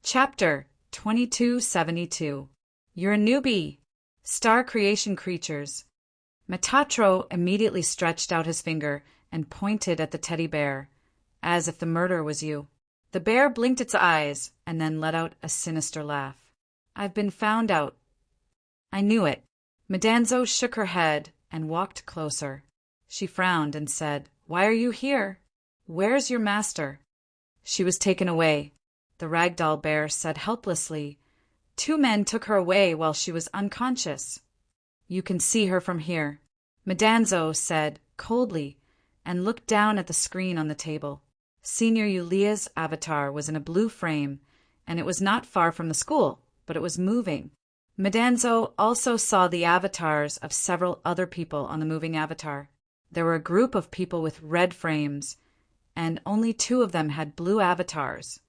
Chapter 2272. You're a newbie. Star Creation Creatures. Metatro immediately stretched out his finger and pointed at the teddy bear, as if the murderer was you. The bear blinked its eyes and then let out a sinister laugh. I've been found out. I knew it. Medanzo shook her head and walked closer. She frowned and said, Why are you here? Where's your master? She was taken away. The ragdoll bear said helplessly. 2 men took her away while she was unconscious. You can see her from here, Medanzo said coldly, and looked down at the screen on the table. Senior Yulia's avatar was in a blue frame, and it was not far from the school, but it was moving. Medanzo also saw the avatars of several other people on the moving avatar. There were a group of people with red frames, and only 2 of them had blue avatars.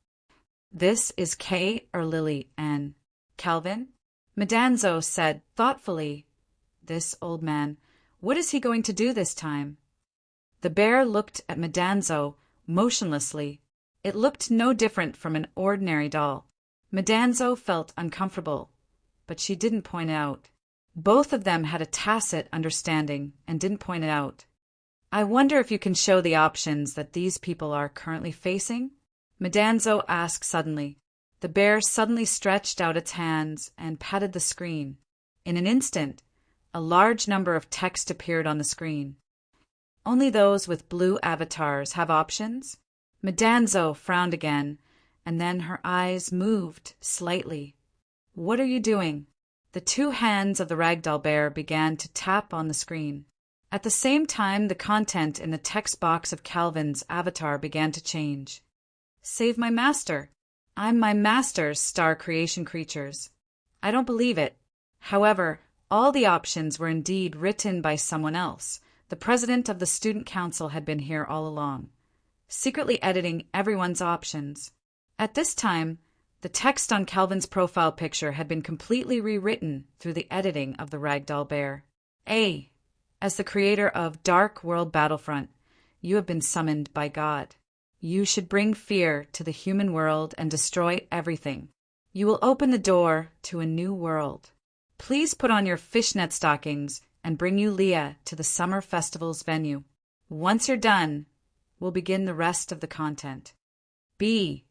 This is Kay or Lily and Calvin? Medanzo said thoughtfully. This old man, what is he going to do this time? The bear looked at Medanzo motionlessly. It looked no different from an ordinary doll. Medanzo felt uncomfortable, but she didn't point it out. Both of them had a tacit understanding and didn't point it out. I wonder if you can show the options that these people are currently facing? Medanzo asked suddenly. The bear suddenly stretched out its hands and patted the screen. In an instant, a large number of text appeared on the screen. Only those with blue avatars have options? Medanzo frowned again, and then her eyes moved slightly. What are you doing? The 2 hands of the ragdoll bear began to tap on the screen. At the same time, the content in the text box of Calvin's avatar began to change. Save my master. I'm my master's Star Creation Creatures. I don't believe it. However, all the options were indeed written by someone else. The president of the student council had been here all along, secretly editing everyone's options. At this time, the text on Calvin's profile picture had been completely rewritten through the editing of the ragdoll bear. A. As the creator of Dark World Battlefront, you have been summoned by God. You should bring fear to the human world and destroy everything. You will open the door to a new world. Please put on your fishnet stockings and bring Yulia to the summer festival's venue. Once you're done, we'll begin the rest of the content. B.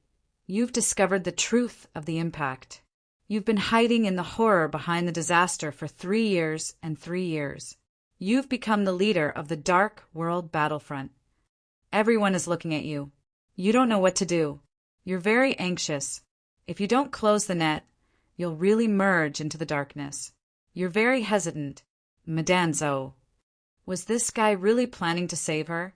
You've discovered the truth of the impact. You've been hiding in the horror behind the disaster for 3 years and 3 years. You've become the leader of the Dark World Battlefront. Everyone is looking at you. You don't know what to do. You're very anxious. If you don't close the net, you'll really merge into the darkness. You're very hesitant. Medanzo. Was this guy really planning to save her?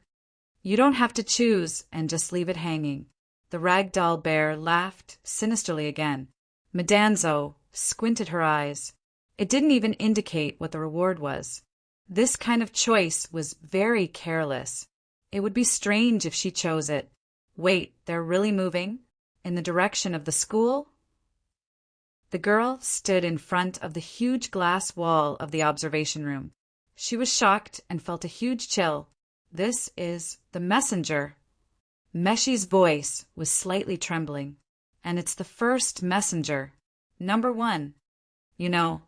You don't have to choose and just leave it hanging. The ragdoll bear laughed sinisterly again. Medanzo squinted her eyes. It didn't even indicate what the reward was. This kind of choice was very careless. It would be strange if she chose it. Wait, they're really moving? In the direction of the school? The girl stood in front of the huge glass wall of the observation room. She was shocked and felt a huge chill. This is the messenger. Meshi's voice was slightly trembling. And it's the first messenger. Number 1. You know,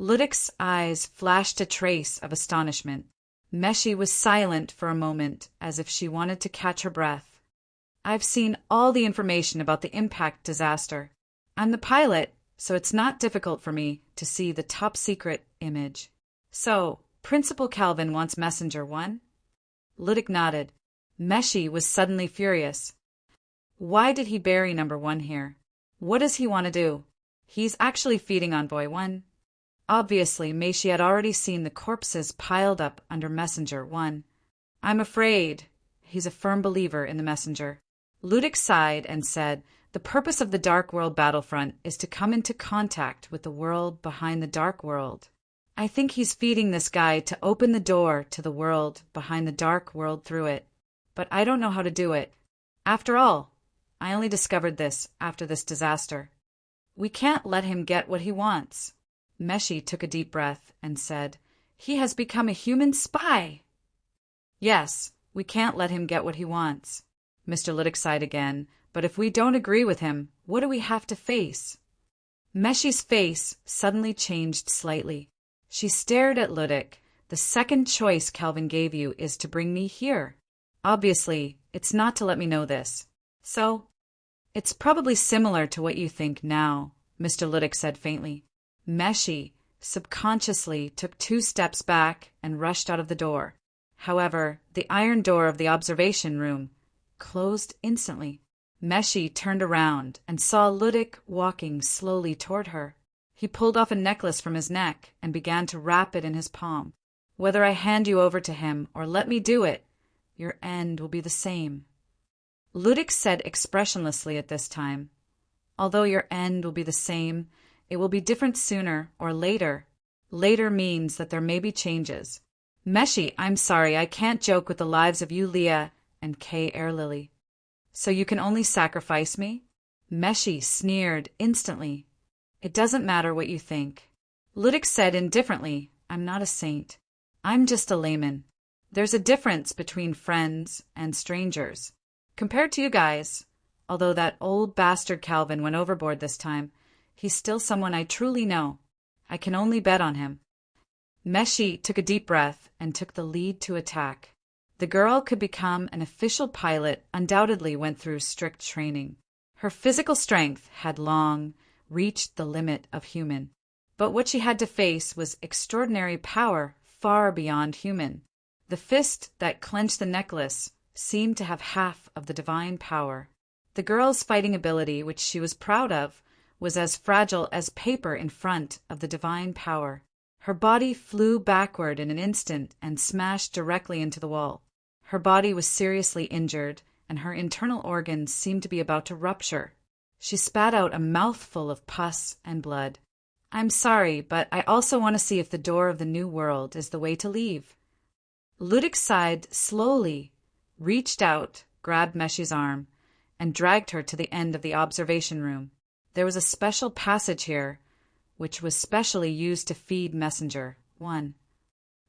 Ludic's eyes flashed a trace of astonishment. Meshi was silent for a moment, as if she wanted to catch her breath. I've seen all the information about the impact disaster. I'm the pilot, so it's not difficult for me to see the top-secret image. So, Principal Calvin wants Messenger 1? Ludic nodded. Meshi was suddenly furious. Why did he bury number 1 here? What does he want to do? He's actually feeding on Boy 1. Obviously, Meshi had already seen the corpses piled up under Messenger 1. I'm afraid. He's a firm believer in the messenger. Ludic sighed and said, The purpose of the Dark World Battlefront is to come into contact with the world behind the Dark World. I think he's feeding this guy to open the door to the world behind the Dark World through it. But I don't know how to do it. After all, I only discovered this after this disaster. We can't let him get what he wants. Meshi took a deep breath and said, He has become a human spy. Yes, we can't let him get what he wants. Mr. Ludic sighed again, But if we don't agree with him, what do we have to face? Meshi's face suddenly changed slightly. She stared at Ludic. The second choice Calvin gave you is to bring me here. Obviously, it's not to let me know this. So, it's probably similar to what you think now, Mr. Ludic said faintly. Meshi subconsciously took 2 steps back and rushed out of the door. However, the iron door of the observation room closed instantly. Meshi turned around and saw Ludic walking slowly toward her. He pulled off a necklace from his neck and began to wrap it in his palm. Whether I hand you over to him or let me do it, your end will be the same. Ludic said expressionlessly at this time, although your end will be the same, it will be different sooner or later. Later means that there may be changes. Meshi, I'm sorry, I can't joke with the lives of you, Leah, and Kay Airlily. So you can only sacrifice me? Meshi sneered instantly. It doesn't matter what you think. Ludic said indifferently, I'm not a saint. I'm just a layman. There's a difference between friends and strangers. Compared to you guys, although that old bastard Calvin went overboard this time, he's still someone I truly know. I can only bet on him. Meshi took a deep breath and took the lead to attack. The girl could become an official pilot, undoubtedly went through strict training. Her physical strength had long reached the limit of human. But what she had to face was extraordinary power far beyond human. The fist that clenched the necklace seemed to have half of the divine power. The girl's fighting ability, which she was proud of, was as fragile as paper in front of the divine power. Her body flew backward in an instant and smashed directly into the wall. Her body was seriously injured, and her internal organs seemed to be about to rupture. She spat out a mouthful of pus and blood. I'm sorry, but I also want to see if the door of the new world is the way to leave. Ludic sighed slowly, reached out, grabbed Meshi's arm, and dragged her to the end of the observation room. There was a special passage here, which was specially used to feed Messenger 1.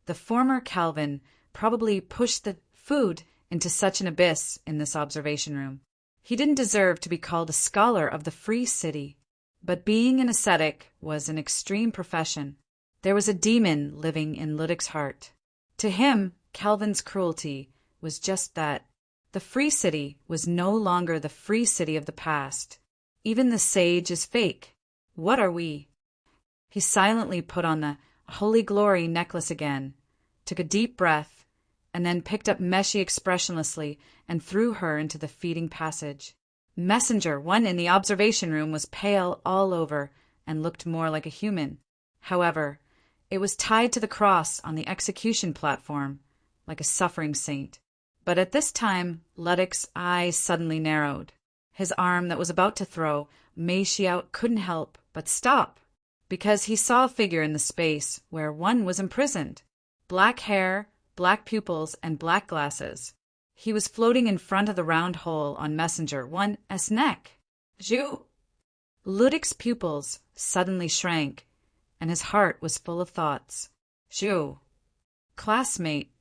The former Calvin probably pushed the food into such an abyss in this observation room. He didn't deserve to be called a scholar of the free city, but being an ascetic was an extreme profession. There was a demon living in Ludic's heart. To him, Calvin's cruelty was just that. The free city was no longer the free city of the past. Even the sage is fake. What are we? He silently put on the Holy Glory necklace again, took a deep breath, and then picked up Meshi expressionlessly and threw her into the feeding passage. Messenger 1 in the observation room was pale all over and looked more like a human. However, it was tied to the cross on the execution platform, like a suffering saint. But at this time, Ludic's eyes suddenly narrowed. His arm that was about to throw Meshi out couldn't help but stop, because he saw a figure in the space where one was imprisoned. Black hair, black pupils, and black glasses. He was floating in front of the round hole on Messenger 1's neck. Zhu! Ludic's pupils suddenly shrank, and his heart was full of thoughts. Zhu! Classmate!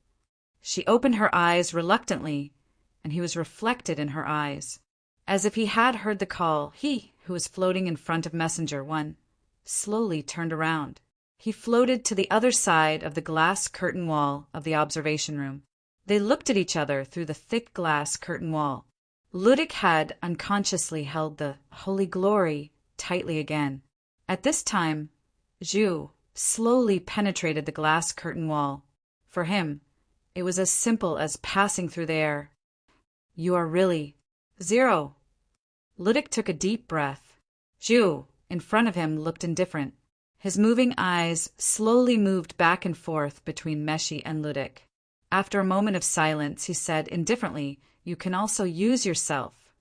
She opened her eyes reluctantly, and he was reflected in her eyes. As if he had heard the call, he, who was floating in front of Messenger 1, slowly turned around. He floated to the other side of the glass curtain wall of the observation room. They looked at each other through the thick glass curtain wall. Ludic had unconsciously held the Holy Glory tightly again. At this time, Zhu slowly penetrated the glass curtain wall. For him, it was as simple as passing through the air. You are really 0. Ludic took a deep breath. Zhu, in front of him, looked indifferent. His moving eyes slowly moved back and forth between Meshi and Ludic. After a moment of silence, he said indifferently, You can also use yourself.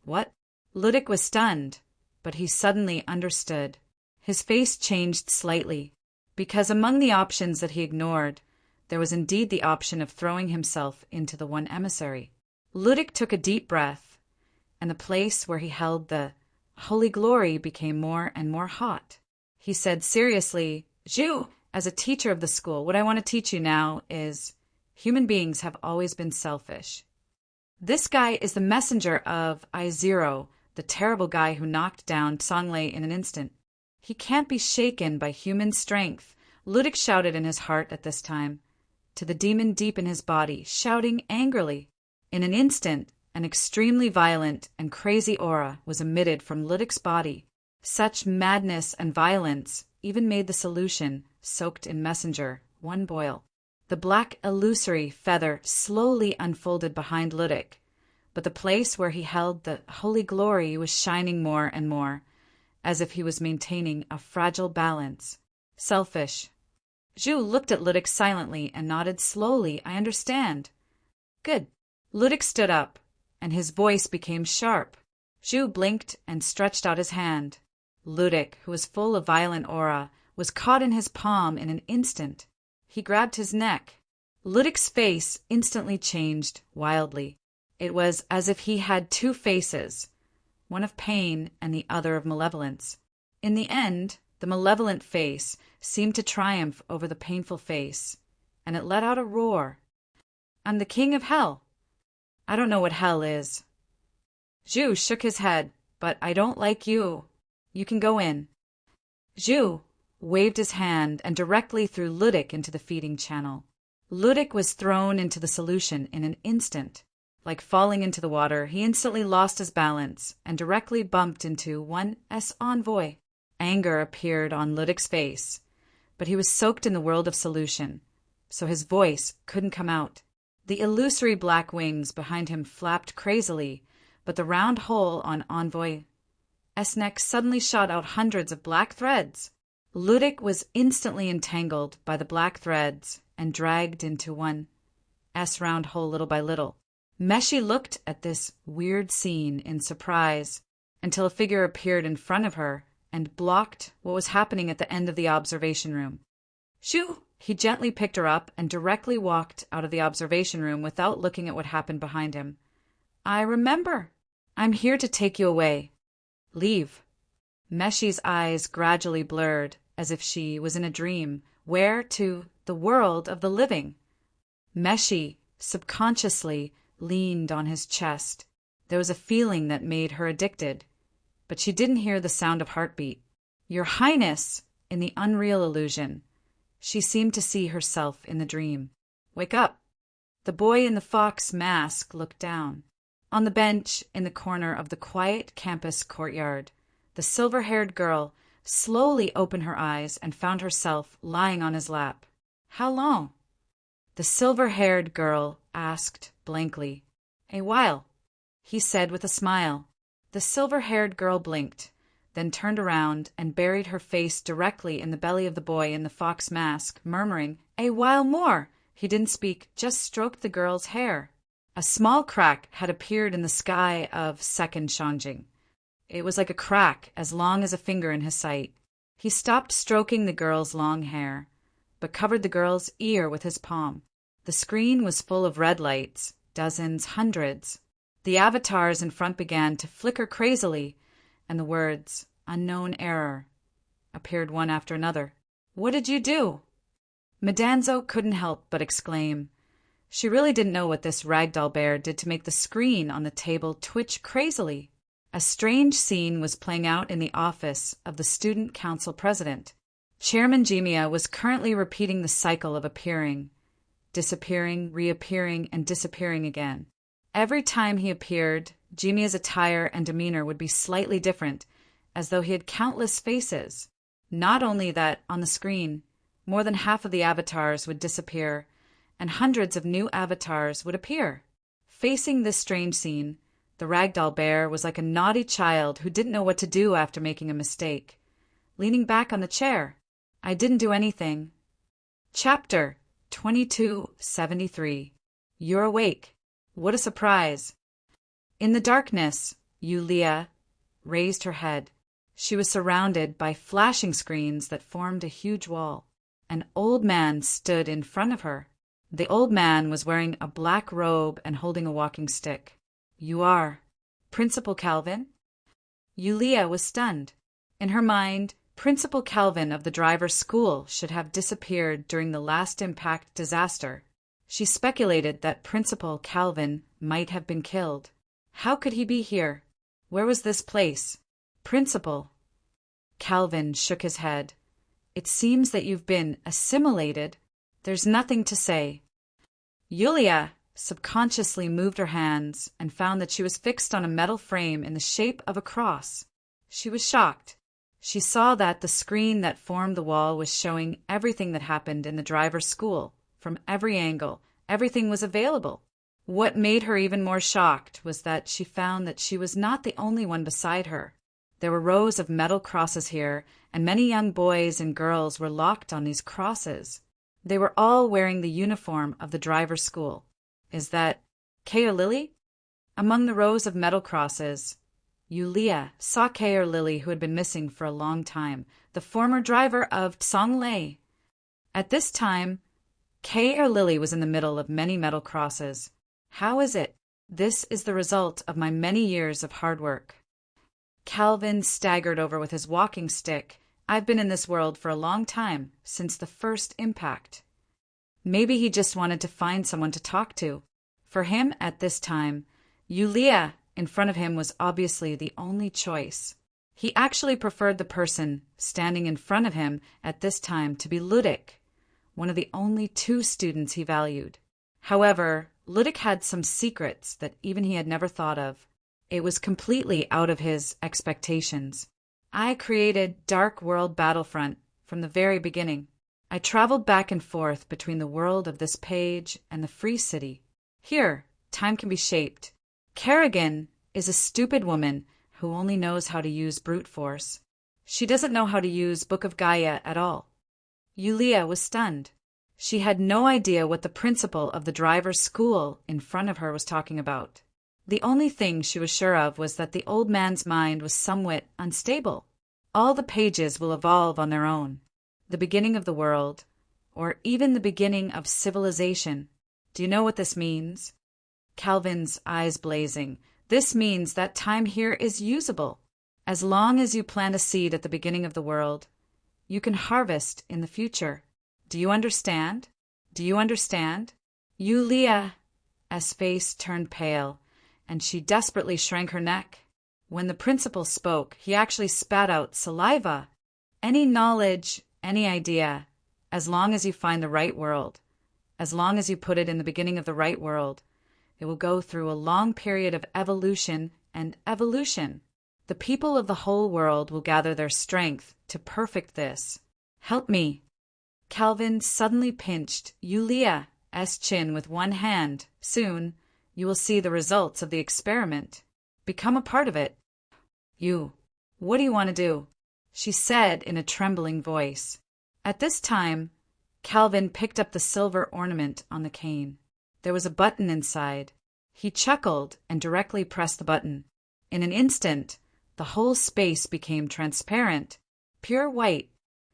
What? Ludic was stunned, but he suddenly understood. His face changed slightly, because among the options that he ignored, there was indeed the option of throwing himself into the one emissary. Ludic took a deep breath, and the place where he held the Holy Glory became more and more hot. He said seriously, Zhu, as a teacher of the school, what I want to teach you now is human beings have always been selfish. This guy is the messenger of I-0, the terrible guy who knocked down Songlei in an instant. He can't be shaken by human strength, Ludic shouted in his heart at this time, to the demon deep in his body, shouting angrily. In an instant, an extremely violent and crazy aura was emitted from Ludic's body. Such madness and violence even made the solution, soaked in messenger, one boil. The black illusory feather slowly unfolded behind Ludic, but the place where he held the holy glory was shining more and more, as if he was maintaining a fragile balance. Selfish. Zhu looked at Ludic silently and nodded slowly. I understand. Good. Ludic stood up, and his voice became sharp. Zhu blinked and stretched out his hand. Ludic, who was full of violent aura, was caught in his palm in an instant. He grabbed his neck. Ludic's face instantly changed wildly. It was as if he had two faces, one of pain and the other of malevolence. In the end, the malevolent face seemed to triumph over the painful face, and it let out a roar. I'm the king of hell. I don't know what hell is. Zhu shook his head. But I don't like you. You can go in. Zhu waved his hand and directly threw Ludic into the feeding channel. Ludic was thrown into the solution in an instant. Like falling into the water, he instantly lost his balance and directly bumped into one's envoy. Anger appeared on Ludic's face, but he was soaked in the world of solution, so his voice couldn't come out. The illusory black wings behind him flapped crazily, but the round hole on Envoy's neck suddenly shot out hundreds of black threads. Ludic was instantly entangled by the black threads and dragged into one's round hole little by little. Meshi looked at this weird scene in surprise until a figure appeared in front of her and blocked what was happening at the end of the observation room. Shoo! He gently picked her up and directly walked out of the observation room without looking at what happened behind him. I remember. I'm here to take you away. Leave. Meshi's eyes gradually blurred, as if she was in a dream. Where to? The world of the living. Meshi, subconsciously, leaned on his chest. There was a feeling that made her addicted, but she didn't hear the sound of heartbeat. Your Highness, in the unreal illusion. She seemed to see herself in the dream. Wake up. The boy in the fox mask looked down. On the bench in the corner of the quiet campus courtyard, the silver-haired girl slowly opened her eyes and found herself lying on his lap. How long? The silver-haired girl asked blankly. A while, he said with a smile. The silver-haired girl blinked, then turned around and buried her face directly in the belly of the boy in the fox mask, murmuring, A while more. He didn't speak, just stroked the girl's hair. A small crack had appeared in the sky of second Shangjing. It was like a crack as long as a finger in his sight. He stopped stroking the girl's long hair, but covered the girl's ear with his palm. The screen was full of red lights, dozens, hundreds. The avatars in front began to flicker crazily, and the words, unknown error, appeared one after another. What did you do? Madanzo couldn't help but exclaim. She really didn't know what this ragdoll bear did to make the screen on the table twitch crazily. A strange scene was playing out in the office of the Student Council President. Chairman Jimiya was currently repeating the cycle of appearing, disappearing, reappearing, and disappearing again. Every time he appeared, Jimiya's attire and demeanor would be slightly different, as though he had countless faces. Not only that, on the screen, more than half of the avatars would disappear, and hundreds of new avatars would appear. Facing this strange scene, the ragdoll bear was like a naughty child who didn't know what to do after making a mistake. Leaning back on the chair, I didn't do anything. Chapter 2273. You're awake. What a surprise. In the darkness, Yulia raised her head. She was surrounded by flashing screens that formed a huge wall. An old man stood in front of her. The old man was wearing a black robe and holding a walking stick. You are Principal Calvin? Yulia was stunned. In her mind, Principal Calvin of the driver's school should have disappeared during the last impact disaster. She speculated that Principal Calvin might have been killed. How could he be here? Where was this place? Principal. Calvin shook his head. It seems that you've been assimilated. There's nothing to say. Yulia subconsciously moved her hands and found that she was fixed on a metal frame in the shape of a cross. She was shocked. She saw that the screen that formed the wall was showing everything that happened in the driver's school. From every angle, everything was available. What made her even more shocked was that she found that she was not the only one beside her. There were rows of metal crosses here, and many young boys and girls were locked on these crosses. They were all wearing the uniform of the driver's school. Is that Kay or Lily? Among the rows of metal crosses, Yulia saw Kay or Lily, who had been missing for a long time, the former driver of Songlei. At this time, Kay or Lily was in the middle of many metal crosses. How is it? This is the result of my many years of hard work. Calvin staggered over with his walking stick. I've been in this world for a long time, since the first impact. Maybe he just wanted to find someone to talk to. For him, at this time, Yulia in front of him was obviously the only choice. He actually preferred the person standing in front of him at this time to be Ludik, one of the only two students he valued. However, Ludik had some secrets that even he had never thought of. It was completely out of his expectations. I created Dark World Battlefront from the very beginning. I traveled back and forth between the world of this page and the Free City. Here, time can be shaped. Kerrigan is a stupid woman who only knows how to use brute force. She doesn't know how to use Book of Gaia at all. Yulia was stunned. She had no idea what the principal of the driver's school in front of her was talking about. The only thing she was sure of was that the old man's mind was somewhat unstable. All the pages will evolve on their own. The beginning of the world, or even the beginning of civilization. Do you know what this means? Calvin's eyes blazing. This means that time here is usable. As long as you plant a seed at the beginning of the world, you can harvest in the future. Do you understand? Do you understand? Yulia's face turned pale, and she desperately shrank her neck. When the principal spoke, he actually spat out saliva. Any knowledge, any idea, as long as you find the right world, as long as you put it in the beginning of the right world, it will go through a long period of evolution and evolution. The people of the whole world will gather their strength to perfect this. Help me. Calvin suddenly pinched Yulia's chin with one hand. Soon, you will see the results of the experiment. Become a part of it. What do you want to do? She said in a trembling voice. At this time, Calvin picked up the silver ornament on the cane. There was a button inside. He chuckled and directly pressed the button. In an instant, the whole space became transparent, pure white.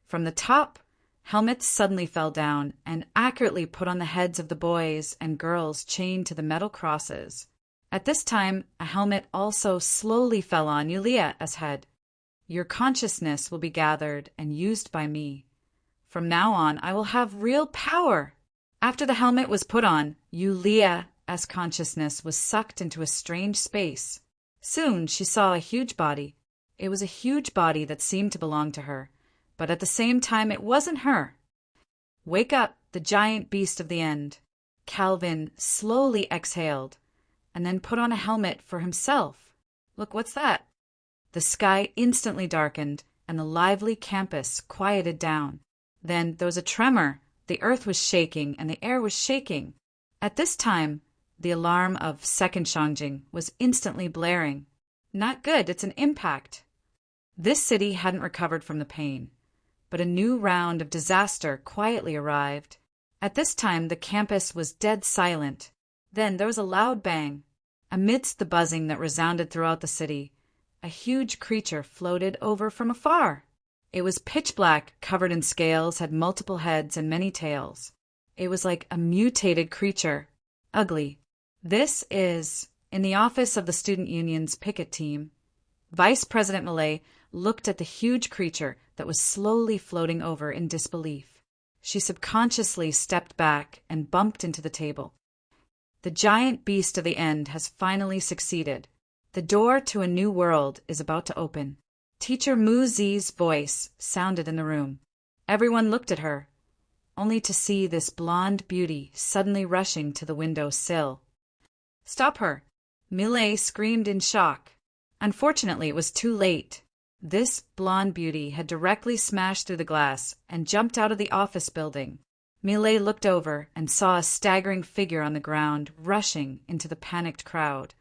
From the top, helmets suddenly fell down and accurately put on the heads of the boys and girls chained to the metal crosses. At this time, a helmet also slowly fell on Yulia's head. Your consciousness will be gathered and used by me. From now on, I will have real power. After the helmet was put on, Yulia's consciousness was sucked into a strange space. Soon she saw a huge body. It was a huge body that seemed to belong to her, but at the same time it wasn't her. Wake up, the giant beast of the end. Calvin slowly exhaled, and then put on a helmet for himself. Look, what's that? The sky instantly darkened, and the lively campus quieted down. Then there was a tremor. The earth was shaking, and the air was shaking. At this time, the alarm of second Shangjing was instantly blaring. Not good, it's an impact. This city hadn't recovered from the pain, but a new round of disaster quietly arrived. At this time, the campus was dead silent. Then there was a loud bang. Amidst the buzzing that resounded throughout the city, a huge creature floated over from afar. It was pitch black, covered in scales, had multiple heads and many tails. It was like a mutated creature, ugly. This is, in the office of the student union's picket team. Vice President Millay looked at the huge creature that was slowly floating over in disbelief. She subconsciously stepped back and bumped into the table. The giant beast of the end has finally succeeded. The door to a new world is about to open. Teacher Mu Zi's voice sounded in the room. Everyone looked at her, only to see this blonde beauty suddenly rushing to the window sill. "Stop her!" Millet screamed in shock. Unfortunately, it was too late. This blonde beauty had directly smashed through the glass and jumped out of the office building. Millet looked over and saw a staggering figure on the ground rushing into the panicked crowd,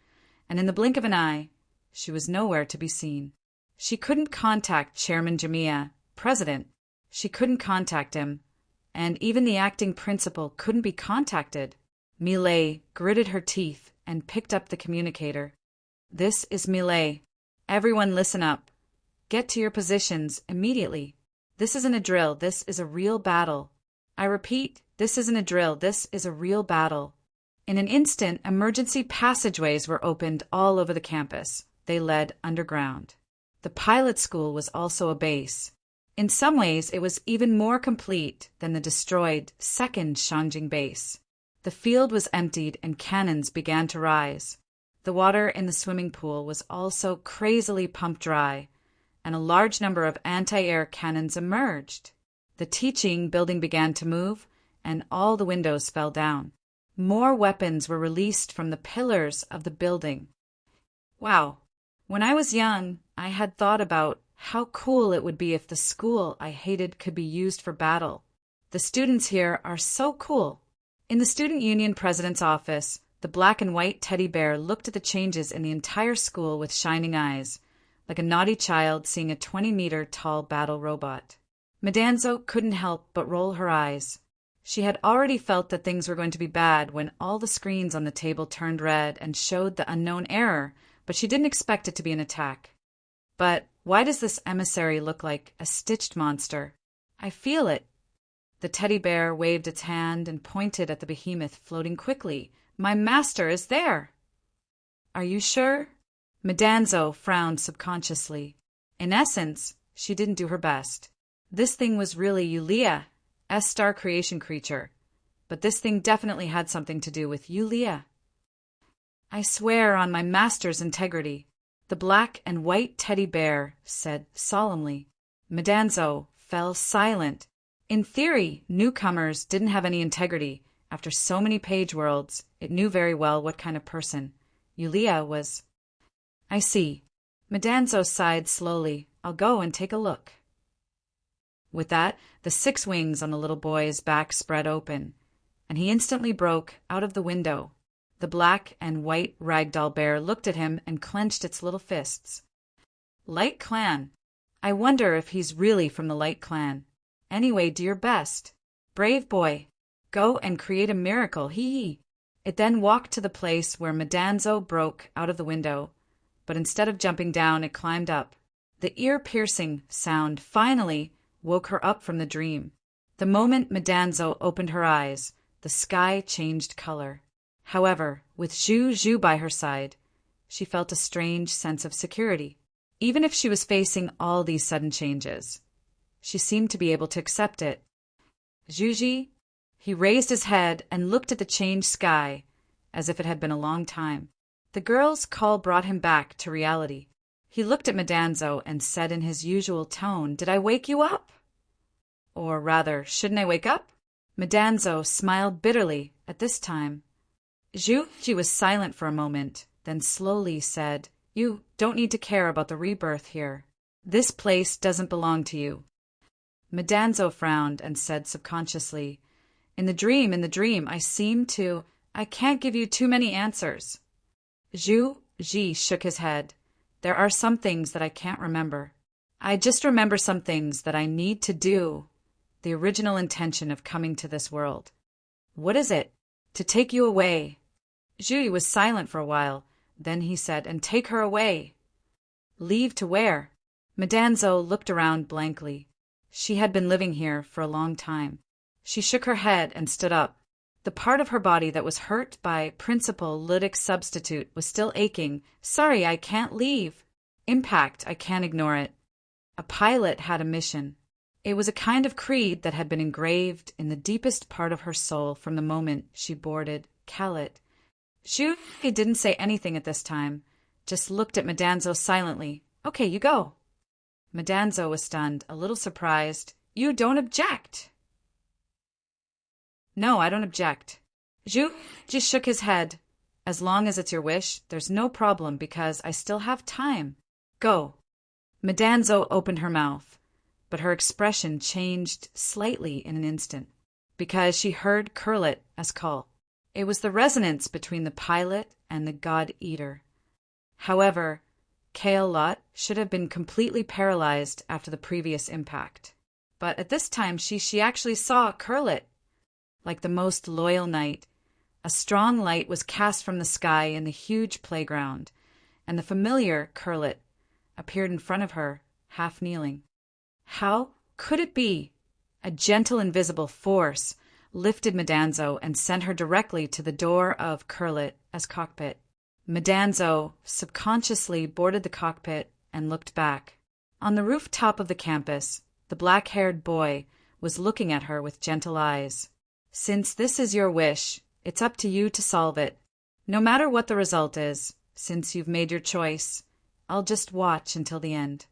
and in the blink of an eye, she was nowhere to be seen. She couldn't contact Chairman Jamia, president. She couldn't contact him, and even the acting principal couldn't be contacted. Millet gritted her teeth and picked up the communicator. "This is Millet. Everyone listen up. Get to your positions immediately. This isn't a drill, this is a real battle. I repeat, this isn't a drill, this is a real battle." In an instant, emergency passageways were opened all over the campus. They led underground. The pilot school was also a base. In some ways, it was even more complete than the destroyed second Shanjing base. The field was emptied and cannons began to rise. The water in the swimming pool was also crazily pumped dry, and a large number of anti-air cannons emerged. The teaching building began to move, and all the windows fell down. More weapons were released from the pillars of the building. Wow. When I was young, I had thought about how cool it would be if the school I hated could be used for battle. The students here are so cool. In the student union president's office, the black and white teddy bear looked at the changes in the entire school with shining eyes, like a naughty child seeing a 20-meter-tall battle robot. Madanzo couldn't help but roll her eyes. She had already felt that things were going to be bad when all the screens on the table turned red and showed the unknown error, but she didn't expect it to be an attack. But why does this emissary look like a stitched monster? I feel it. The teddy bear waved its hand and pointed at the behemoth floating quickly. "My master is there!" "Are you sure?" Madanzo frowned subconsciously. In essence, she didn't do her best. This thing was really Yulia, S-star creation creature. But this thing definitely had something to do with Yulia. "I swear on my master's integrity," the black and white teddy bear said solemnly. Madanzo fell silent. In theory, newcomers didn't have any integrity. After so many page worlds, it knew very well what kind of person Yulia was. "I see." Madanzo sighed slowly. "I'll go and take a look." With that, the 6 wings on the little boy's back spread open, and he instantly broke out of the window. The black and white ragdoll bear looked at him and clenched its little fists. "Light Clan. I wonder if he's really from the Light Clan. Anyway, do your best. Brave boy. Go and create a miracle, hee." It then walked to the place where Madanzo broke out of the window, but instead of jumping down, it climbed up. The ear-piercing sound finally woke her up from the dream. The moment Madanzo opened her eyes, the sky changed color. However, with Zhu by her side, she felt a strange sense of security. Even if she was facing all these sudden changes, she seemed to be able to accept it. "Zhuji," he raised his head and looked at the changed sky as if it had been a long time. The girl's call brought him back to reality. He looked at Madanzo and said in his usual tone, "Did I wake you up? Or rather, shouldn't I wake up?" Madanzo smiled bitterly at this time. Zhuji was silent for a moment, then slowly said, "You don't need to care about the rebirth here. This place doesn't belong to you." Madanzo frowned and said subconsciously, in the dream, I can't give you too many answers." Zhuji shook his head. "There are some things that I can't remember. I just remember some things that I need to do. The original intention of coming to this world." "What is it?" "To take you away." Zhuji was silent for a while. Then he said, "And take her away." "Leave to where?" Madanzo looked around blankly. She had been living here for a long time. She shook her head and stood up. The part of her body that was hurt by principal lytic substitute was still aching. "Sorry, I can't leave." "Impact, I can't ignore it." A pilot had a mission. It was a kind of creed that had been engraved in the deepest part of her soul from the moment she boarded Calais. Zhu didn't say anything at this time, just looked at Madanzo silently. "Okay, you go." Madanzo was stunned, a little surprised. "You don't object?" "No, I don't object." Zhu just shook his head. "As long as it's your wish, there's no problem because I still have time. Go." Madanzo opened her mouth, but her expression changed slightly in an instant, because she heard Curlet as call. It was the resonance between the pilot and the God-Eater. However, Caolet should have been completely paralyzed after the previous impact. But at this time she actually saw Curlet. Like the most loyal knight, a strong light was cast from the sky in the huge playground, and the familiar Curlet appeared in front of her, half kneeling. How could it be? A gentle invisible force lifted Madanzo and sent her directly to the door of Curlet as cockpit. Madanzo subconsciously boarded the cockpit and looked back. On the rooftop of the campus, the black-haired boy was looking at her with gentle eyes. "Since this is your wish, it's up to you to solve it. No matter what the result is, since you've made your choice, I'll just watch until the end."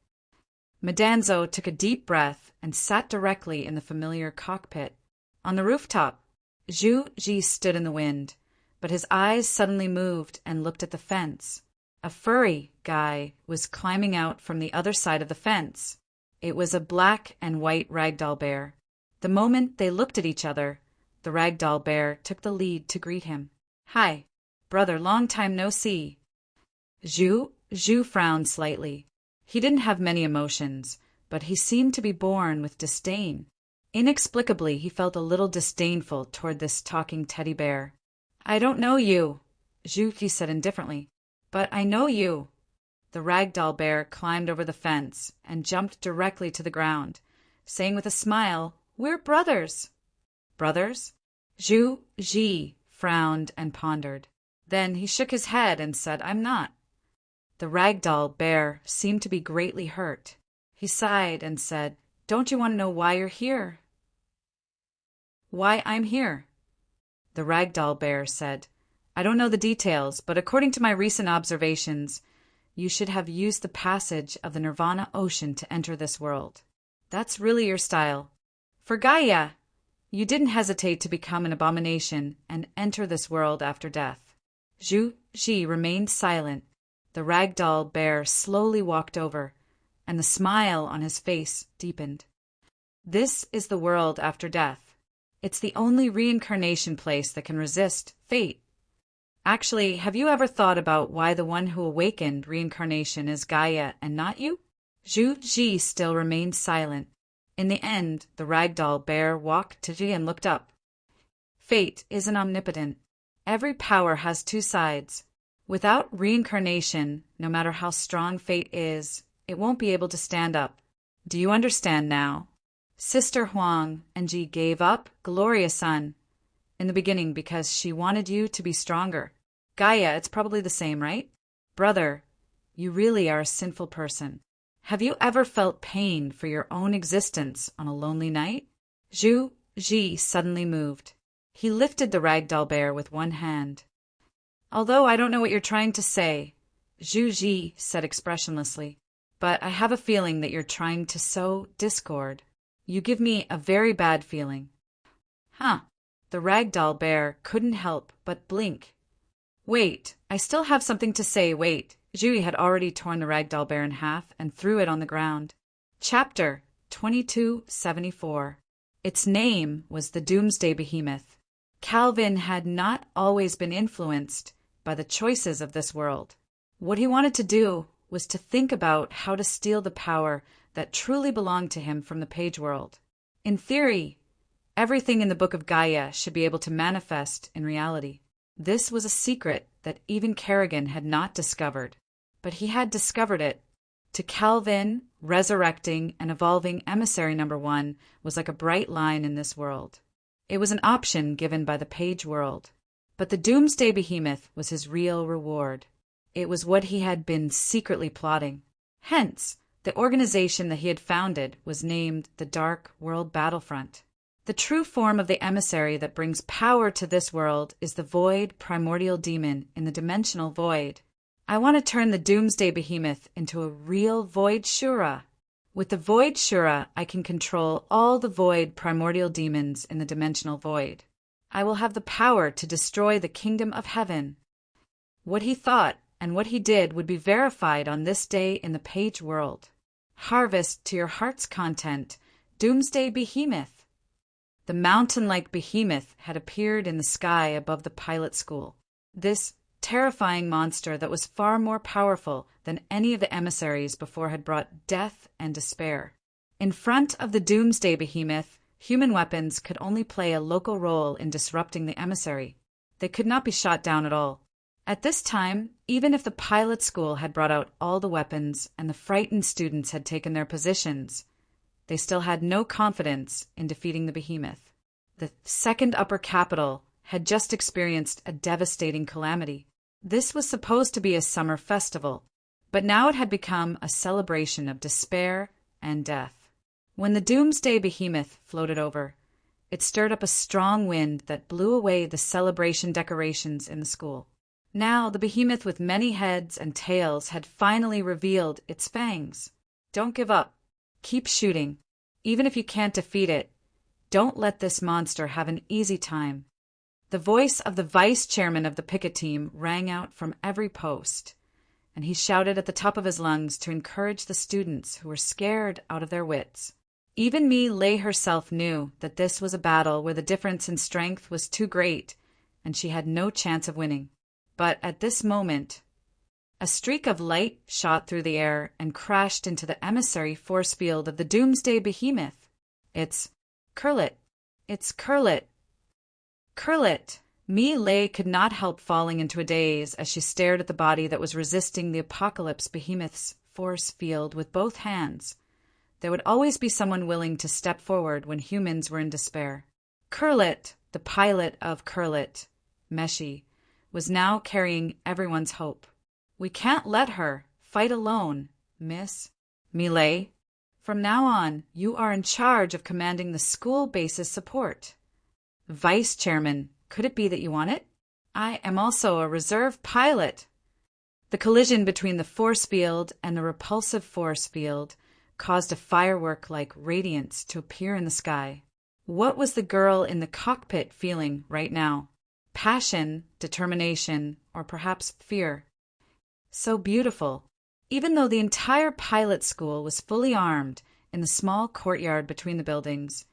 Madanzo took a deep breath and sat directly in the familiar cockpit. On the rooftop, Zhu Ji stood in the wind, but his eyes suddenly moved and looked at the fence. A furry guy was climbing out from the other side of the fence. It was a black and white ragdoll bear. The moment they looked at each other, the ragdoll bear took the lead to greet him. "Hi, brother, long time no see." Zhu frowned slightly. He didn't have many emotions, but he seemed to be born with disdain. Inexplicably, he felt a little disdainful toward this talking teddy bear. "I don't know you," Zhu said indifferently. "But I know you." The ragdoll bear climbed over the fence and jumped directly to the ground, saying with a smile, "We're brothers." "Brothers?" Zhu Ji frowned and pondered. Then he shook his head and said, "I'm not." The ragdoll bear seemed to be greatly hurt. He sighed and said, "Don't you want to know why you're here?" "Why I'm here?" The ragdoll bear said, "I don't know the details, but according to my recent observations, you should have used the passage of the Nirvana Ocean to enter this world. That's really your style. For Gaia, you didn't hesitate to become an abomination and enter this world after death." Zhu Ji remained silent. The ragdoll bear slowly walked over, and the smile on his face deepened. "This is the world after death. It's the only reincarnation place that can resist fate. Actually, have you ever thought about why the one who awakened reincarnation is Gaia and not you?" Zhu Ji still remained silent. In the end, the ragdoll bear walked to Ji and looked up. "Fate isn't omnipotent. Every power has two sides. Without reincarnation, no matter how strong fate is, it won't be able to stand up. Do you understand now? Sister Huang and Ji gave up Gloria-san in the beginning because she wanted you to be stronger. Gaia, it's probably the same, right? Brother, you really are a sinful person. Have you ever felt pain for your own existence on a lonely night?" Zhu Ji suddenly moved. He lifted the ragdoll bear with one hand. "Although I don't know what you're trying to say," Zhu Ji said expressionlessly, "but I have a feeling that you're trying to sow discord. You give me a very bad feeling." "Huh." The ragdoll bear couldn't help but blink. "Wait, I still have something to say, wait." Zhu had already torn the ragdoll bear in half and threw it on the ground. Chapter 2274. Its name was the Doomsday Behemoth. Calvin had not always been influenced by the choices of this world. What he wanted to do was to think about how to steal the power that truly belonged to him from the page world. In theory, everything in the Book of Gaia should be able to manifest in reality. This was a secret that even Kerrigan had not discovered, but he had discovered it. To Calvin, resurrecting and evolving Emissary Number 1 was like a bright line in this world. It was an option given by the page world. But the Doomsday Behemoth was his real reward. It was what he had been secretly plotting. Hence, The organization that he had founded was named the Dark World Battlefront. The true form of the emissary that brings power to this world is the void primordial demon in the dimensional void. I want to turn the doomsday behemoth into a real void shura. With the void shura, I can control all the void primordial demons in the dimensional void. I will have the power to destroy the kingdom of heaven. What he thought and what he did would be verified on this day in the page world. Harvest to your heart's content, Doomsday Behemoth. The mountain-like behemoth had appeared in the sky above the pilot school. This terrifying monster that was far more powerful than any of the emissaries before had brought death and despair. In front of the Doomsday Behemoth, human weapons could only play a local role in disrupting the emissary. They could not be shot down at all. At this time, even if the pilot school had brought out all the weapons and the frightened students had taken their positions, they still had no confidence in defeating the behemoth. The second upper capital had just experienced a devastating calamity. This was supposed to be a summer festival, but now it had become a celebration of despair and death. When the Doomsday Behemoth floated over, it stirred up a strong wind that blew away the celebration decorations in the school. Now the behemoth with many heads and tails had finally revealed its fangs. Don't give up. Keep shooting. Even if you can't defeat it, don't let this monster have an easy time. The voice of the vice chairman of the picket team rang out from every post, and he shouted at the top of his lungs to encourage the students who were scared out of their wits. Even Lei herself knew that this was a battle where the difference in strength was too great, and she had no chance of winning. But at this moment, a streak of light shot through the air and crashed into the emissary force field of the Doomsday Behemoth. It's Curlet. It's Curlet. Curlet! Lei could not help falling into a daze as she stared at the body that was resisting the Apocalypse Behemoth's force field with both hands. There would always be someone willing to step forward when humans were in despair. Curlet, the pilot of Curlet, Meshi, was now carrying everyone's hope. We can't let her fight alone, Miss Lei. From now on, you are in charge of commanding the school base's support. Vice Chairman, could it be that you want it? I am also a reserve pilot. The collision between the force field and the repulsive force field caused a firework-like radiance to appear in the sky. What was the girl in the cockpit feeling right now? Passion, determination, or perhaps fear? So beautiful. Even though the entire pilot school was fully armed in the small courtyard between the buildings,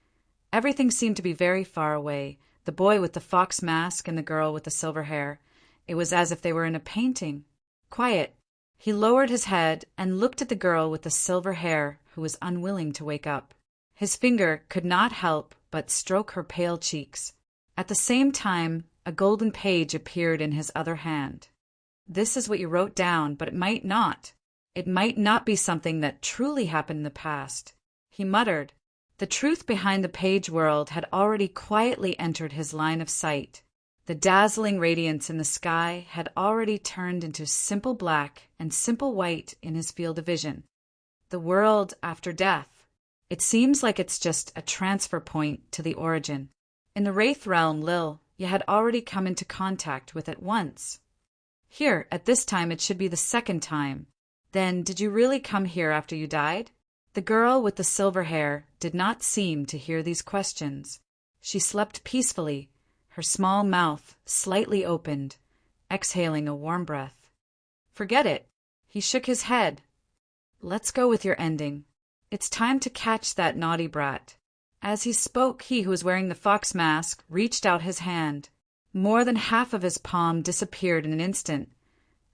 everything seemed to be very far away. The boy with the fox mask and the girl with the silver hair. It was as if they were in a painting. Quiet. He lowered his head and looked at the girl with the silver hair, who was unwilling to wake up. His finger could not help but stroke her pale cheeks. At the same time, a golden page appeared in his other hand. This is what you wrote down, but it might not. It might not be something that truly happened in the past. He muttered. The truth behind the page world had already quietly entered his line of sight. The dazzling radiance in the sky had already turned into simple black and simple white in his field of vision. The world after death. It seems like it's just a transfer point to the origin. In the Wraith realm, Lil, you had already come into contact with it once. Here, at this time, it should be the second time. Then, did you really come here after you died? The girl with the silver hair did not seem to hear these questions. She slept peacefully, her small mouth slightly opened, exhaling a warm breath. Forget it. He shook his head. Let's go with your ending. It's time to catch that naughty brat. As he spoke, he who was wearing the fox mask reached out his hand. More than half of his palm disappeared in an instant,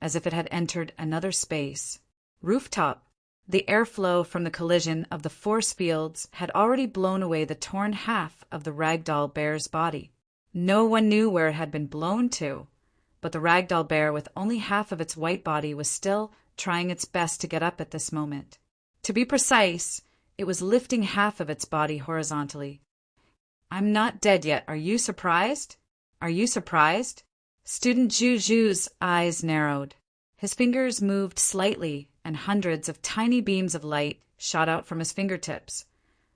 as if it had entered another space. Rooftop. The airflow from the collision of the force fields had already blown away the torn half of the ragdoll bear's body. No one knew where it had been blown to, but the ragdoll bear with only half of its white body was still trying its best to get up at this moment. To be precise, it was lifting half of its body horizontally. I'm not dead yet. Are you surprised? Are you surprised? Student Juju's eyes narrowed. His fingers moved slightly, and hundreds of tiny beams of light shot out from his fingertips,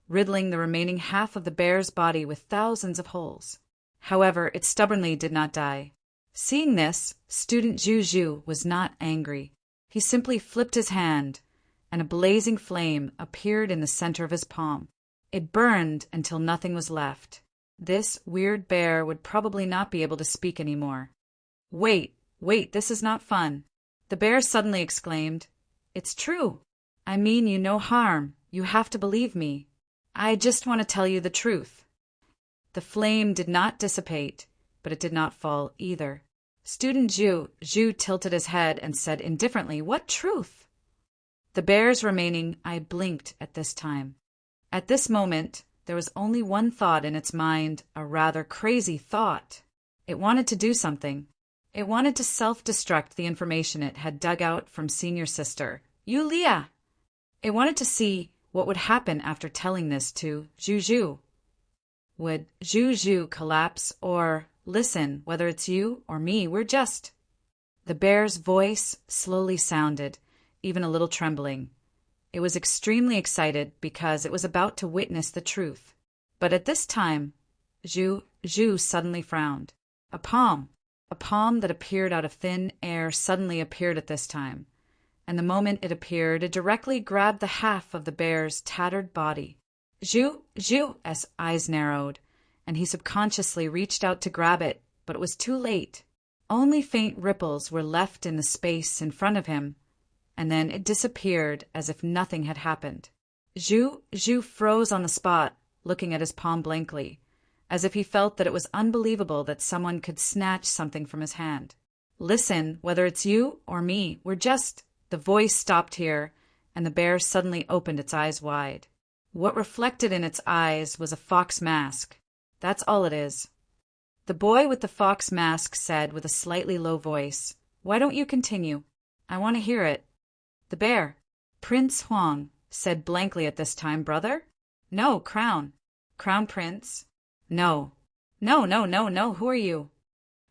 riddling the remaining half of the bear's body with thousands of holes. However, it stubbornly did not die. Seeing this, student Zhu was not angry. He simply flipped his hand, and a blazing flame appeared in the center of his palm. It burned until nothing was left. This weird bear would probably not be able to speak anymore. Wait, this is not fun. The bear suddenly exclaimed. It's true. I mean you no harm. You have to believe me. I just want to tell you the truth. The flame did not dissipate, but it did not fall either. Student Zhu tilted his head and said indifferently, What truth? The bear's remaining eye blinked at this time. At this moment, there was only one thought in its mind, a rather crazy thought. It wanted to do something. It wanted to self-destruct the information it had dug out from senior sister, Yulia. It wanted to see what would happen after telling this to Zhu. Would Zhu collapse or listen, whether it's you or me, we're just... The bear's voice slowly sounded, even a little trembling. It was extremely excited because it was about to witness the truth. But at this time, Zhu suddenly frowned. A palm that appeared out of thin air suddenly appeared at this time. And the moment it appeared, it directly grabbed the half of the bear's tattered body. Zhu's eyes narrowed, and he subconsciously reached out to grab it, but it was too late. Only faint ripples were left in the space in front of him, and then it disappeared as if nothing had happened. Zhu froze on the spot, looking at his palm blankly, as if he felt that it was unbelievable that someone could snatch something from his hand. Listen, whether it's you or me, we're just... The voice stopped here, and the bear suddenly opened its eyes wide. What reflected in its eyes was a fox mask. That's all it is. The boy with the fox mask said with a slightly low voice, Why don't you continue? I want to hear it. The bear, Prince Huang, said blankly at this time, Brother? No, Crown. Crown Prince? No. No, who are you?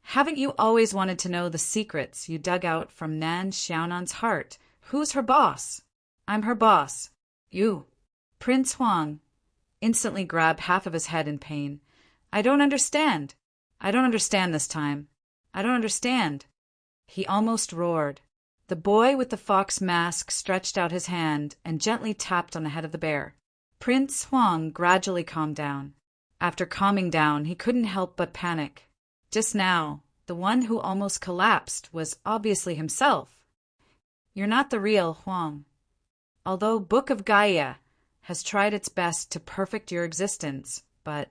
Haven't you always wanted to know the secrets you dug out from Nan Xiaonan's heart? Who's her boss? I'm her boss. You. Prince Huang instantly grabbed half of his head in pain. I don't understand. I don't understand this time. I don't understand. He almost roared. The boy with the fox mask stretched out his hand and gently tapped on the head of the bear. Prince Huang gradually calmed down. After calming down, he couldn't help but panic. Just now, the one who almost collapsed was obviously himself. You're not the real Huang. Although Book of Gaia has tried its best to perfect your existence, but...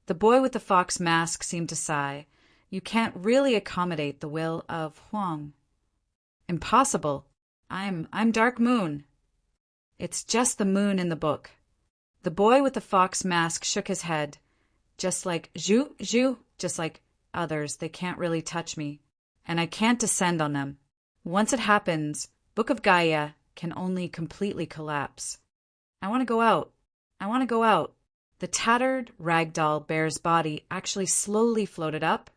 The boy with the fox mask seemed to sigh. You can't really accommodate the will of Huang. Impossible. I'm Dark Moon. It's just the moon in the book. The boy with the fox mask shook his head. Just like Zhu, just like others, they can't really touch me, and I can't descend on them. Once it happens, Book of Gaia can only completely collapse. I want to go out. I want to go out. The tattered ragdoll bear's body actually slowly floated up,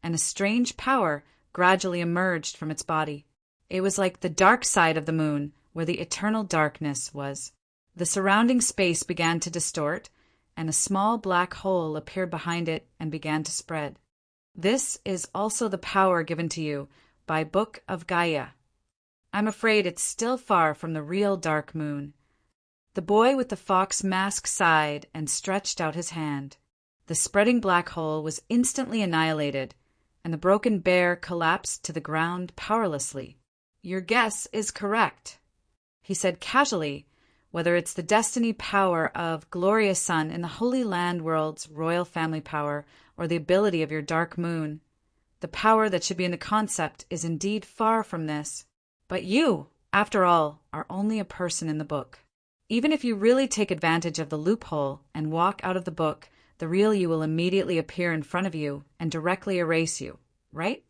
and a strange power gradually emerged from its body. It was like the dark side of the moon, where the eternal darkness was. The surrounding space began to distort, and a small black hole appeared behind it and began to spread. This is also the power given to you by Book of Gaia. I'm afraid it's still far from the real dark moon. The boy with the fox mask sighed and stretched out his hand. The spreading black hole was instantly annihilated, and the broken bear collapsed to the ground powerlessly. Your guess is correct, he said casually. Whether it's the destiny power of Glorious Sun in the Holy Land World's royal family power, or the ability of your dark moon, the power that should be in the concept is indeed far from this. But you, after all, are only a person in the book. Even if you really take advantage of the loophole and walk out of the book, the real you will immediately appear in front of you and directly erase you, right?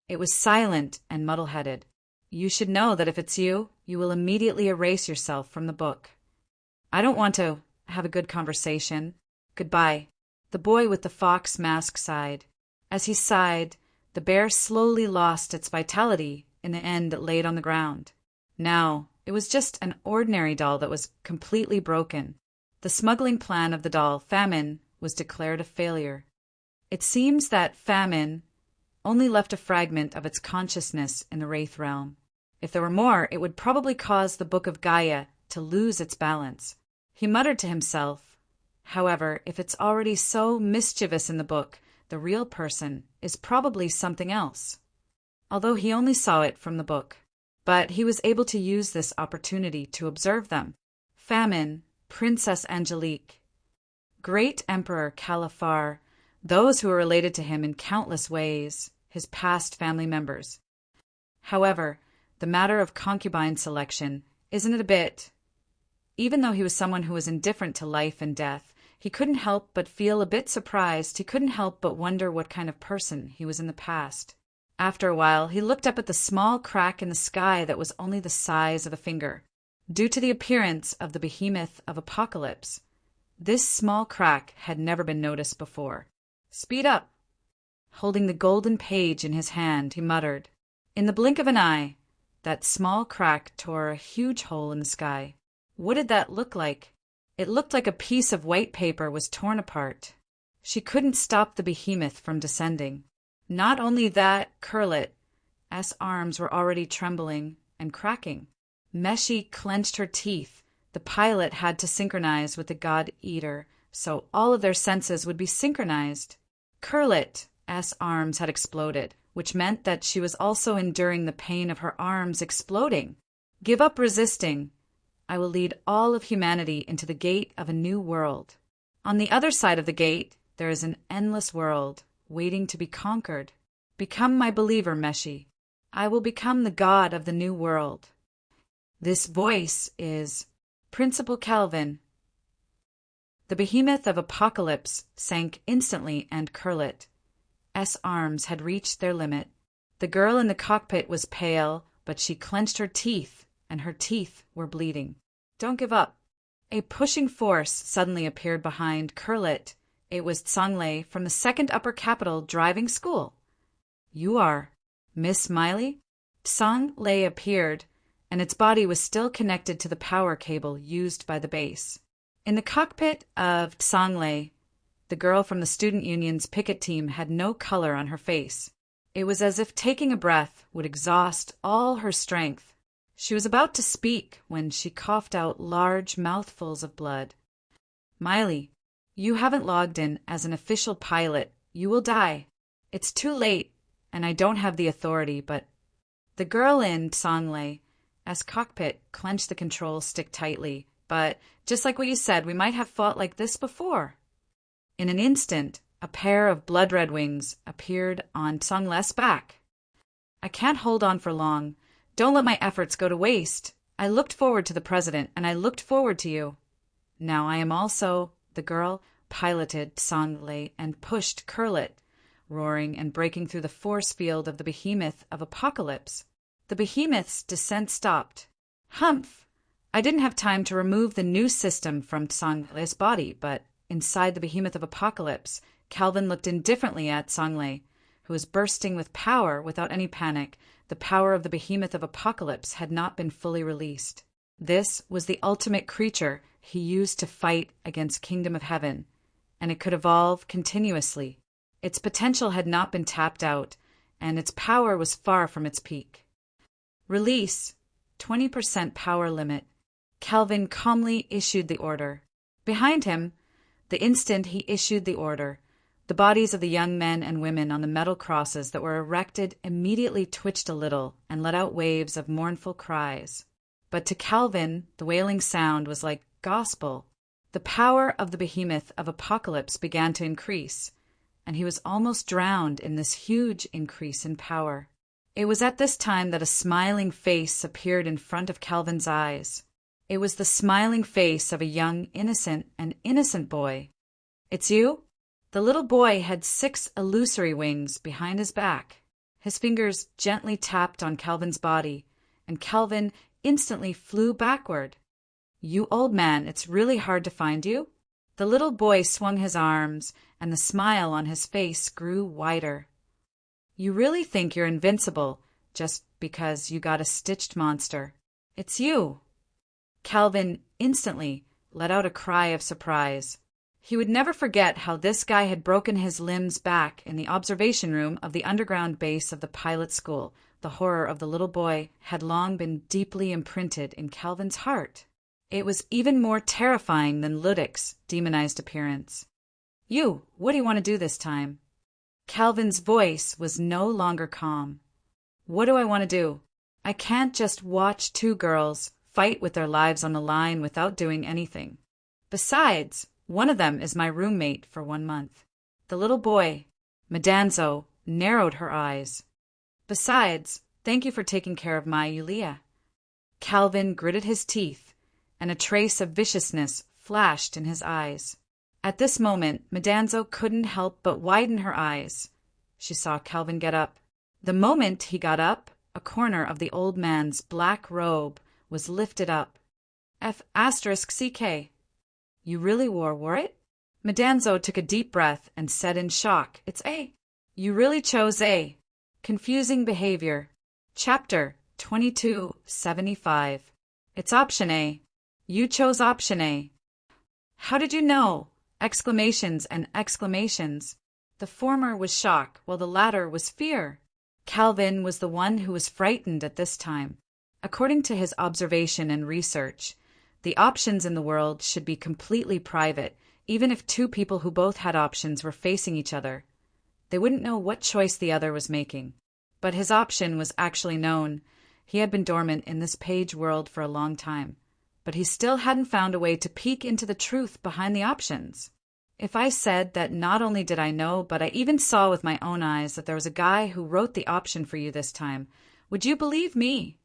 It was silent and muddle-headed. You should know that if it's you, you will immediately erase yourself from the book. I don't want to have a good conversation. Goodbye. The boy with the fox mask sighed. As he sighed, the bear slowly lost its vitality. In the end, it laid on the ground. Now, it was just an ordinary doll that was completely broken. The smuggling plan of the doll, Famine, was declared a failure. It seems that Famine only left a fragment of its consciousness in the Wraith realm. If there were more, it would probably cause the Book of Gaia to lose its balance. He muttered to himself, however, if it's already so mischievous in the book, the real person is probably something else. Although he only saw it from the book. But he was able to use this opportunity to observe them. Famine, Princess Angelique, Great Emperor Califar, those who were related to him in countless ways, his past family members. However, the matter of concubine selection, isn't it a bit? Even though he was someone who was indifferent to life and death, he couldn't help but feel a bit surprised. He couldn't help but wonder what kind of person he was in the past. After a while, he looked up at the small crack in the sky that was only the size of a finger. Due to the appearance of the behemoth of Apocalypse, this small crack had never been noticed before. "Speed up!" Holding the golden page in his hand, he muttered. In the blink of an eye, that small crack tore a huge hole in the sky. What did that look like? It looked like a piece of white paper was torn apart. She couldn't stop the behemoth from descending. Not only that, Kurlet's arms were already trembling and cracking. Meshi clenched her teeth. The pilot had to synchronize with the God-Eater, so all of their senses would be synchronized. Kurlet's arms had exploded, which meant that she was also enduring the pain of her arms exploding. Give up resisting. I will lead all of humanity into the gate of a new world. On the other side of the gate, there is an endless world, waiting to be conquered. Become my believer, Meshi. I will become the god of the new world. This voice is Principal Calvin. The behemoth of Apocalypse sank instantly, and Kurlet's arms had reached their limit. The girl in the cockpit was pale, but she clenched her teeth, and her teeth were bleeding. Don't give up. A pushing force suddenly appeared behind Kurlet. It was Tsonglei from the Second Upper Capital Driving School. You are Miss Miley? Tsonglei appeared, and its body was still connected to the power cable used by the base. In the cockpit of Tsonglei, the girl from the student union's picket team had no color on her face. It was as if taking a breath would exhaust all her strength. She was about to speak when she coughed out large mouthfuls of blood. Miley, you haven't logged in as an official pilot. You will die. It's too late, and I don't have the authority, but... The girl in Tsonglei, as cockpit, clenched the control stick tightly. But, just like what you said, we might have fought like this before. In an instant, a pair of blood-red wings appeared on Tsonglei's back. I can't hold on for long. Don't let my efforts go to waste. I looked forward to the president, and I looked forward to you. Now I am also... The girl piloted Tsonglei and pushed Kurlet, roaring and breaking through the force field of the behemoth of Apocalypse. The behemoth's descent stopped. Humph! I didn't have time to remove the new system from Tsonglei's body, but inside the behemoth of Apocalypse, Calvin looked indifferently at Tsonglei, who was bursting with power without any panic. The power of the behemoth of Apocalypse had not been fully released. This was the ultimate creature he used to fight against Kingdom of Heaven, and it could evolve continuously. Its potential had not been tapped out, and its power was far from its peak. Release. 20% power limit. Calvin calmly issued the order. Behind him, the instant he issued the order, the bodies of the young men and women on the metal crosses that were erected immediately twitched a little and let out waves of mournful cries. But to Calvin, the wailing sound was like gospel. The power of the behemoth of Apocalypse began to increase, and he was almost drowned in this huge increase in power. It was at this time that a smiling face appeared in front of Calvin's eyes. It was the smiling face of a young, innocent boy. It's you? The little boy had 6 illusory wings behind his back. His fingers gently tapped on Calvin's body, and Calvin instantly flew backward. You old man, it's really hard to find you? The little boy swung his arms, and the smile on his face grew wider. You really think you're invincible just because you got a stitched monster. It's you. Calvin instantly let out a cry of surprise. He would never forget how this guy had broken his limbs back in the observation room of the underground base of the pilot school. The horror of the little boy had long been deeply imprinted in Calvin's heart. It was even more terrifying than Ludic's demonized appearance. You, what do you want to do this time? Calvin's voice was no longer calm. What do I want to do? I can't just watch two girls fight with their lives on the line without doing anything. Besides, one of them is my roommate for 1 month. The little boy, Madanzo, narrowed her eyes. Besides, thank you for taking care of my Yulia. Calvin gritted his teeth, and a trace of viciousness flashed in his eyes. At this moment, Madanzo couldn't help but widen her eyes. She saw Calvin get up. The moment he got up, a corner of the old man's black robe was lifted up. F***CK. You really wore it? Madanzo took a deep breath and said in shock, It's A. You really chose A. Confusing behavior. Chapter 2275. It's option A. You chose option A. How did you know? Exclamations and exclamations. The former was shock, while the latter was fear. Calvin was the one who was frightened at this time. According to his observation and research, the options in the world should be completely private, even if two people who both had options were facing each other. They wouldn't know what choice the other was making. But his option was actually known. He had been dormant in this page world for a long time, but he still hadn't found a way to peek into the truth behind the options. If I said that not only did I know, but I even saw with my own eyes that there was a guy who wrote the option for you this time, would you believe me?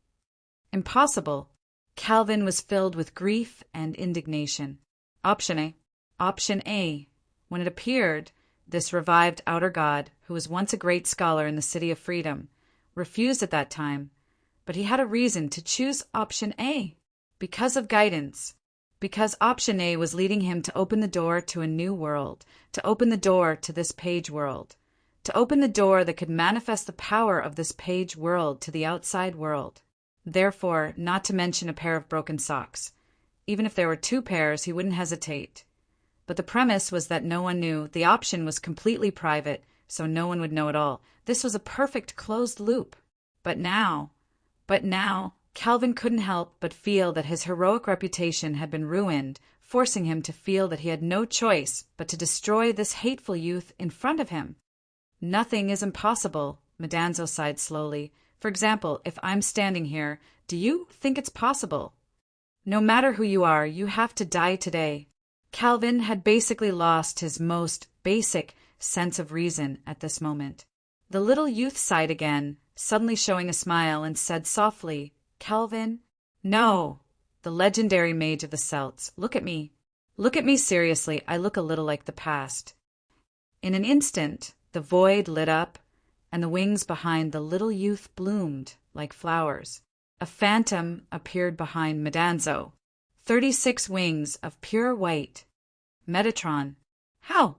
Impossible. Calvin was filled with grief and indignation. Option A. Option A. When it appeared, this revived outer god, who was once a great scholar in the City of Freedom, refused at that time, but he had a reason to choose option A. Because of guidance. Because option A was leading him to open the door to a new world, to open the door to this page world, to open the door that could manifest the power of this page world to the outside world. Therefore, not to mention a pair of broken socks. Even if there were 2 pairs, he wouldn't hesitate. But the premise was that no one knew. The option was completely private, so no one would know at all. This was a perfect closed loop. But now, Calvin couldn't help but feel that his heroic reputation had been ruined, forcing him to feel that he had no choice but to destroy this hateful youth in front of him. Nothing is impossible, Madanzo sighed slowly. For example, if I'm standing here, do you think it's possible? No matter who you are, you have to die today. Calvin had basically lost his most basic sense of reason at this moment. The little youth sighed again, suddenly showing a smile, and said softly, Calvin? No. The legendary mage of the Celts. Look at me. Look at me seriously. I look a little like the past. In an instant, the void lit up, and the wings behind the little youth bloomed like flowers. A phantom appeared behind Madanzo. 36 wings of pure white. Metatron. How?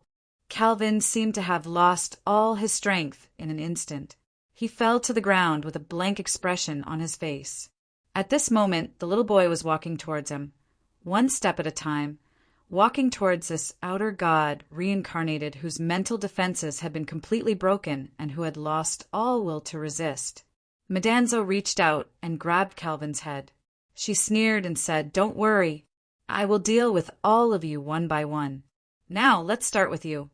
Calvin seemed to have lost all his strength in an instant. He fell to the ground with a blank expression on his face. At this moment, the little boy was walking towards him, 1 step at a time, walking towards this outer god reincarnated whose mental defenses had been completely broken and who had lost all will to resist. Madanzo reached out and grabbed Calvin's head. She sneered and said, Don't worry. I will deal with all of you one by one. Now, let's start with you.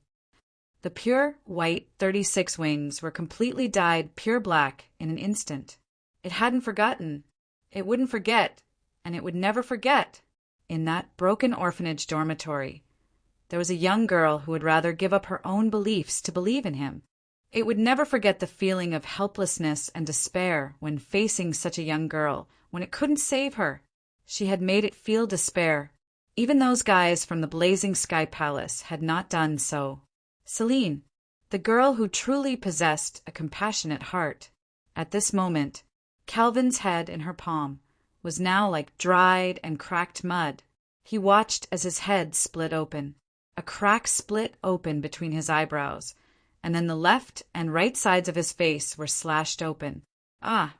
The pure white 36 wings were completely dyed pure black in an instant. It hadn't forgotten. It wouldn't forget, and it would never forget. In that broken orphanage dormitory, there was a young girl who would rather give up her own beliefs to believe in him. It would never forget the feeling of helplessness and despair when facing such a young girl, when it couldn't save her. She had made it feel despair. Even those guys from the Blazing Sky Palace had not done so. Celine, the girl who truly possessed a compassionate heart. At this moment, Calvin's head in her palm was now like dried and cracked mud. He watched as his head split open. A crack split open between his eyebrows, and then the left and right sides of his face were slashed open. Ah!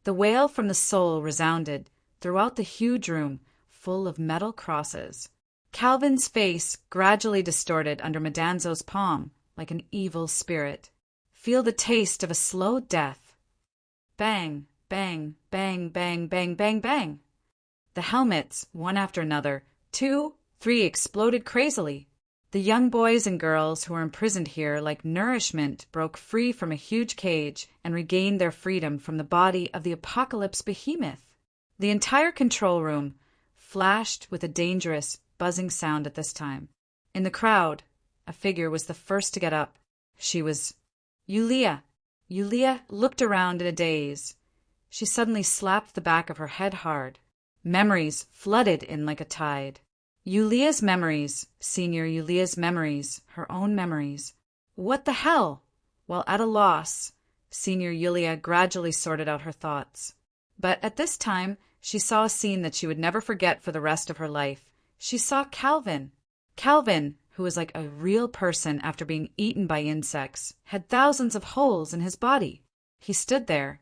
The wail from the soul resounded, throughout the huge room full of metal crosses. Calvin's face gradually distorted under Madanzo's palm like an evil spirit. Feel the taste of a slow death. Bang, bang, bang, bang, bang, bang, bang. The helmets, one after another, 2, 3 exploded crazily. The young boys and girls who were imprisoned here like nourishment broke free from a huge cage and regained their freedom from the body of the apocalypse behemoth. The entire control room flashed with a dangerous, buzzing sound at this time. In the crowd, a figure was the first to get up. She was Yulia. Yulia looked around in a daze. She suddenly slapped the back of her head hard. Memories flooded in like a tide. Yulia's memories, Senior Yulia's memories, her own memories. What the hell? While at a loss, Senior Yulia gradually sorted out her thoughts. But at this time, she saw a scene that she would never forget for the rest of her life. She saw Calvin. Calvin, who was like a real person after being eaten by insects, had thousands of holes in his body. He stood there,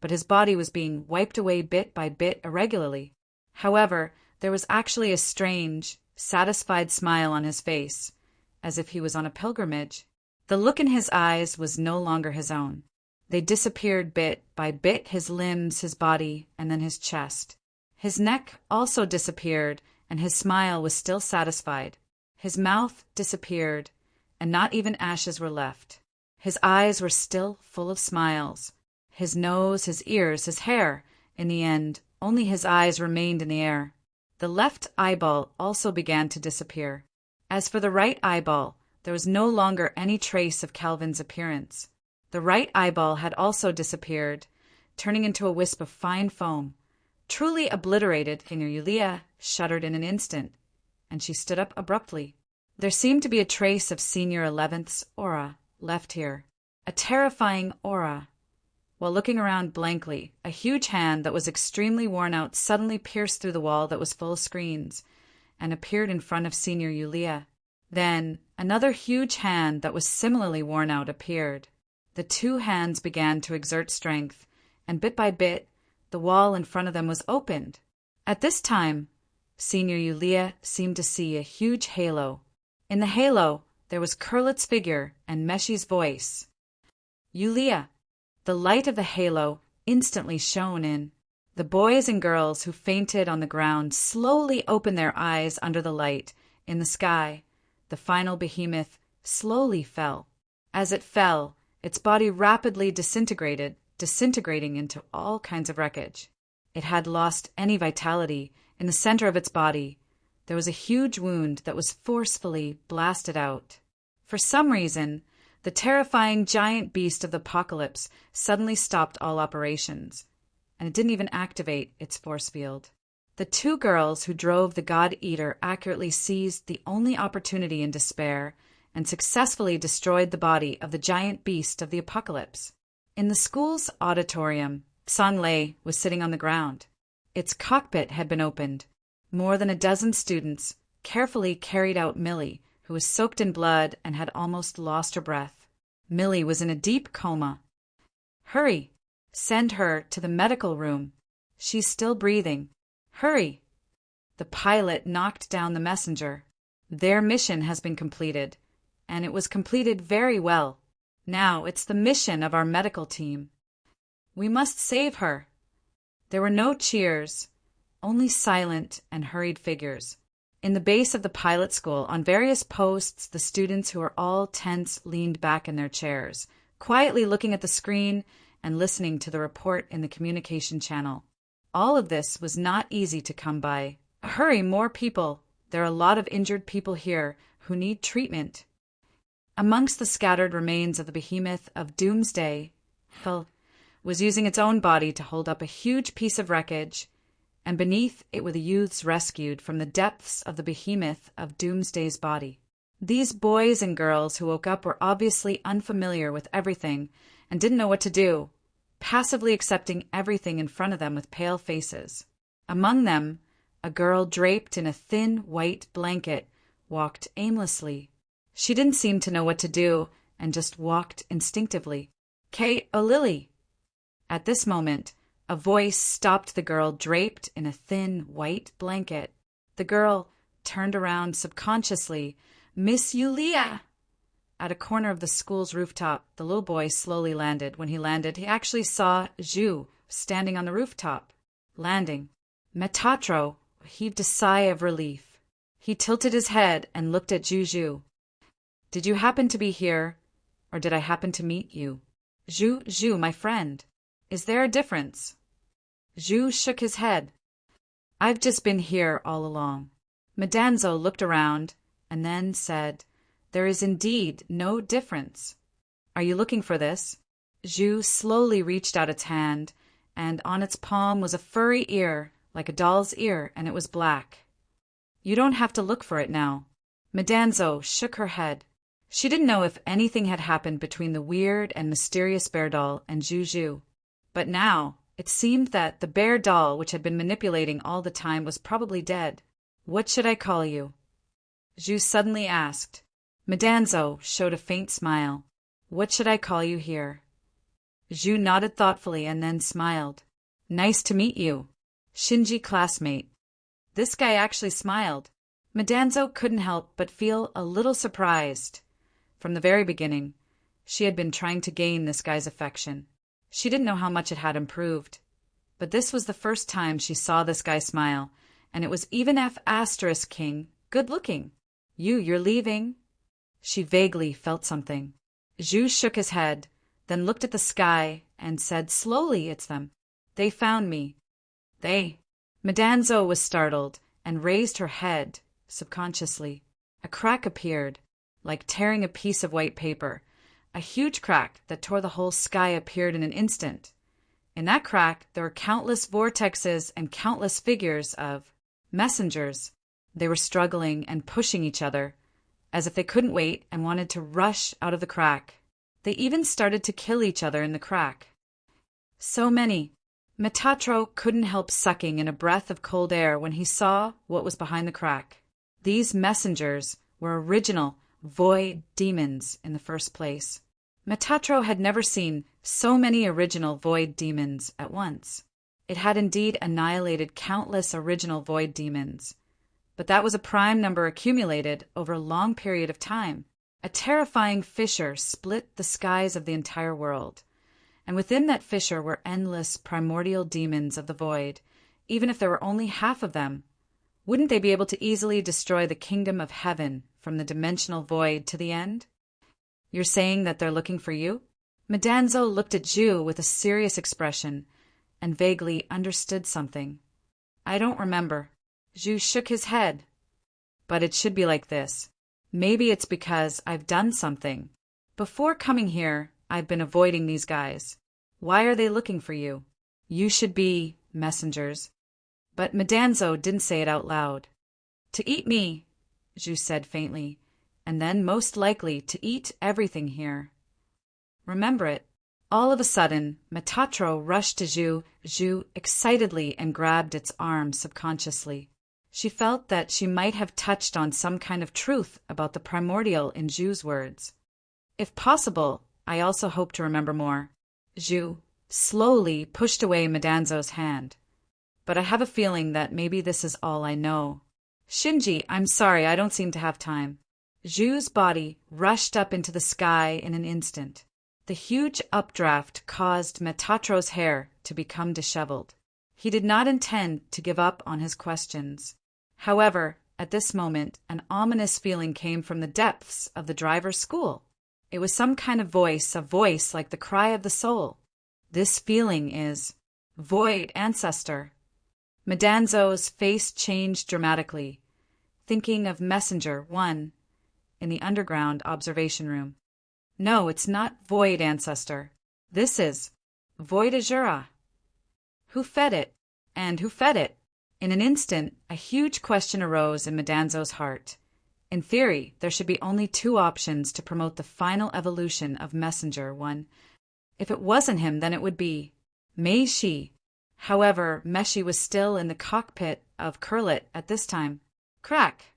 but his body was being wiped away bit by bit irregularly. However, there was actually a strange, satisfied smile on his face, as if he was on a pilgrimage. The look in his eyes was no longer his own. They disappeared bit by bit, his limbs, his body, and then his chest. His neck also disappeared, and his smile was still satisfied. His mouth disappeared, and not even ashes were left. His eyes were still full of smiles. His nose, his ears, his hair. In the end, only his eyes remained in the air. The left eyeball also began to disappear. As for the right eyeball, there was no longer any trace of Calvin's appearance. The right eyeball had also disappeared, turning into a wisp of fine foam. Truly obliterated, Senior Yulia shuddered in an instant, and she stood up abruptly. There seemed to be a trace of Senior 11th's aura left here, a terrifying aura. While looking around blankly, a huge hand that was extremely worn out suddenly pierced through the wall that was full of screens and appeared in front of Senior Yulia. Then another huge hand that was similarly worn out appeared. The two hands began to exert strength, and bit by bit, the wall in front of them was opened. At this time, Senior Yulia seemed to see a huge halo. In the halo, there was Kurlit's figure and Meshi's voice. Yulia. The light of the halo instantly shone in. The boys and girls who fainted on the ground slowly opened their eyes under the light. In the sky, the final behemoth slowly fell. As it fell, its body rapidly disintegrated, disintegrating into all kinds of wreckage. It had lost any vitality. In the center of its body, there was a huge wound that was forcefully blasted out. For some reason, the terrifying giant beast of the apocalypse suddenly stopped all operations, and it didn't even activate its force field. The two girls who drove the God-Eater accurately seized the only opportunity in despair and successfully destroyed the body of the giant beast of the apocalypse. In the school's auditorium, Sanlei was sitting on the ground. Its cockpit had been opened. More than a dozen students carefully carried out Millie, who was soaked in blood and had almost lost her breath. Millie was in a deep coma. Hurry! Send her to the medical room. She's still breathing. Hurry! The pilot knocked down the messenger. Their mission has been completed, and it was completed very well. Now it's the mission of our medical team. We must save her. There were no cheers, only silent and hurried figures. In the base of the pilot school, on various posts, the students who were all tense leaned back in their chairs, quietly looking at the screen and listening to the report in the communication channel. All of this was not easy to come by. Hurry, more people. There are a lot of injured people here who need treatment. Amongst the scattered remains of the behemoth of Doomsday, Hell was using its own body to hold up a huge piece of wreckage, and beneath it were the youths rescued from the depths of the behemoth of Doomsday's body. These boys and girls who woke up were obviously unfamiliar with everything and didn't know what to do, passively accepting everything in front of them with pale faces. Among them, a girl draped in a thin white blanket walked aimlessly. She didn't seem to know what to do and just walked instinctively. Kate O'Lily. At this moment, A voice stopped the girl draped in a thin white blanket. The girl turned around subconsciously. Miss Yulia! At a corner of the school's rooftop, the little boy slowly landed. When he landed, he actually saw Zhu standing on the rooftop. Landing. Metatro heaved a sigh of relief. He tilted his head and looked at Zhu. Did you happen to be here, or did I happen to meet you? Zhu, my friend. Is there a difference? Zhu shook his head. I've just been here all along. Medanzo looked around and then said, There is indeed no difference. Are you looking for this? Zhu slowly reached out its hand, and on its palm was a furry ear, like a doll's ear, and it was black. You don't have to look for it now. Medanzo shook her head. She didn't know if anything had happened between the weird and mysterious bear doll and Zhu. But now, it seemed that the bear doll, which had been manipulating all the time, was probably dead. What should I call you? Zhu suddenly asked. Medanzo showed a faint smile. What should I call you here? Zhu nodded thoughtfully and then smiled. Nice to meet you. Shinji classmate. This guy actually smiled. Medanzo couldn't help but feel a little surprised. From the very beginning, she had been trying to gain this guy's affection. She didn't know how much it had improved. But this was the first time she saw this guy smile, and it was even F*** King, good looking. You're leaving? She vaguely felt something. Zhu shook his head, then looked at the sky and said slowly, It's them. They found me. They. Medanzo was startled and raised her head subconsciously. A crack appeared, like tearing a piece of white paper. A huge crack that tore the whole sky appeared in an instant. In that crack, there were countless vortexes and countless figures of messengers. They were struggling and pushing each other, as if they couldn't wait and wanted to rush out of the crack. They even started to kill each other in the crack. So many. Metatro couldn't help sucking in a breath of cold air when he saw what was behind the crack. These messengers were original void demons in the first place. Metatro had never seen so many original void demons at once. It had indeed annihilated countless original void demons. But that was a prime number accumulated over a long period of time. A terrifying fissure split the skies of the entire world. And within that fissure were endless primordial demons of the void. Even if there were only half of them, wouldn't they be able to easily destroy the kingdom of heaven from the dimensional void to the end? You're saying that they're looking for you? Medanzo looked at Zhu with a serious expression and vaguely understood something. I don't remember. Zhu shook his head. But it should be like this. Maybe it's because I've done something. Before coming here, I've been avoiding these guys. Why are they looking for you? You should be messengers. But Medanzo didn't say it out loud. To eat me, Zhu said faintly, and then most likely to eat everything here. Remember it. All of a sudden, Metatro rushed to Zhu excitedly and grabbed its arm subconsciously. She felt that she might have touched on some kind of truth about the primordial in Zhu's words. If possible, I also hope to remember more. Zhu slowly pushed away Medanzo's hand. But I have a feeling that maybe this is all I know. Shinji, I'm sorry, I don't seem to have time. Zhu's body rushed up into the sky in an instant. The huge updraft caused Metatro's hair to become disheveled. He did not intend to give up on his questions. However, at this moment, an ominous feeling came from the depths of the driver's school. It was some kind of voice, a voice like the cry of the soul. This feeling is void ancestor. Medanzo's face changed dramatically, thinking of Messenger 1 in the underground observation room. No, it's not void ancestor. This is void Azura. Who fed it? And who fed it? In an instant, a huge question arose in Medanzo's heart. In theory, there should be only two options to promote the final evolution of Messenger 1. If it wasn't him, then it would be Meishi. However, Meshi was still in the cockpit of Kurlit at this time. Crack!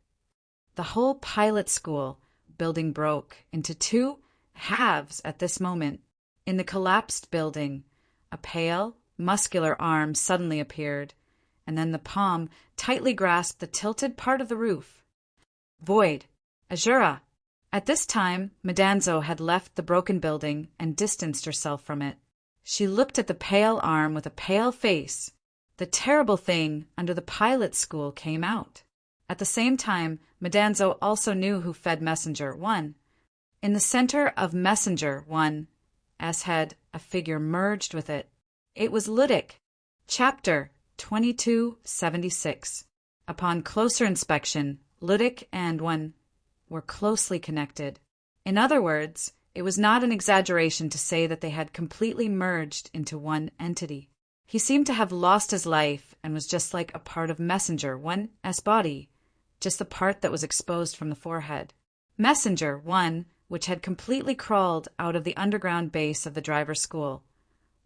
The whole pilot school building broke into two halves at this moment. In the collapsed building, a pale, muscular arm suddenly appeared, and then the palm tightly grasped the tilted part of the roof. Void. Azura. At this time, Madanzo had left the broken building and distanced herself from it. She looked at the pale arm with a pale face. The terrible thing under the pilot school came out. At the same time, Madanzo also knew who fed Messenger 1. In the center of Messenger 1's head, a figure merged with it. It was Ludic. Chapter 2276. Upon closer inspection, Ludic and 1 were closely connected. In other words, it was not an exaggeration to say that they had completely merged into one entity. He seemed to have lost his life and was just like a part of Messenger 1's body, just the part that was exposed from the forehead. Messenger 1, which had completely crawled out of the underground base of the driver's school,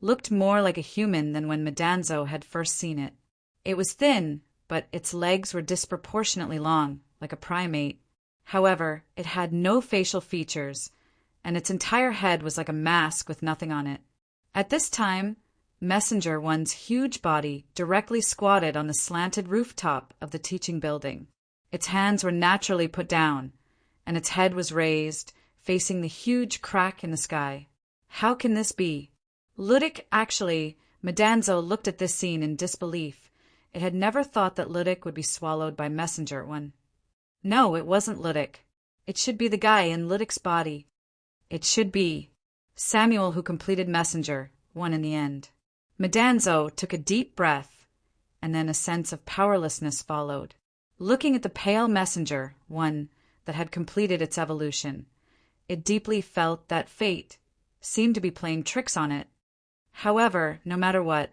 looked more like a human than when Madanzo had first seen it. It was thin, but its legs were disproportionately long, like a primate. However, it had no facial features, and its entire head was like a mask with nothing on it. At this time, Messenger 1's huge body directly squatted on the slanted rooftop of the teaching building. Its hands were naturally put down, and its head was raised, facing the huge crack in the sky. How can this be? Ludic, actually, Madanzo looked at this scene in disbelief. It had never thought that Ludic would be swallowed by Messenger 1. No, it wasn't Ludic. It should be the guy in Ludic's body. It should be Samuel, who completed Messenger 1 in the end. Madanzo took a deep breath, and then a sense of powerlessness followed. Looking at the pale Messenger 1 that had completed its evolution, it deeply felt that fate seemed to be playing tricks on it. However, no matter what,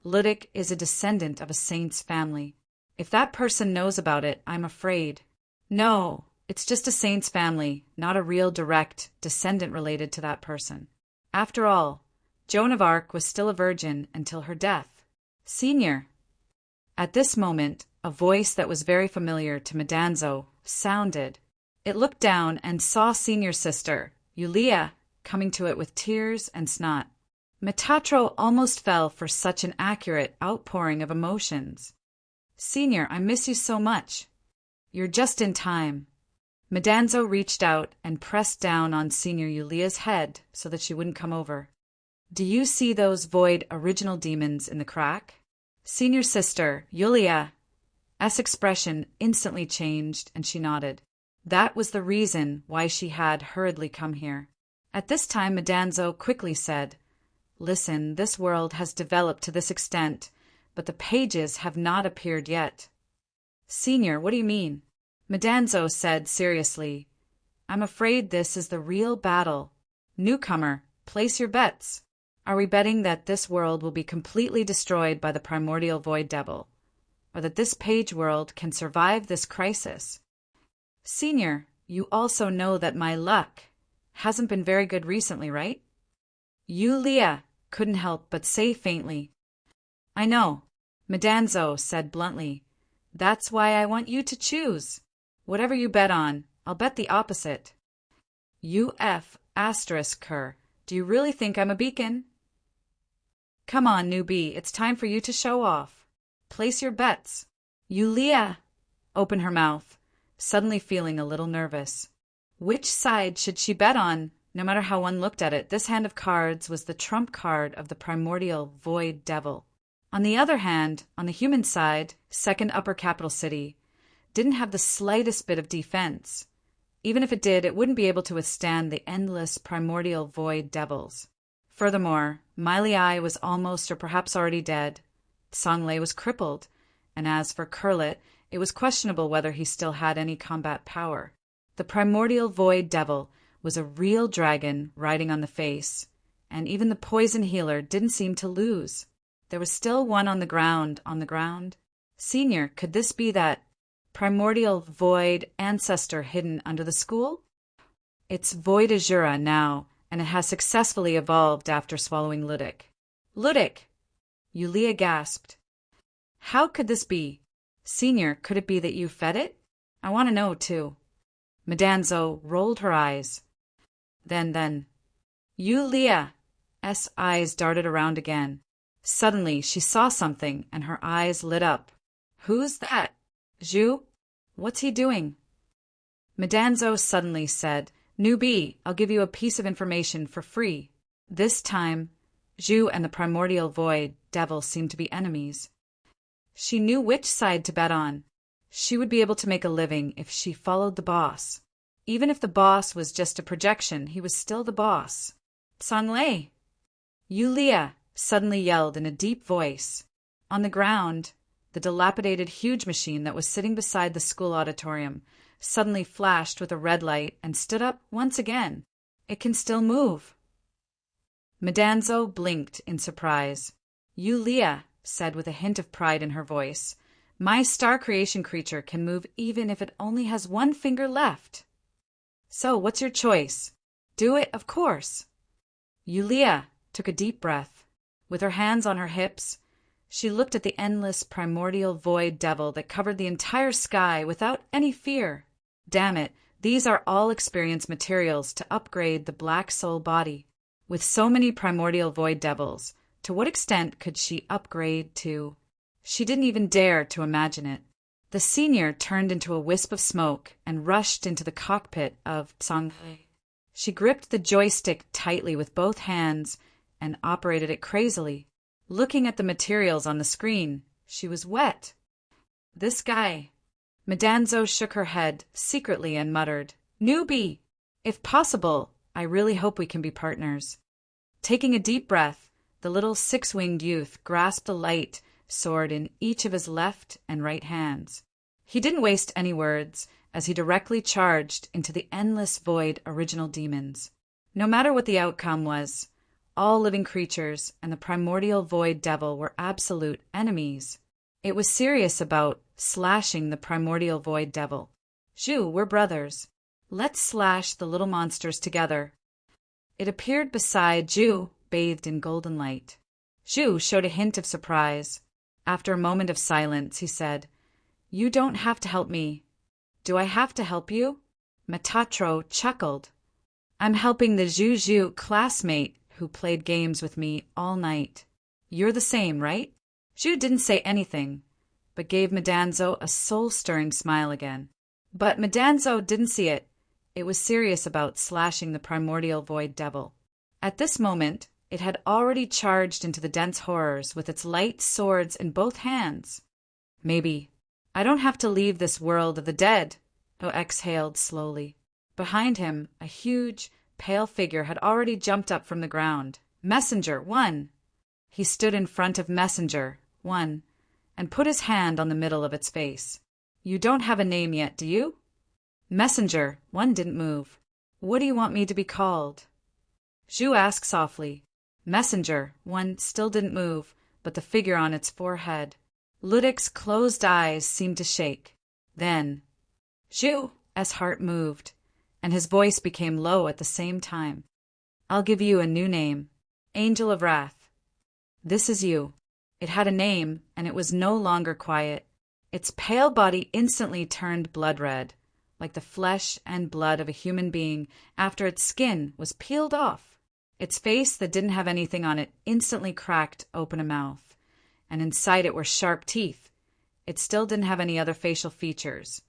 Ludic is a descendant of a saint's family. If that person knows about it, I'm afraid. No, it's just a saint's family, not a real direct descendant related to that person. After all, Joan of Arc was still a virgin until her death. Senior. At this moment, a voice that was very familiar to Madanzo sounded. It looked down and saw Senior's sister, Yulia, coming to it with tears and snot. Metatro almost fell for such an accurate outpouring of emotions. Senior, I miss you so much. You're just in time. Madanzo reached out and pressed down on Senior Yulia's head so that she wouldn't come over. Do you see those void original demons in the crack? Senior's sister, Yulia's expression instantly changed, and she nodded. That was the reason why she had hurriedly come here. At this time, Madanzo quickly said, Listen, this world has developed to this extent, but the pages have not appeared yet. Senior, what do you mean? Madanzo said seriously, I'm afraid this is the real battle. Newcomer, place your bets. Are we betting that this world will be completely destroyed by the primordial void devil, or that this page world can survive this crisis? Senior, you also know that my luck hasn't been very good recently, right? Yulia couldn't help but say faintly. I know, Madanzo said bluntly. That's why I want you to choose. Whatever you bet on, I'll bet the opposite. UF***her. Do you really think I'm a beacon? Come on, newbie, it's time for you to show off. Place your bets. Yulia opened her mouth, suddenly feeling a little nervous. Which side should she bet on? No matter how one looked at it, this hand of cards was the trump card of the primordial void devil. On the other hand, on the human side, second upper capital city didn't have the slightest bit of defense. Even if it did, it wouldn't be able to withstand the endless primordial void devils. Furthermore, Miley was almost or perhaps already dead. Songlei was crippled, and as for Kurlit, it was questionable whether he still had any combat power. The primordial void devil was a real dragon riding on the face, and even the poison healer didn't seem to lose. There was still one on the ground. Senior, could this be that primordial void ancestor hidden under the school? It's Void Azura now, and it has successfully evolved after swallowing Ludic. Ludic! Yulia gasped. How could this be? Senior, could it be that you fed it? I want to know, too. Madanzo rolled her eyes. Then. Yulia's eyes darted around again. Suddenly, she saw something, and her eyes lit up. "Who's that? Zhu? What's he doing?" Madanzo suddenly said, "New bee, I'll give you a piece of information for free." This time, Zhu and the primordial void devil seemed to be enemies. She knew which side to bet on. She would be able to make a living if she followed the boss. Even if the boss was just a projection, he was still the boss. "Sanlei!" Yulia suddenly yelled in a deep voice. On the ground, the dilapidated huge machine that was sitting beside the school auditorium suddenly flashed with a red light and stood up once again. "It can still move." Madanzo blinked in surprise. "Yulia," said with a hint of pride in her voice, "my star creation creature can move even if it only has one finger left. So, what's your choice? Do it, of course." Yulia took a deep breath. With her hands on her hips, she looked at the endless primordial void devil that covered the entire sky without any fear. Damn it, these are all experience materials to upgrade the black soul body. With so many primordial void devils, to what extent could she upgrade to? She didn't even dare to imagine it. The senior turned into a wisp of smoke and rushed into the cockpit of Tsanghe. She gripped the joystick tightly with both hands and operated it crazily. Looking at the materials on the screen, she was wet. "This guy." Madanzo shook her head secretly and muttered, "Newbie! If possible, I really hope we can be partners." Taking a deep breath, the little six-winged youth grasped a light sword in each of his left and right hands. He didn't waste any words as he directly charged into the endless void original demons. No matter what the outcome was, all living creatures and the primordial void devil were absolute enemies. It was serious about slashing the primordial void devil. "Zhu, we're brothers. Let's slash the little monsters together." It appeared beside Zhu, bathed in golden light. Zhu showed a hint of surprise. After a moment of silence, he said, "You don't have to help me. Do I have to help you?" Metatro chuckled. "I'm helping the Zhu classmate who played games with me all night. You're the same, right?" Zhu didn't say anything, but gave Madanzo a soul-stirring smile again. But Madanzo didn't see it. It was serious about slashing the primordial void devil. At this moment, it had already charged into the dense horrors with its light swords in both hands. "Maybe I don't have to leave this world of the dead," O exhaled slowly. Behind him, a huge, pale figure had already jumped up from the ground. "Messenger 1!" He stood in front of Messenger 1 and put his hand on the middle of its face. "You don't have a name yet, do you?" Messenger 1 didn't move. "What do you want me to be called?" Zhu asked softly. Messenger 1 still didn't move, but the figure on its forehead. Ludic's closed eyes seemed to shake. Then, Zhu's heart moved, and his voice became low at the same time. "I'll give you a new name. Angel of Wrath. This is you." It had a name, and it was no longer quiet. Its pale body instantly turned blood red, like the flesh and blood of a human being after its skin was peeled off. Its face that didn't have anything on it instantly cracked open a mouth, and inside it were sharp teeth. It still didn't have any other facial features,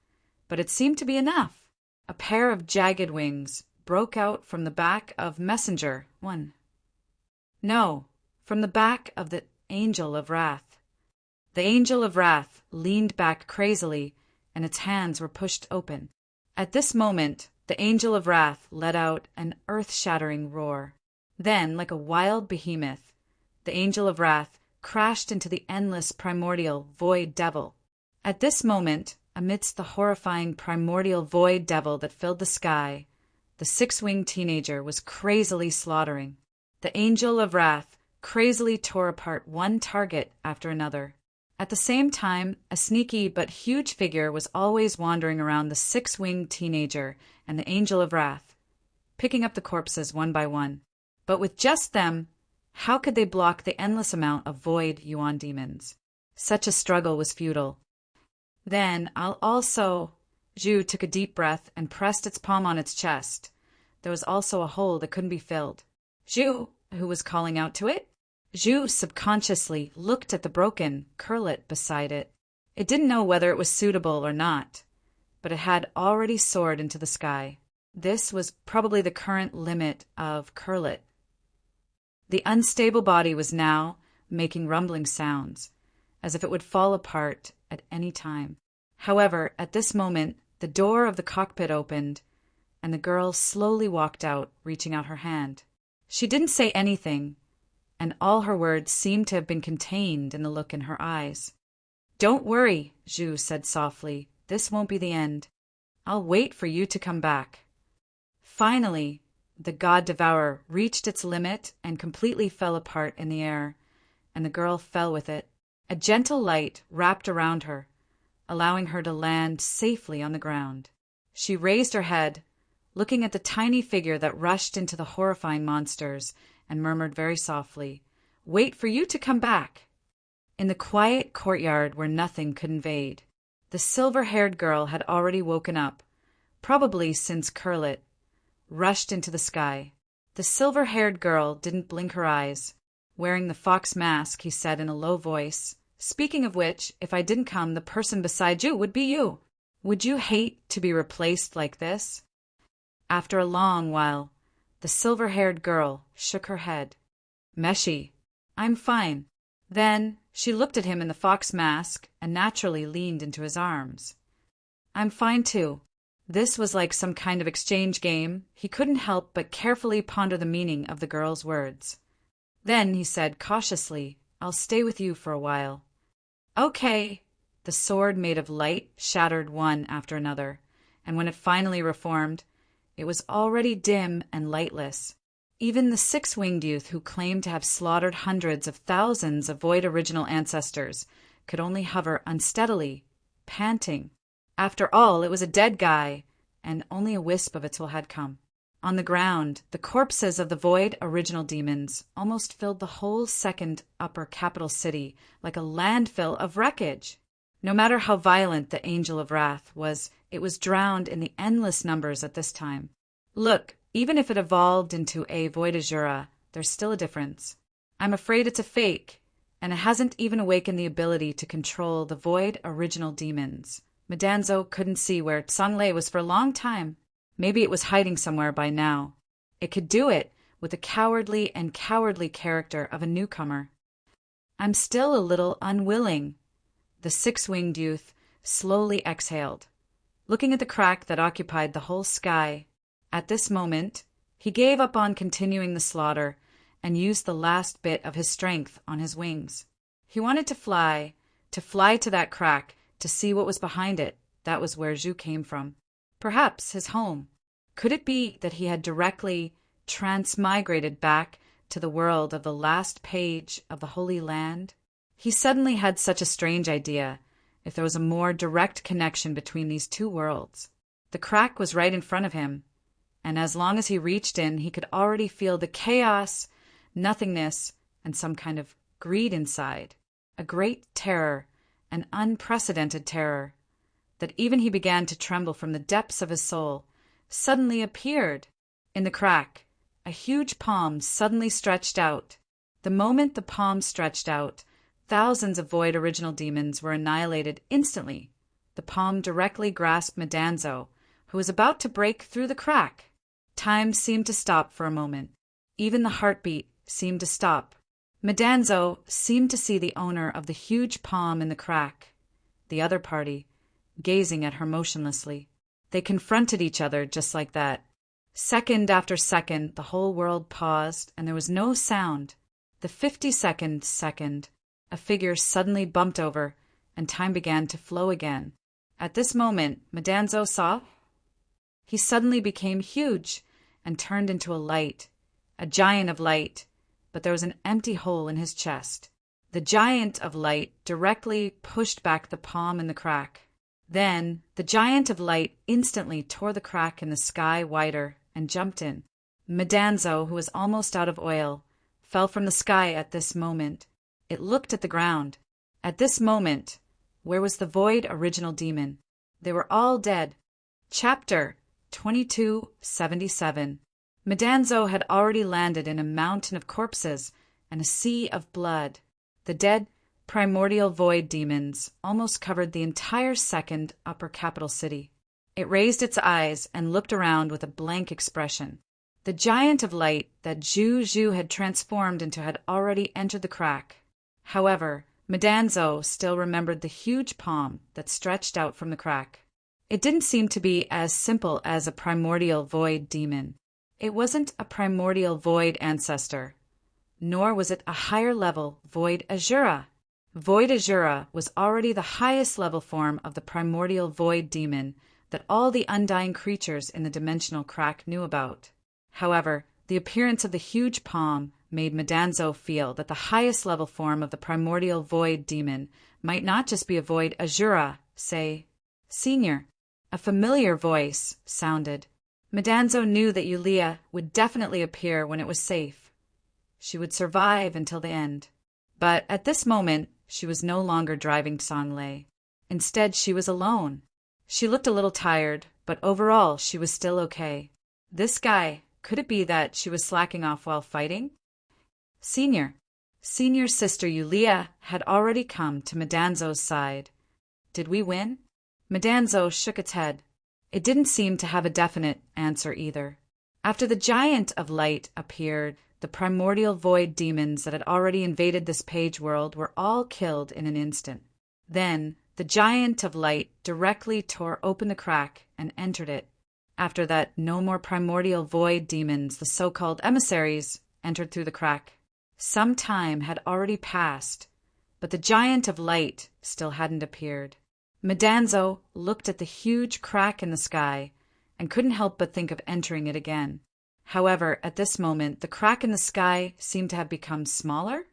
but it seemed to be enough. A pair of jagged wings broke out from the back of Messenger 1. No, from the back of the Angel of Wrath. The Angel of Wrath leaned back crazily, and its hands were pushed open. At this moment, the Angel of Wrath let out an earth-shattering roar. Then, like a wild behemoth, the Angel of Wrath crashed into the endless primordial void devil. At this moment, amidst the horrifying primordial void devil that filled the sky, the six-winged teenager was crazily slaughtering. The Angel of Wrath crazily tore apart one target after another. At the same time, a sneaky but huge figure was always wandering around the six-winged teenager and the Angel of Wrath, picking up the corpses one by one. But with just them, how could they block the endless amount of void Yuan demons? Such a struggle was futile. "Then I'll also—" Zhu took a deep breath and pressed its palm on its chest. There was also a hole that couldn't be filled. "Zhu," who was calling out to it. Zhu subconsciously looked at the broken curlet beside it. It didn't know whether it was suitable or not, but it had already soared into the sky. This was probably the current limit of curlet. The unstable body was now making rumbling sounds, as if it would fall apart at any time. However, at this moment, the door of the cockpit opened, and the girl slowly walked out, reaching out her hand. She didn't say anything, and all her words seemed to have been contained in the look in her eyes. "Don't worry," Zhu said softly. "This won't be the end. I'll wait for you to come back." Finally, the god-devourer reached its limit and completely fell apart in the air, and the girl fell with it. A gentle light wrapped around her, allowing her to land safely on the ground. She raised her head, looking at the tiny figure that rushed into the horrifying monsters, and murmured very softly, "Wait for you to come back." In the quiet courtyard where nothing could invade, the silver-haired girl had already woken up, probably since Curlet rushed into the sky. The silver-haired girl didn't blink her eyes. Wearing the fox mask, he said in a low voice, "Speaking of which, if I didn't come, the person beside you would be you. Would you hate to be replaced like this?" After a long while, the silver-haired girl shook her head. "Meshi, I'm fine." Then she looked at him in the fox mask and naturally leaned into his arms. "I'm fine too." This was like some kind of exchange game. He couldn't help but carefully ponder the meaning of the girl's words. Then he said cautiously, "I'll stay with you for a while." "Okay." The sword made of light shattered one after another, and when it finally reformed, it was already dim and lightless. Even the six-winged youth who claimed to have slaughtered hundreds of thousands of Void original ancestors could only hover unsteadily, panting. After all, it was a dead guy, and only a wisp of its will had come. On the ground, the corpses of the Void original demons almost filled the whole second upper capital city like a landfill of wreckage. No matter how violent the Angel of Wrath was, it was drowned in the endless numbers at this time. Look, even if it evolved into a Voidazura, there's still a difference. I'm afraid it's a fake, and it hasn't even awakened the ability to control the Void original demons. Madanzo couldn't see where Tsanglei was for a long time. Maybe it was hiding somewhere by now. It could do it with the cowardly character of a newcomer. "I'm still a little unwilling." The six-winged youth slowly exhaled, looking at the crack that occupied the whole sky. At this moment, he gave up on continuing the slaughter and used the last bit of his strength on his wings. He wanted to fly to that crack, to see what was behind it. That was where Zhu came from. Perhaps his home. Could it be that he had directly transmigrated back to the world of the last page of the Holy Land? He suddenly had such a strange idea, if there was a more direct connection between these two worlds. The crack was right in front of him, and as long as he reached in, he could already feel the chaos, nothingness, and some kind of greed inside. A great terror, an unprecedented terror, that even he began to tremble from the depths of his soul, suddenly appeared. In the crack, a huge palm suddenly stretched out. The moment the palm stretched out, thousands of Void original demons were annihilated instantly. The palm directly grasped Madanzo, who was about to break through the crack. Time seemed to stop for a moment. Even the heartbeat seemed to stop. Madanzo seemed to see the owner of the huge palm in the crack, the other party, gazing at her motionlessly. They confronted each other just like that. Second after second, the whole world paused, and there was no sound. The 52nd second, a figure suddenly bumped over, and time began to flow again. At this moment, Madanzo saw. He suddenly became huge and turned into a light, a giant of light, but there was an empty hole in his chest. The giant of light directly pushed back the palm in the crack. Then the giant of light instantly tore the crack in the sky wider and jumped in. Madanzo, who was almost out of oil, fell from the sky at this moment. It looked at the ground. At this moment, where was the Void original demon? They were all dead. Chapter 2277. Madanzo had already landed in a mountain of corpses and a sea of blood. The dead, primordial void demons almost covered the entire second upper capital city. It raised its eyes and looked around with a blank expression. The giant of light that Zhu Zhu had transformed into had already entered the crack. However, Madame Zhou still remembered the huge palm that stretched out from the crack. It didn't seem to be as simple as a primordial void demon. It wasn't a primordial void ancestor, nor was it a higher-level void Azura. Void Azura was already the highest-level form of the primordial void demon that all the undying creatures in the dimensional crack knew about. However, the appearance of the huge palm made Madame Zhou feel that the highest-level form of the primordial void demon might not just be a void Azura, say, Senior. A familiar voice sounded. Madame Zhou knew that Yulia would definitely appear when it was safe. She would survive until the end. But at this moment, she was no longer driving Songlei. Instead, she was alone. She looked a little tired, but overall, she was still okay. This guy, could it be that she was slacking off while fighting? Senior's sister Yulia had already come to Madame Zhou's side. Did we win? Madame Zhou shook its head. It didn't seem to have a definite answer either. After the giant of light appeared, the primordial void demons that had already invaded this page world were all killed in an instant. Then, the giant of light directly tore open the crack and entered it. After that, no more primordial void demons, the so-called emissaries, entered through the crack. Some time had already passed, but the giant of light still hadn't appeared. Madame Zhou looked at the huge crack in the sky and couldn't help but think of entering it again. However, at this moment, the crack in the sky seemed to have become smaller.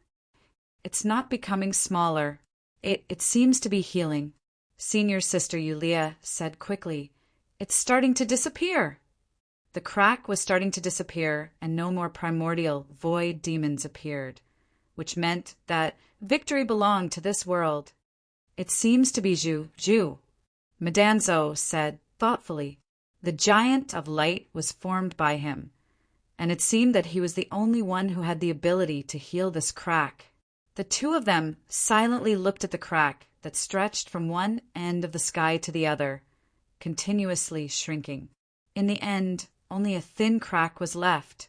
It's not becoming smaller. It seems to be healing. Senior sister Yulia said quickly, It's starting to disappear. The crack was starting to disappear and no more primordial void demons appeared, which meant that victory belonged to this world. It seems to be Zhu. Madame Zhou said thoughtfully. The giant of light was formed by him, and it seemed that he was the only one who had the ability to heal this crack. The two of them silently looked at the crack that stretched from one end of the sky to the other, continuously shrinking. In the end, only a thin crack was left,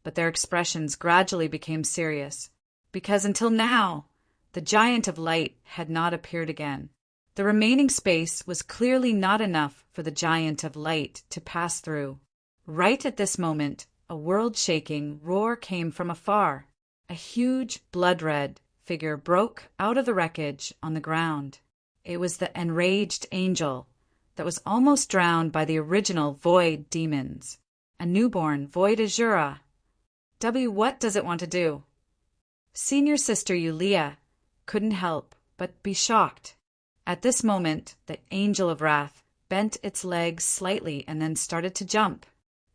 but their expressions gradually became serious, because until now, the giant of light had not appeared again. The remaining space was clearly not enough for the giant of light to pass through. Right at this moment, a world-shaking roar came from afar. A huge, blood-red figure broke out of the wreckage on the ground. It was the enraged angel that was almost drowned by the original void demons. A newborn void Azura. What does it want to do? Senior sister Yulia couldn't help but be shocked. At this moment, the angel of wrath bent its legs slightly and then started to jump.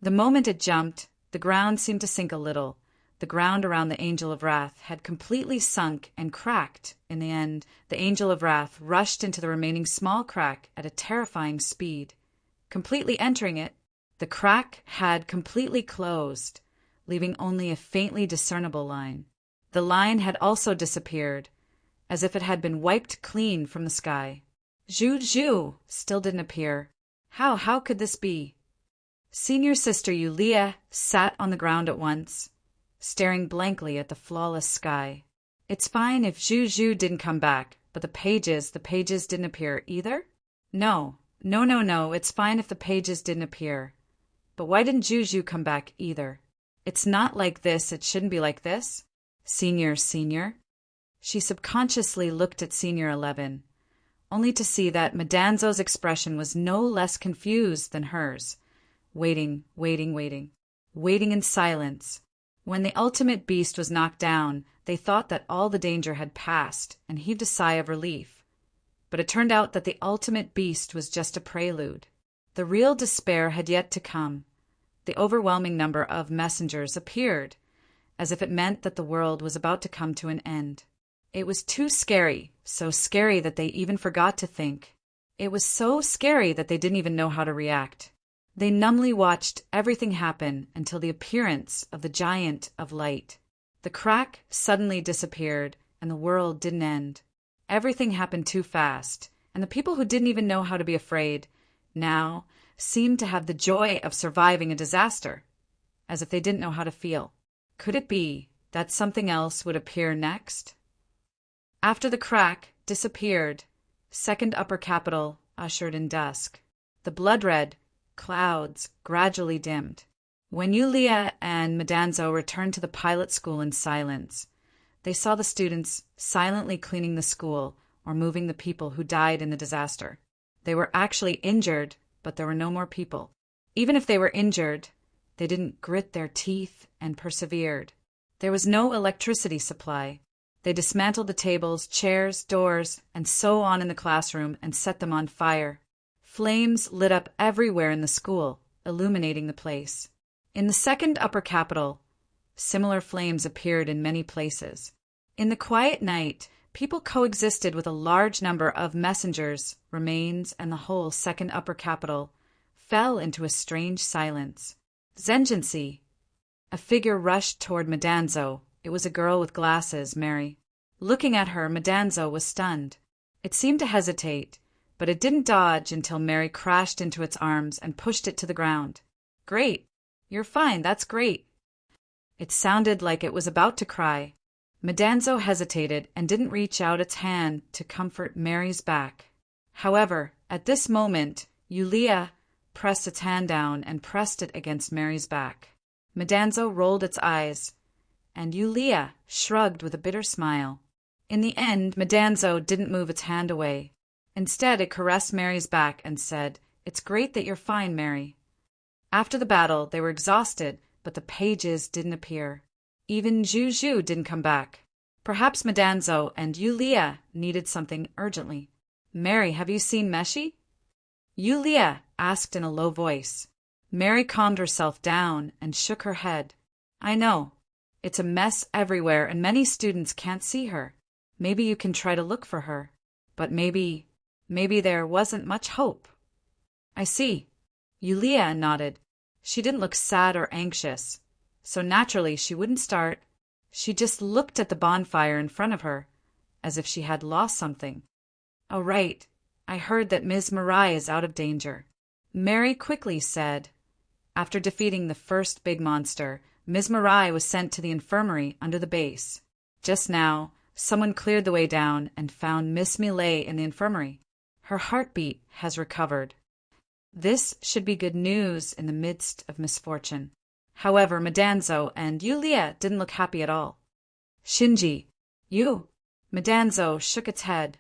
The moment it jumped, the ground seemed to sink a little. The ground around the angel of wrath had completely sunk and cracked. In the end, the angel of wrath rushed into the remaining small crack at a terrifying speed. Completely entering it, the crack had completely closed, leaving only a faintly discernible line. The line had also disappeared, as if it had been wiped clean from the sky. Zhu still didn't appear. How could this be? Senior sister Yulia sat on the ground at once, staring blankly at the flawless sky. It's fine if Zhu didn't come back, but the pages didn't appear either? No, it's fine if the pages didn't appear. But why didn't Zhu come back either? It's not like this, it shouldn't be like this. Senior. She subconsciously looked at Senior 11, only to see that Madame Zhou's expression was no less confused than hers. Waiting in silence. When the ultimate beast was knocked down, they thought that all the danger had passed and heaved a sigh of relief. But it turned out that the ultimate beast was just a prelude. The real despair had yet to come. The overwhelming number of messengers appeared, as if it meant that the world was about to come to an end. It was too scary, so scary that they even forgot to think. It was so scary that they didn't even know how to react. They numbly watched everything happen until the appearance of the giant of light. The crack suddenly disappeared, and the world didn't end. Everything happened too fast, and the people who didn't even know how to be afraid now seemed to have the joy of surviving a disaster, as if they didn't know how to feel. Could it be that something else would appear next? After the crack disappeared, second upper capital ushered in dusk. The blood-red clouds gradually dimmed. When Yulia and Madanzo returned to the pilot school in silence, they saw the students silently cleaning the school or moving the people who died in the disaster. They were actually injured, but there were no more people. Even if they were injured, they didn't grit their teeth and persevered. There was no electricity supply. They dismantled the tables, chairs, doors, and so on in the classroom and set them on fire. Flames lit up everywhere in the school, illuminating the place. In the second upper capital, similar flames appeared in many places. In the quiet night, people coexisted with a large number of messengers, remains, and the whole second upper capital fell into a strange silence. Zengency. A figure rushed toward Madanzo. It was a girl with glasses, Mary. Looking at her, Madanzo was stunned. It seemed to hesitate, but it didn't dodge until Mary crashed into its arms and pushed it to the ground. Great. You're fine, that's great. It sounded like it was about to cry. Madanzo hesitated and didn't reach out its hand to comfort Mary's back. However, at this moment, Yulia pressed its hand down and pressed it against Mary's back. Madanzo rolled its eyes, and Yulia shrugged with a bitter smile. In the end, Madanzo didn't move its hand away. Instead, it caressed Mary's back and said, "It's great that you're fine, Mary." After the battle, they were exhausted, but the pages didn't appear. Even Juju didn't come back. Perhaps Madanzo and Yulia needed something urgently. "Mary, have you seen Meshi?" Yulia asked in a low voice. Mary calmed herself down and shook her head. "I know. It's a mess everywhere and many students can't see her. Maybe you can try to look for her. But maybe there wasn't much hope." "I see." Yulia nodded. She didn't look sad or anxious, so naturally she wouldn't start. She just looked at the bonfire in front of her, as if she had lost something. "Oh, right. I heard that Ms. Marai is out of danger," Mary quickly said. After defeating the first big monster, Ms. Marai was sent to the infirmary under the base. Just now, someone cleared the way down and found Miss Millet in the infirmary. Her heartbeat has recovered. This should be good news in the midst of misfortune. However, Madanzo and Yulia didn't look happy at all. "Shinji, you?" Madanzo shook its head.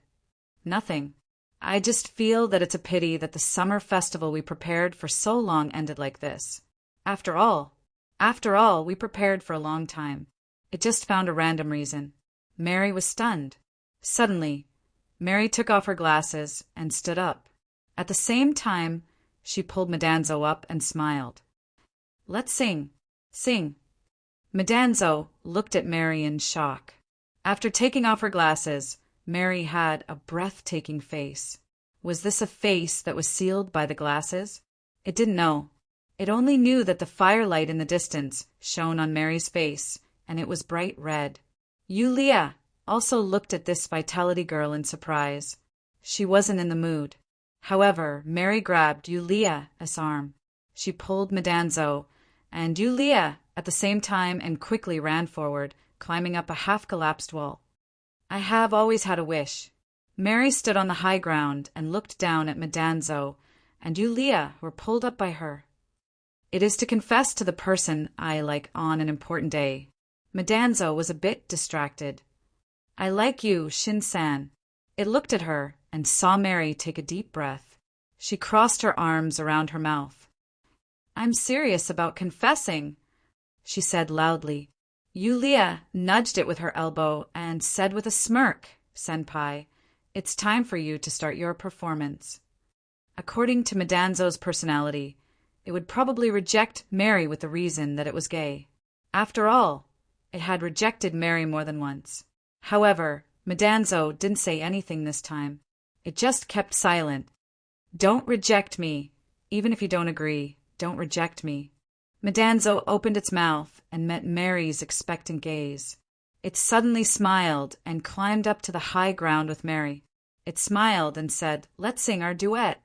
"Nothing. I just feel that it's a pity that the summer festival we prepared for so long ended like this. After all, we prepared for a long time. It just found a random reason." Mary was stunned. Suddenly, Mary took off her glasses and stood up. At the same time, she pulled Madanzo up and smiled. "Let's sing. Sing." Madanzo looked at Mary in shock. After taking off her glasses, Mary had a breathtaking face. Was this a face that was sealed by the glasses? It didn't know. It only knew that the firelight in the distance shone on Mary's face, and it was bright red. Yulia also looked at this vitality girl in surprise. She wasn't in the mood. However, Mary grabbed Yulia's arm. She pulled Madanzo and Yulia at the same time and quickly ran forward, climbing up a half-collapsed wall. "I have always had a wish." Mary stood on the high ground and looked down at Madanzo and Yulia were pulled up by her. "It is to confess to the person I like on an important day." Madanzo was a bit distracted. "I like you, Shin-san." It looked at her and saw Mary take a deep breath. She crossed her arms around her mouth. "I'm serious about confessing," she said loudly. Yulia nudged it with her elbow and said with a smirk, "Senpai, it's time for you to start your performance." According to Madanzo's personality, it would probably reject Mary with the reason that it was gay. After all, it had rejected Mary more than once. However, Madanzo didn't say anything this time. It just kept silent. "Don't reject me. Even if you don't agree, don't reject me." Medanzo opened its mouth and met Mary's expectant gaze. It suddenly smiled and climbed up to the high ground with Mary. It smiled and said, "Let's sing our duet."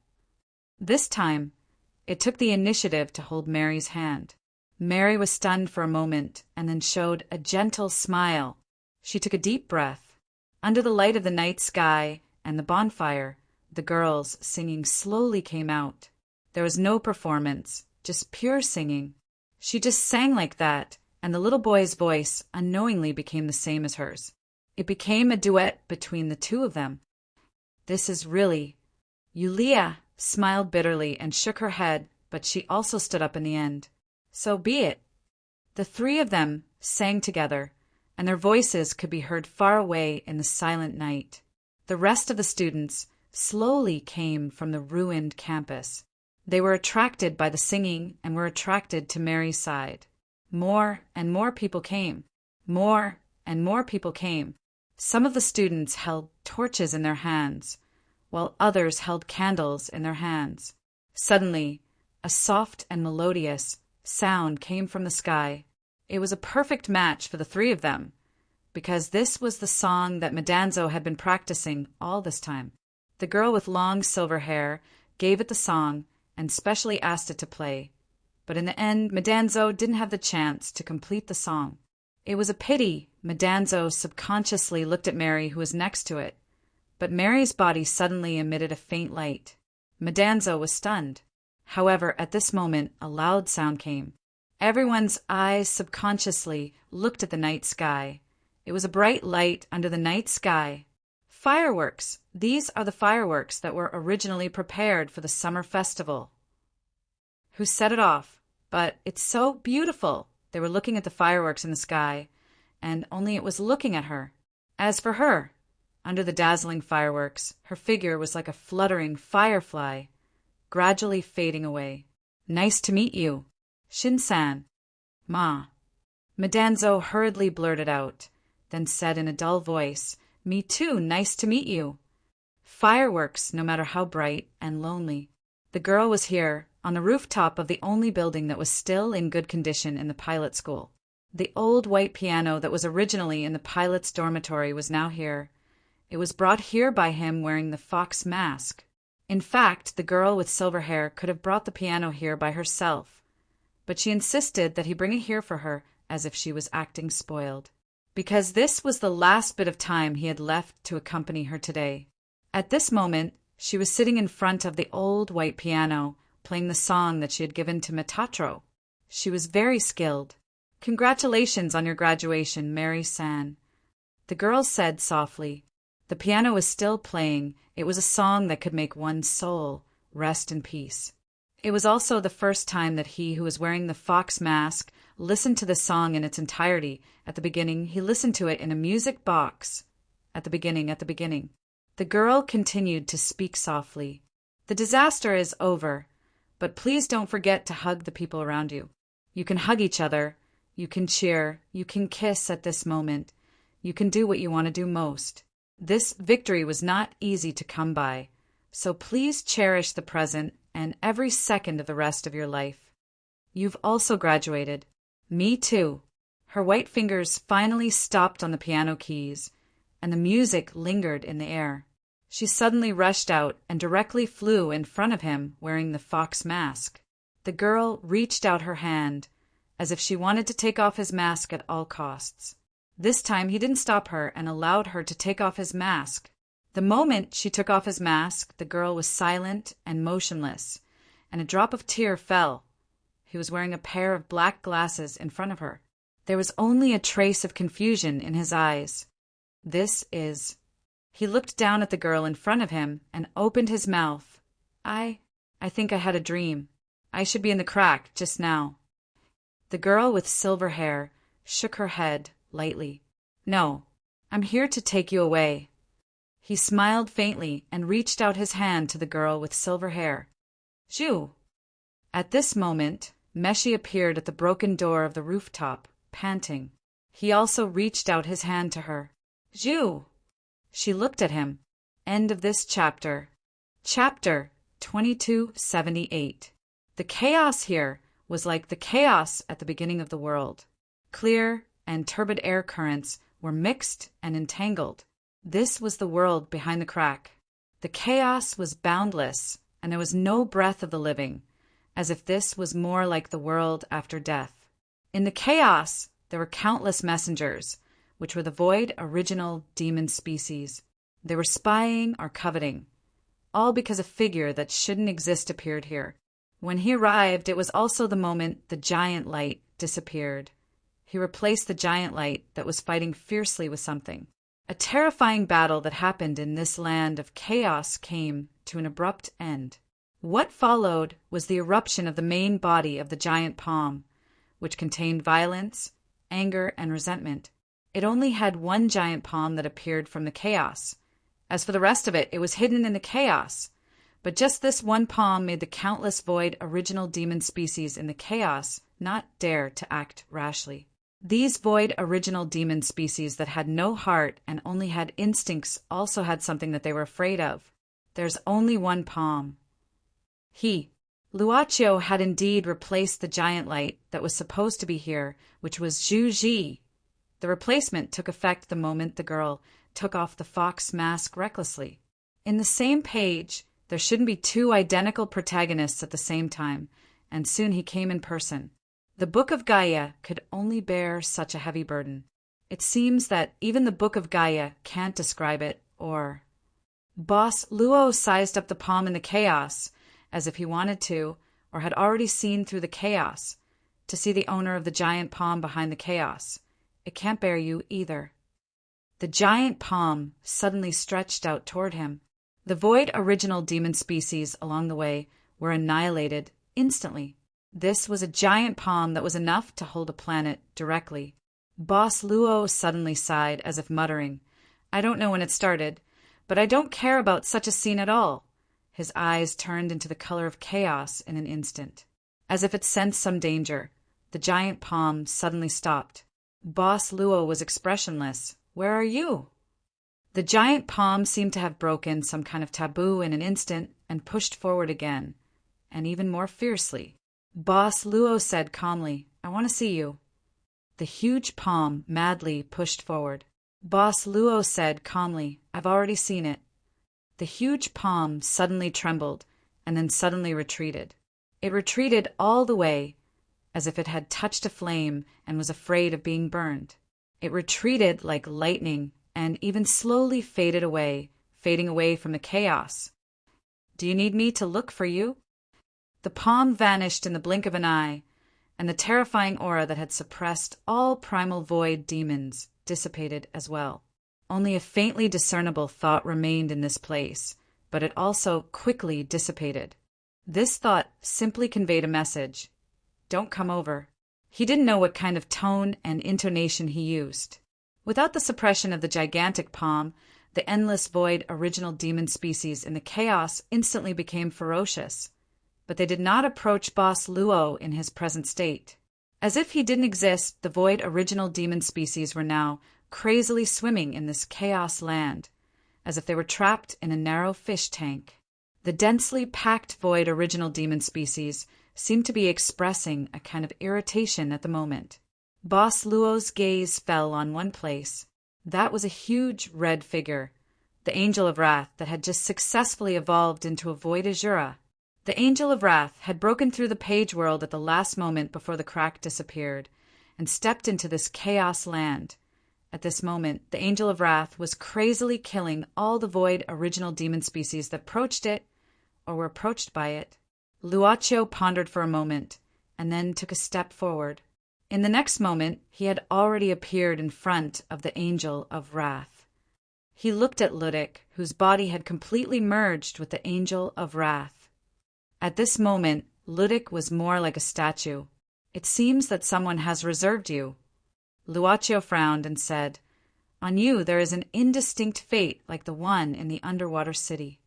This time, it took the initiative to hold Mary's hand. Mary was stunned for a moment and then showed a gentle smile. She took a deep breath. Under the light of the night sky and the bonfire, the girls singing slowly came out. There was no performance, just pure singing. She just sang like that, and the little boy's voice unknowingly became the same as hers. It became a duet between the two of them. This is really... Yulia smiled bitterly and shook her head, but she also stood up in the end. So be it. The three of them sang together, and their voices could be heard far away in the silent night. The rest of the students slowly came from the ruined campus. They were attracted by the singing and were attracted to Mary's side. More and more people came. More and more people came. Some of the students held torches in their hands, while others held candles in their hands. Suddenly, a soft and melodious sound came from the sky. It was a perfect match for the three of them, because this was the song that Medanzo had been practicing all this time. The girl with long silver hair gave it the song and specially asked it to play. But in the end, Medanzo didn't have the chance to complete the song. It was a pity. Medanzo subconsciously looked at Mary, who was next to it. But Mary's body suddenly emitted a faint light. Medanzo was stunned. However, at this moment, a loud sound came. Everyone's eyes subconsciously looked at the night sky. It was a bright light under the night sky. Fireworks! These are the fireworks that were originally prepared for the summer festival. Who set it off? But it's so beautiful! They were looking at the fireworks in the sky, and only it was looking at her. As for her, under the dazzling fireworks, her figure was like a fluttering firefly, gradually fading away. "Nice to meet you, Shin-san." "Ma." Medanzo hurriedly blurted out, then said in a dull voice, "Me too, nice to meet you." Fireworks, no matter how bright and lonely. The girl was here, on the rooftop of the only building that was still in good condition in the pilot school. The old white piano that was originally in the pilot's dormitory was now here. It was brought here by him wearing the fox mask. In fact, the girl with silver hair could have brought the piano here by herself, but she insisted that he bring it here for her as if she was acting spoiled, because this was the last bit of time he had left to accompany her today. At this moment, she was sitting in front of the old white piano, playing the song that she had given to Metatro. She was very skilled. "Congratulations on your graduation, Mary-san," the girl said softly. The piano was still playing. It was a song that could make one's soul rest in peace. It was also the first time that he who was wearing the fox mask listened to the song in its entirety. At the beginning, he listened to it in a music box. At the beginning. The girl continued to speak softly. "The disaster is over, but please don't forget to hug the people around you. You can hug each other, you can cheer, you can kiss at this moment. You can do what you want to do most. This victory was not easy to come by, so please cherish the present and every second of the rest of your life. You've also graduated. Me too." Her white fingers finally stopped on the piano keys, and the music lingered in the air. She suddenly rushed out and directly flew in front of him wearing the fox mask. The girl reached out her hand, as if she wanted to take off his mask at all costs. This time he didn't stop her and allowed her to take off his mask. The moment she took off his mask, the girl was silent and motionless, and a drop of tear fell. He was wearing a pair of black glasses in front of her. There was only a trace of confusion in his eyes. He looked down at the girl in front of him and opened his mouth. I think I had a dream. I should be in the crack just now." The girl with silver hair shook her head lightly. "No, I'm here to take you away." He smiled faintly and reached out his hand to the girl with silver hair. "Zhu." At this moment, Meshi appeared at the broken door of the rooftop, panting. He also reached out his hand to her. "Zhu." She looked at him. End of this chapter. Chapter 2278. The chaos here was like the chaos at the beginning of the world. Clear and turbid air currents were mixed and entangled. This was the world behind the crack. The chaos was boundless, and there was no breath of the living, as if this was more like the world after death. In the chaos, there were countless messengers, which were the void original demon species. They were spying or coveting, all because a figure that shouldn't exist appeared here. When he arrived, it was also the moment the giant light disappeared. He replaced the giant light that was fighting fiercely with something. A terrifying battle that happened in this land of chaos came to an abrupt end. What followed was the eruption of the main body of the giant palm, which contained violence, anger, and resentment. It only had one giant palm that appeared from the chaos. As for the rest of it, it was hidden in the chaos. But just this one palm made the countless void original demon species in the chaos not dare to act rashly. These void original demon species that had no heart and only had instincts also had something that they were afraid of. There's only one palm. Luaccio had indeed replaced the giant light that was supposed to be here, which was Zhu Ji. The replacement took effect the moment the girl took off the fox mask recklessly. In the same page, there shouldn't be two identical protagonists at the same time, and soon he came in person. The Book of Gaia could only bear such a heavy burden. It seems that even the Book of Gaia can't describe it, or... Boss Luo sized up the palm in the chaos, as if he wanted to, or had already seen through the chaos, to see the owner of the giant palm behind the chaos. It can't bear you either. The giant palm suddenly stretched out toward him. The void original demon species along the way were annihilated instantly. This was a giant palm that was enough to hold a planet directly. Boss Luo suddenly sighed, as if muttering, "I don't know when it started, but I don't care about such a scene at all." His eyes turned into the color of chaos in an instant. As if it sensed some danger, the giant palm suddenly stopped. Boss Luo was expressionless. "Where are you?" The giant palm seemed to have broken some kind of taboo in an instant and pushed forward again, and even more fiercely. Boss Luo said calmly, "I want to see you." The huge palm madly pushed forward. Boss Luo said calmly, "I've already seen it." The huge palm suddenly trembled and then suddenly retreated. It retreated all the way, as if it had touched a flame and was afraid of being burned. It retreated like lightning and even slowly faded away, fading away from the chaos. "Do you need me to look for you?" The palm vanished in the blink of an eye, and the terrifying aura that had suppressed all primal void demons dissipated as well. Only a faintly discernible thought remained in this place, but it also quickly dissipated. This thought simply conveyed a message. "Don't come over." He didn't know what kind of tone and intonation he used. Without the suppression of the gigantic palm, the endless void original demon species in the chaos instantly became ferocious. But they did not approach Boss Luo in his present state. As if he didn't exist, the void original demon species were now crazily swimming in this chaos land, as if they were trapped in a narrow fish tank. The densely packed void original demon species seemed to be expressing a kind of irritation at the moment. Boss Luo's gaze fell on one place. That was a huge red figure, the Angel of Wrath that had just successfully evolved into a void Azura. The Angel of Wrath had broken through the page world at the last moment before the crack disappeared, and stepped into this chaos land. At this moment, the Angel of Wrath was crazily killing all the void original demon species that approached it, or were approached by it. Luaccio pondered for a moment, and then took a step forward. In the next moment, he had already appeared in front of the Angel of Wrath. He looked at Ludic, whose body had completely merged with the Angel of Wrath. At this moment, Ludic was more like a statue. "It seems that someone has reserved you." Luaccio frowned and said, "On you there is an indistinct fate like the one in the underwater city."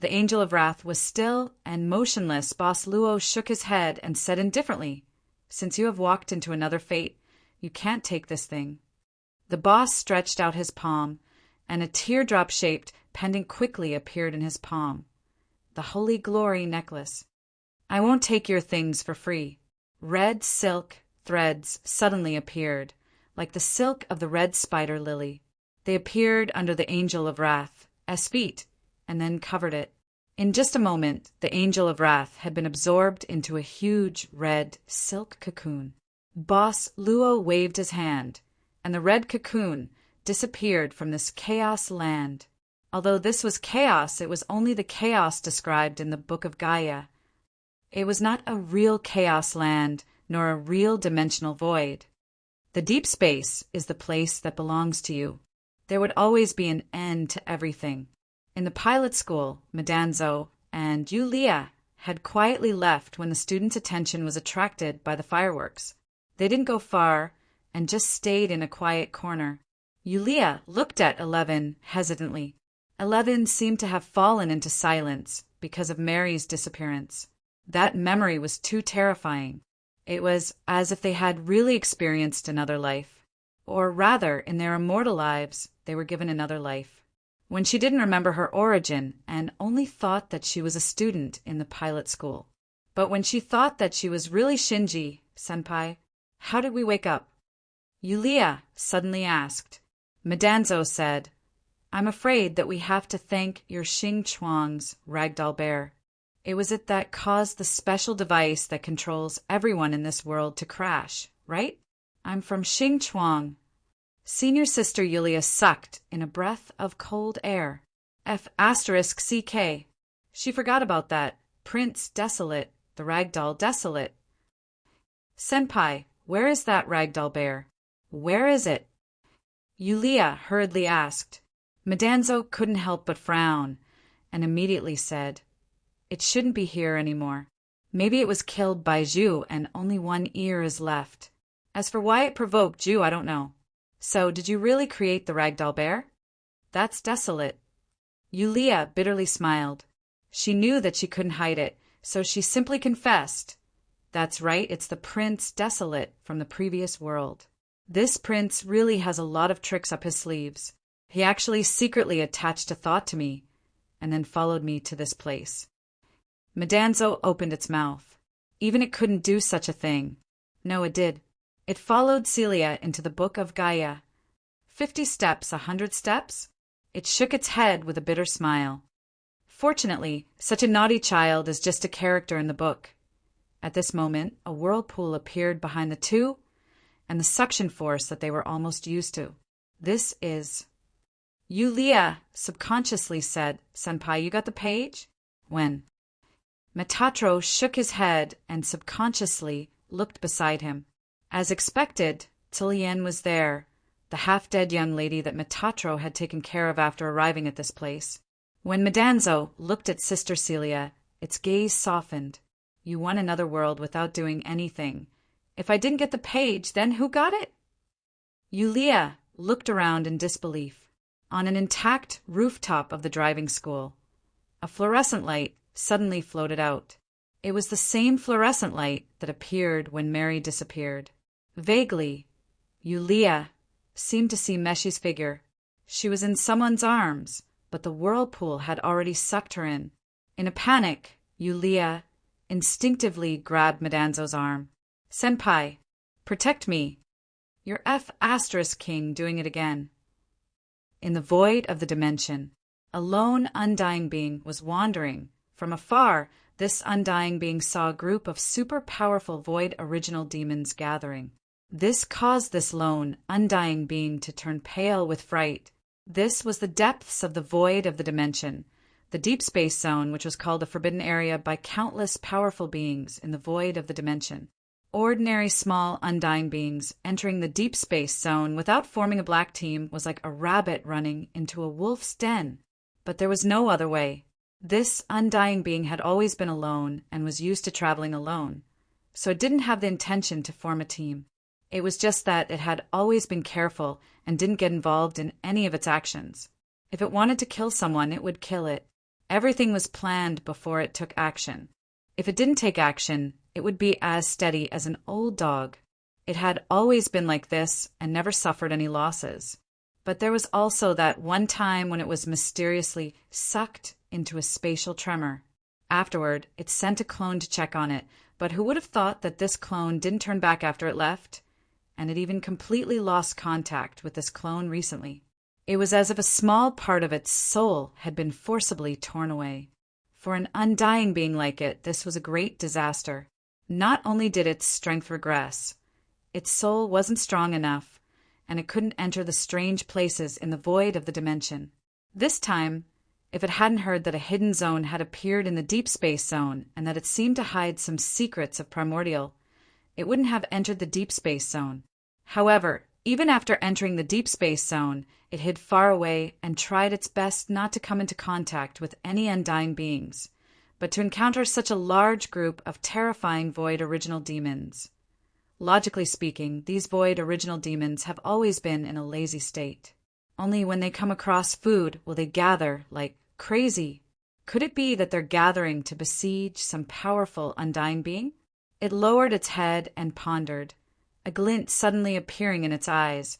The Angel of Wrath was still and motionless. Boss Luo shook his head and said indifferently, "Since you have walked into another fate, you can't take this thing." The boss stretched out his palm, and a teardrop-shaped pendant quickly appeared in his palm. The Holy Glory necklace. "I won't take your things for free." Red silk threads suddenly appeared, like the silk of the red spider lily. They appeared under the Angel of Wrath's feet, and then covered it. In just a moment, the Angel of Wrath had been absorbed into a huge red silk cocoon. Boss Luo waved his hand, and the red cocoon disappeared from this chaos land. Although this was chaos, it was only the chaos described in the Book of Gaia. It was not a real chaos land, nor a real dimensional void. The deep space is the place that belongs to you. There would always be an end to everything. In the pilot school, Madanzo and Yulia had quietly left when the students' attention was attracted by the fireworks. They didn't go far and just stayed in a quiet corner. Yulia looked at 11 hesitantly. 11 seemed to have fallen into silence because of Mary's disappearance. That memory was too terrifying. It was as if they had really experienced another life. Or rather, in their immortal lives, they were given another life. When she didn't remember her origin and only thought that she was a student in the pilot school. But when she thought that she was really Shinji, senpai, how did we wake up? Yulia suddenly asked. Madanzo said, I'm afraid that we have to thank your Xing Chuang's ragdoll bear. It was it that caused the special device that controls everyone in this world to crash, right? I'm from Xing Chuang. Senior sister Yulia sucked in a breath of cold air. F***CK. She forgot about that. Prince Desolate, the ragdoll Desolate. Senpai, where is that ragdoll bear? Where is it? Yulia hurriedly asked. Madanzo couldn't help but frown, and immediately said, It shouldn't be here anymore. Maybe it was killed by Zhu and only one ear is left. As for why it provoked Zhu, I don't know. So, did you really create the ragdoll bear? That's Desolate. Yulia bitterly smiled. She knew that she couldn't hide it, so she simply confessed. That's right, it's the Prince Desolate from the previous world. This prince really has a lot of tricks up his sleeves. He actually secretly attached a thought to me, and then followed me to this place. Madanzo opened its mouth. Even it couldn't do such a thing. No, it did. It followed Celia into the Book of Gaia. 50 steps, 100 steps? It shook its head with a bitter smile. Fortunately, such a naughty child is just a character in the book. At this moment, a whirlpool appeared behind the two, and the suction force that they were almost used to. This is... Yulia subconsciously said, Senpai, you got the page? When? Metatro shook his head and subconsciously looked beside him. As expected, Tilian was there, the half-dead young lady that Metatro had taken care of after arriving at this place. When Madanzo looked at Sister Celia, its gaze softened. You won another world without doing anything. If I didn't get the page, then who got it? Yulia looked around in disbelief. On an intact rooftop of the driving school, a fluorescent light suddenly floated out. It was the same fluorescent light that appeared when Mary disappeared. Vaguely, Yulia seemed to see Meshi's figure. She was in someone's arms, but the whirlpool had already sucked her in. In a panic, Yulia instinctively grabbed Madanzo's arm. Senpai, protect me. You're F***king doing it again. In the void of the dimension, a lone undying being was wandering. From afar, this undying being saw a group of super-powerful void original demons gathering. This caused this lone, undying being to turn pale with fright. This was the depths of the void of the dimension, the deep space zone, which was called the Forbidden Area by countless powerful beings in the void of the dimension. Ordinary small, undying beings entering the deep space zone without forming a black team was like a rabbit running into a wolf's den. But there was no other way. This undying being had always been alone and was used to traveling alone, so it didn't have the intention to form a team. It was just that it had always been careful and didn't get involved in any of its actions. If it wanted to kill someone, it would kill it. Everything was planned before it took action. If it didn't take action, it would be as steady as an old dog. It had always been like this and never suffered any losses. But there was also that one time when it was mysteriously sucked into a spatial tremor. Afterward, it sent a clone to check on it, But who would have thought that this clone didn't turn back after it left? And it even completely lost contact with this clone recently. It was as if a small part of its soul had been forcibly torn away. For an undying being like it, this was a great disaster. Not only did its strength regress, its soul wasn't strong enough, and it couldn't enter the strange places in the void of the dimension. This time, if it hadn't heard that a hidden zone had appeared in the deep space zone and that it seemed to hide some secrets of Primordial, it wouldn't have entered the deep space zone. However, even after entering the deep space zone, it hid far away and tried its best not to come into contact with any undying beings, but to encounter such a large group of terrifying Void Original Demons. Logically speaking, these Void Original Demons have always been in a lazy state. Only when they come across food will they gather like crazy. Could it be that they're gathering to besiege some powerful undying being? It lowered its head and pondered, a glint suddenly appearing in its eyes,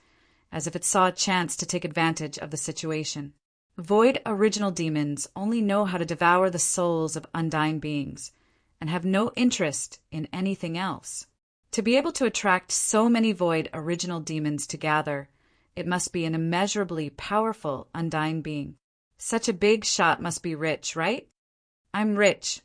as if it saw a chance to take advantage of the situation. Void Original Demons only know how to devour the souls of undying beings, and have no interest in anything else. To be able to attract so many Void Original Demons to gather, it must be an immeasurably powerful undying being. Such a big shot must be rich, right? I'm rich.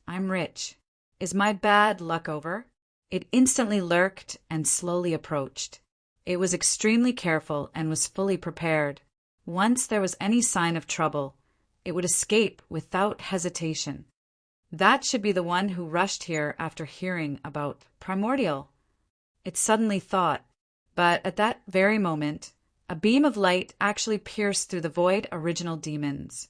Is my bad luck over? It instantly lurked and slowly approached. It was extremely careful and was fully prepared. Once there was any sign of trouble, it would escape without hesitation. That should be the one who rushed here after hearing about Primordial. It suddenly thought, but at that very moment, a beam of light actually pierced through the Void Original Demons.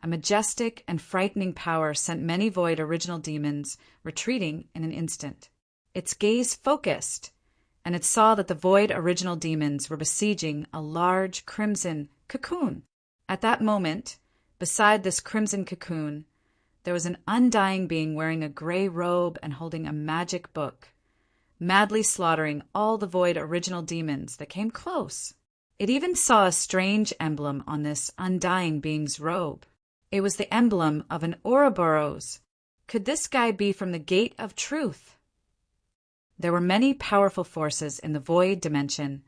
A majestic and frightening power sent many Void Original Demons retreating in an instant. Its gaze focused, and it saw that the Void Original Demons were besieging a large crimson cocoon. At that moment, beside this crimson cocoon, there was an undying being wearing a gray robe and holding a magic book, madly slaughtering all the Void Original Demons that came close. It even saw a strange emblem on this undying being's robe. It was the emblem of an Ouroboros. Could this guy be from the Gate of Truth? There were many powerful forces in the Void dimension,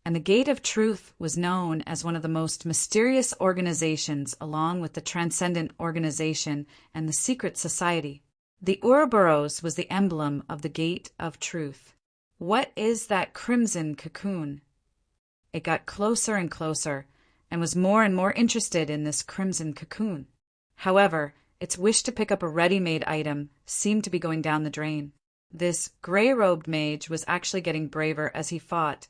and the Gate of Truth was known as one of the most mysterious organizations along with the Transcendent Organization and the Secret Society. The Ouroboros was the emblem of the Gate of Truth. What is that crimson cocoon? It got closer and closer, and was more and more interested in this crimson cocoon. However, its wish to pick up a ready-made item seemed to be going down the drain. This gray-robed mage was actually getting braver as he fought,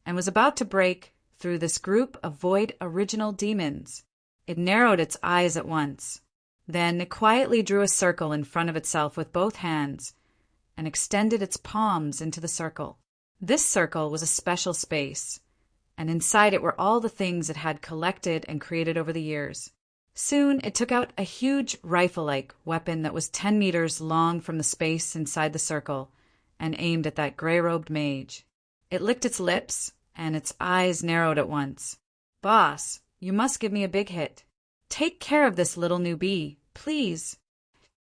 and was about to break through this group of Void Original Demons. It narrowed its eyes at once. Then it quietly drew a circle in front of itself with both hands, and extended its palms into the circle. This circle was a special space, and inside it were all the things it had collected and created over the years. Soon it took out a huge rifle-like weapon that was 10 meters long from the space inside the circle, and aimed at that gray-robed mage. It licked its lips, and its eyes narrowed at once. "Boss, you must give me a big hit. Take care of this little newbie, please."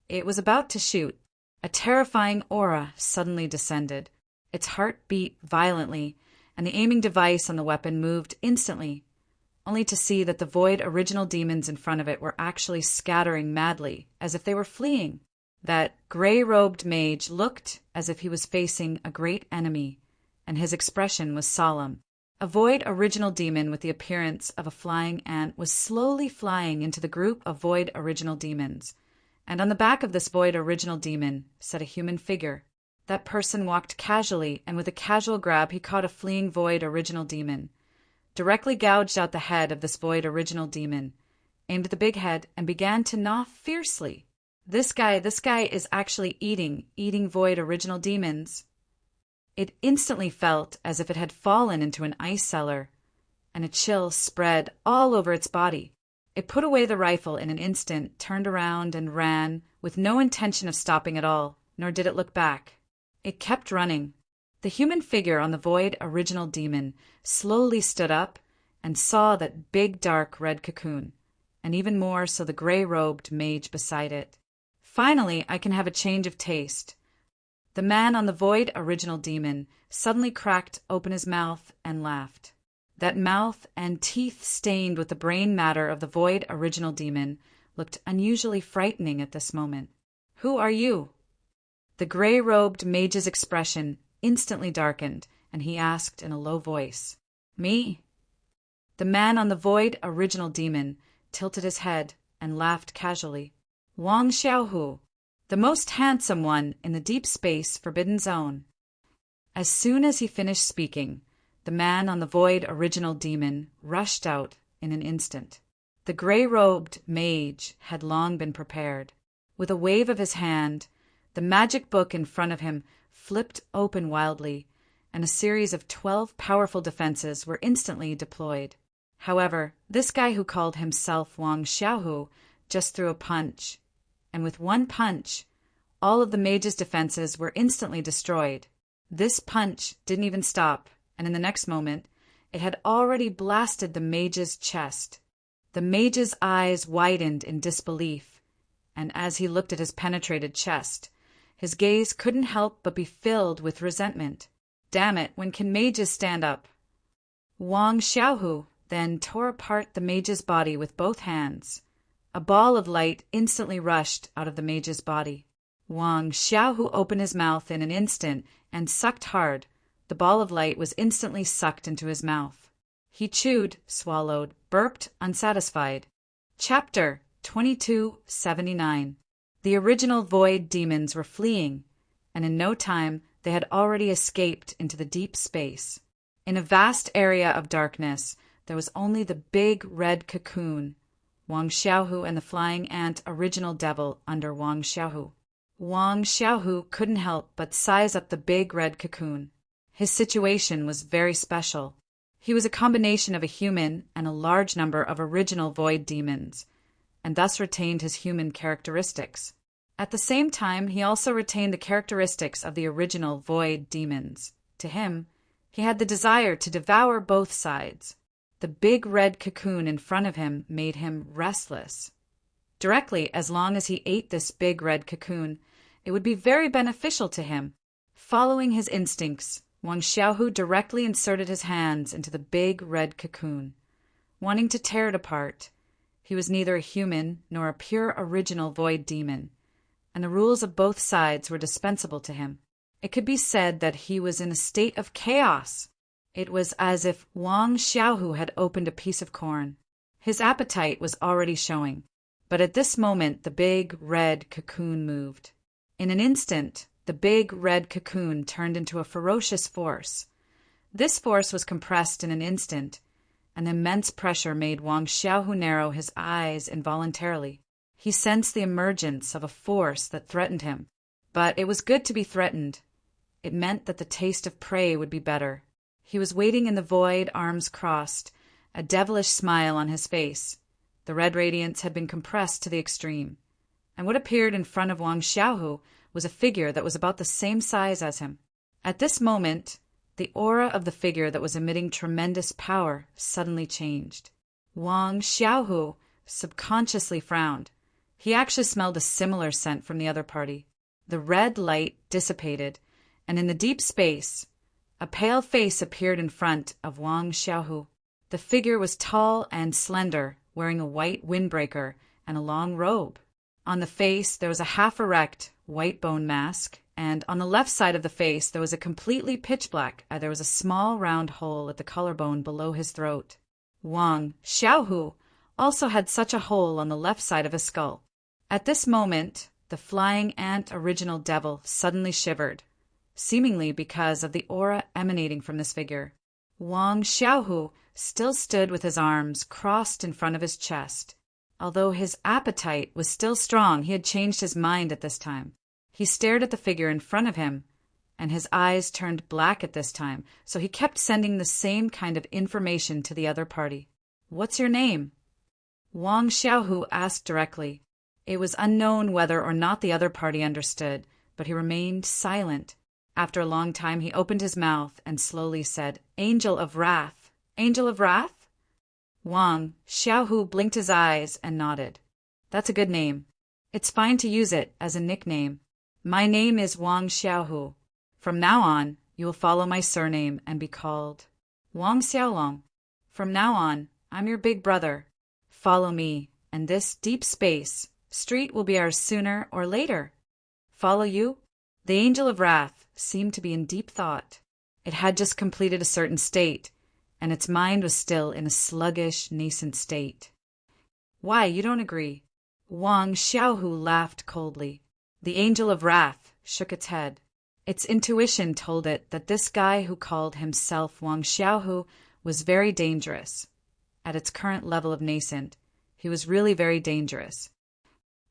It was about to shoot. A terrifying aura suddenly descended. Its heart beat violently, and the aiming device on the weapon moved instantly, only to see that the Void Original Demons in front of it were actually scattering madly, as if they were fleeing. That gray-robed mage looked as if he was facing a great enemy, and his expression was solemn. A Void Original Demon with the appearance of a flying ant was slowly flying into the group of Void Original Demons, and on the back of this Void Original Demon sat a human figure. That person walked casually, and with a casual grab he caught a fleeing Void Original Demon, directly gouged out the head of this Void Original Demon, aimed at the big head, and began to gnaw fiercely. This guy is actually eating Void Original Demons. It instantly felt as if it had fallen into an ice cellar, and a chill spread all over its body. It put away the rifle in an instant, turned around, and ran, with no intention of stopping at all, nor did it look back. It kept running. The human figure on the Void Original Demon slowly stood up and saw that big dark red cocoon, and even more so the gray-robed mage beside it. "Finally, I can have a change of taste. The man on the void original demon suddenly cracked open his mouth and laughed. That mouth and teeth stained with the brain matter of the void original demon looked unusually frightening at this moment. "Who are you?" The gray-robed mage's expression instantly darkened, and he asked in a low voice, "Me?" The man on the void original demon tilted his head and laughed casually. "Wang Xiaohu, the most handsome one in the deep space forbidden zone." As soon as he finished speaking, the man on the void original demon rushed out in an instant. The gray-robed mage had long been prepared. With a wave of his hand, the magic book in front of him flipped open wildly, and a series of 12 powerful defenses were instantly deployed. However, this guy who called himself Wang Xiaohu just threw a punch, and with one punch, all of the mage's defenses were instantly destroyed. This punch didn't even stop, and in the next moment, it had already blasted the mage's chest. The mage's eyes widened in disbelief, and as he looked at his penetrated chest, his gaze couldn't help but be filled with resentment. Damn it, when can mages stand up? Wang Xiaohu then tore apart the mage's body with both hands. A ball of light instantly rushed out of the mage's body. Wang Xiaohu opened his mouth in an instant and sucked hard. The ball of light was instantly sucked into his mouth. He chewed, swallowed, burped, unsatisfied. Chapter 2279. The original void demons were fleeing, and in no time they had already escaped into the deep space. In a vast area of darkness, there was only the big red cocoon, Wang Xiaohu and the flying ant original devil under Wang Xiaohu. Wang Xiaohu couldn't help but size up the big red cocoon. His situation was very special. He was a combination of a human and a large number of original void demons, and thus retained his human characteristics. At the same time, he also retained the characteristics of the original void demons. To him, he had the desire to devour both sides. The big red cocoon in front of him made him restless. Directly, as long as he ate this big red cocoon, it would be very beneficial to him. Following his instincts, Wang Xiaohu directly inserted his hands into the big red cocoon, wanting to tear it apart. He was neither a human nor a pure original void demon, and the rules of both sides were dispensable to him. It could be said that he was in a state of chaos. It was as if Wang Xiaohu had opened a piece of corn. His appetite was already showing, but at this moment the big red cocoon moved. In an instant, the big red cocoon turned into a ferocious force. This force was compressed in an instant, and immense pressure made Wang Xiaohu narrow his eyes involuntarily. He sensed the emergence of a force that threatened him, but it was good to be threatened. It meant that the taste of prey would be better. He was waiting in the void, arms crossed, a devilish smile on his face. The red radiance had been compressed to the extreme, and what appeared in front of Wang Xiaohu was a figure that was about the same size as him. At this moment, the aura of the figure that was emitting tremendous power suddenly changed. Wang Xiaohu subconsciously frowned. He actually smelled a similar scent from the other party. The red light dissipated, and in the deep space, a pale face appeared in front of Wang Xiaohu. The figure was tall and slender, wearing a white windbreaker and a long robe. On the face there was a half-erect, white bone mask, and on the left side of the face there was a completely pitch-black, there was a small round hole at the collarbone below his throat. Wang Xiaohu also had such a hole on the left side of his skull. At this moment, the flying ant original devil suddenly shivered, seemingly because of the aura emanating from this figure. Wang Xiaohu still stood with his arms crossed in front of his chest. Although his appetite was still strong, he had changed his mind at this time. He stared at the figure in front of him, and his eyes turned black at this time, so he kept sending the same kind of information to the other party. "What's your name?" Wang Xiaohu asked directly. It was unknown whether or not the other party understood, but he remained silent. After a long time he opened his mouth and slowly said, "Angel of Wrath." "Angel of Wrath?" Wang Xiaohu blinked his eyes and nodded. "That's a good name. It's fine to use it as a nickname. My name is Wang Xiaohu. From now on, you will follow my surname and be called Wang Xiaolong. From now on, I'm your big brother. Follow me, and this deep space street will be ours sooner or later. Follow you? The Angel of Wrath seemed to be in deep thought. It had just completed a certain state, and its mind was still in a sluggish, nascent state. Why, you don't agree? Wang Xiaohu laughed coldly. The Angel of Wrath shook its head. Its intuition told it that this guy who called himself Wang Xiaohu was very dangerous. At its current level of nascent, he was really very dangerous.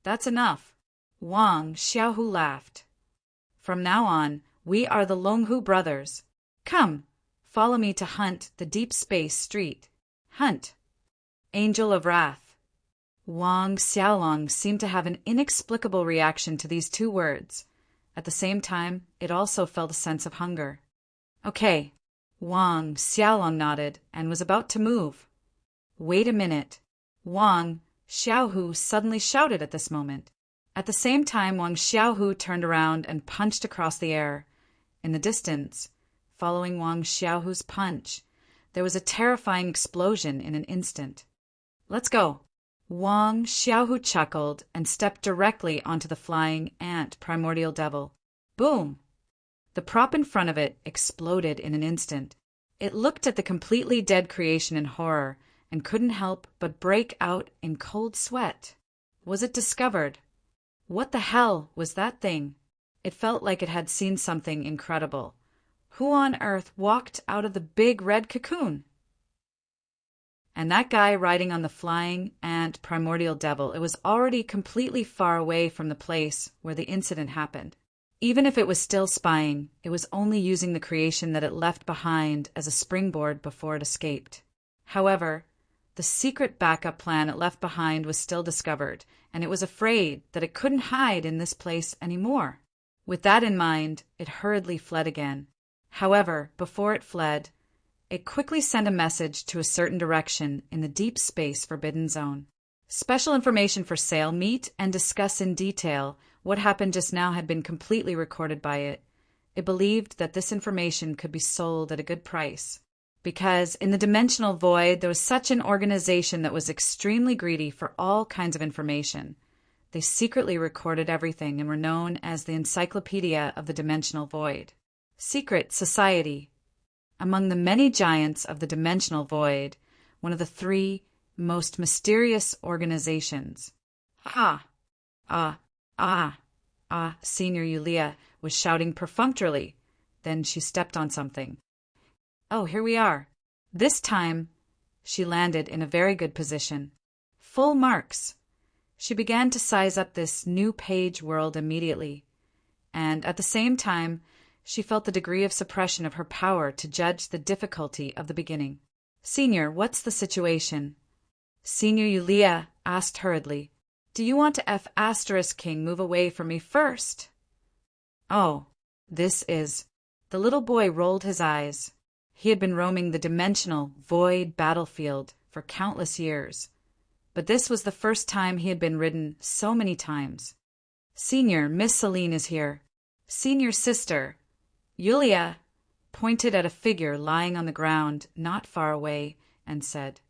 That's enough. Wang Xiaohu laughed. From now on, we are the Longhu brothers. Come, follow me to hunt the deep space street. Hunt. Angel of Wrath. Wang Xiaolong seemed to have an inexplicable reaction to these two words. At the same time, it also felt a sense of hunger. Okay. Wang Xiaolong nodded and was about to move. Wait a minute. Wang Xiaohu suddenly shouted at this moment. At the same time, Wang Xiaohu turned around and punched across the air. In the distance, following Wang Xiaohu's punch, there was a terrifying explosion in an instant. Let's go. Wang Xiaohu chuckled and stepped directly onto the flying ant primordial devil. Boom! The prop in front of it exploded in an instant. It looked at the completely dead creation in horror and couldn't help but break out in cold sweat. Was it discovered? What the hell was that thing? It felt like it had seen something incredible. Who on earth walked out of the big red cocoon? And that guy riding on the flying ant primordial devil, it was already completely far away from the place where the incident happened. Even if it was still spying, it was only using the creation that it left behind as a springboard before it escaped. However, the secret backup plan it left behind was still discovered, and it was afraid that it couldn't hide in this place anymore. With that in mind, it hurriedly fled again. However, before it fled, it quickly sent a message to a certain direction in the deep space forbidden zone. Special information for sale. Meet and discuss in detail. What happened just now had been completely recorded by it. It believed that this information could be sold at a good price, because in the dimensional void there was such an organization that was extremely greedy for all kinds of information. They secretly recorded everything and were known as the Encyclopedia of the Dimensional Void. Secret Society. Among the many giants of the dimensional void, one of the three most mysterious organizations. Senior Yulia was shouting perfunctorily. Then she stepped on something. Oh, here we are. This time, she landed in a very good position. Full marks. She began to size up this new page world immediately, and at the same time, she felt the degree of suppression of her power to judge the difficulty of the beginning. Senior, what's the situation? Senior Yulia asked hurriedly. Do you want to F*King move away from me first? Oh, this is... The little boy rolled his eyes. He had been roaming the dimensional void battlefield for countless years, but this was the first time he had been ridden so many times. Senior, Miss Celine is here. Senior sister. Yulia pointed at a figure lying on the ground not far away and said,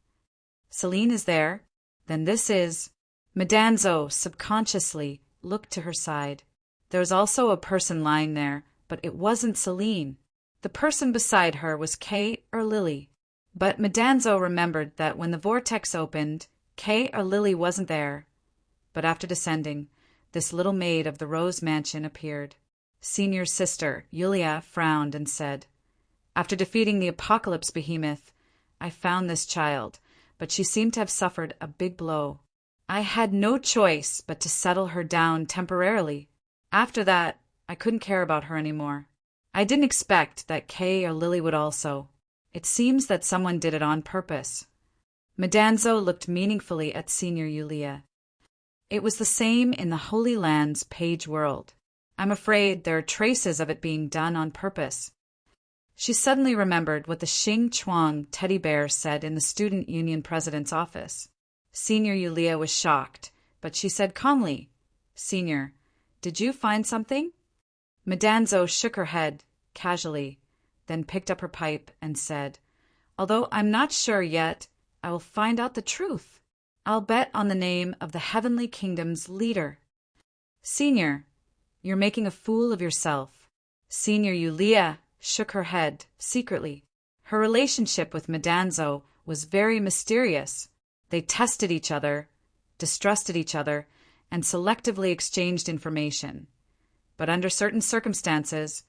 Celine is there? Then this is... Madanzo subconsciously looked to her side. There was also a person lying there, but it wasn't Celine. The person beside her was Kay or Lily. But Madanzo remembered that when the vortex opened, Kay or Lily wasn't there. But after descending, this little maid of the Rose Mansion appeared. Senior sister, Yulia, frowned and said, After defeating the apocalypse behemoth, I found this child, but she seemed to have suffered a big blow. I had no choice but to settle her down temporarily. After that, I couldn't care about her anymore. I didn't expect that Kay or Lily would also. It seems that someone did it on purpose. Madanzo looked meaningfully at Senior Yulia. It was the same in the Holy Land's page world. I'm afraid there are traces of it being done on purpose. She suddenly remembered what the Xing Chuang teddy bear said in the student union president's office. Senior Yulia was shocked, but she said calmly, Senior, Did you find something? Madanzo shook her head, casually, then picked up her pipe and said, Although I'm not sure yet, I will find out the truth. I'll bet on the name of the Heavenly Kingdom's leader. Senior, you're making a fool of yourself. Senior Yulia shook her head, secretly. Her relationship with Madanzo was very mysterious. They tested each other, distrusted each other, and selectively exchanged information. But under certain circumstances,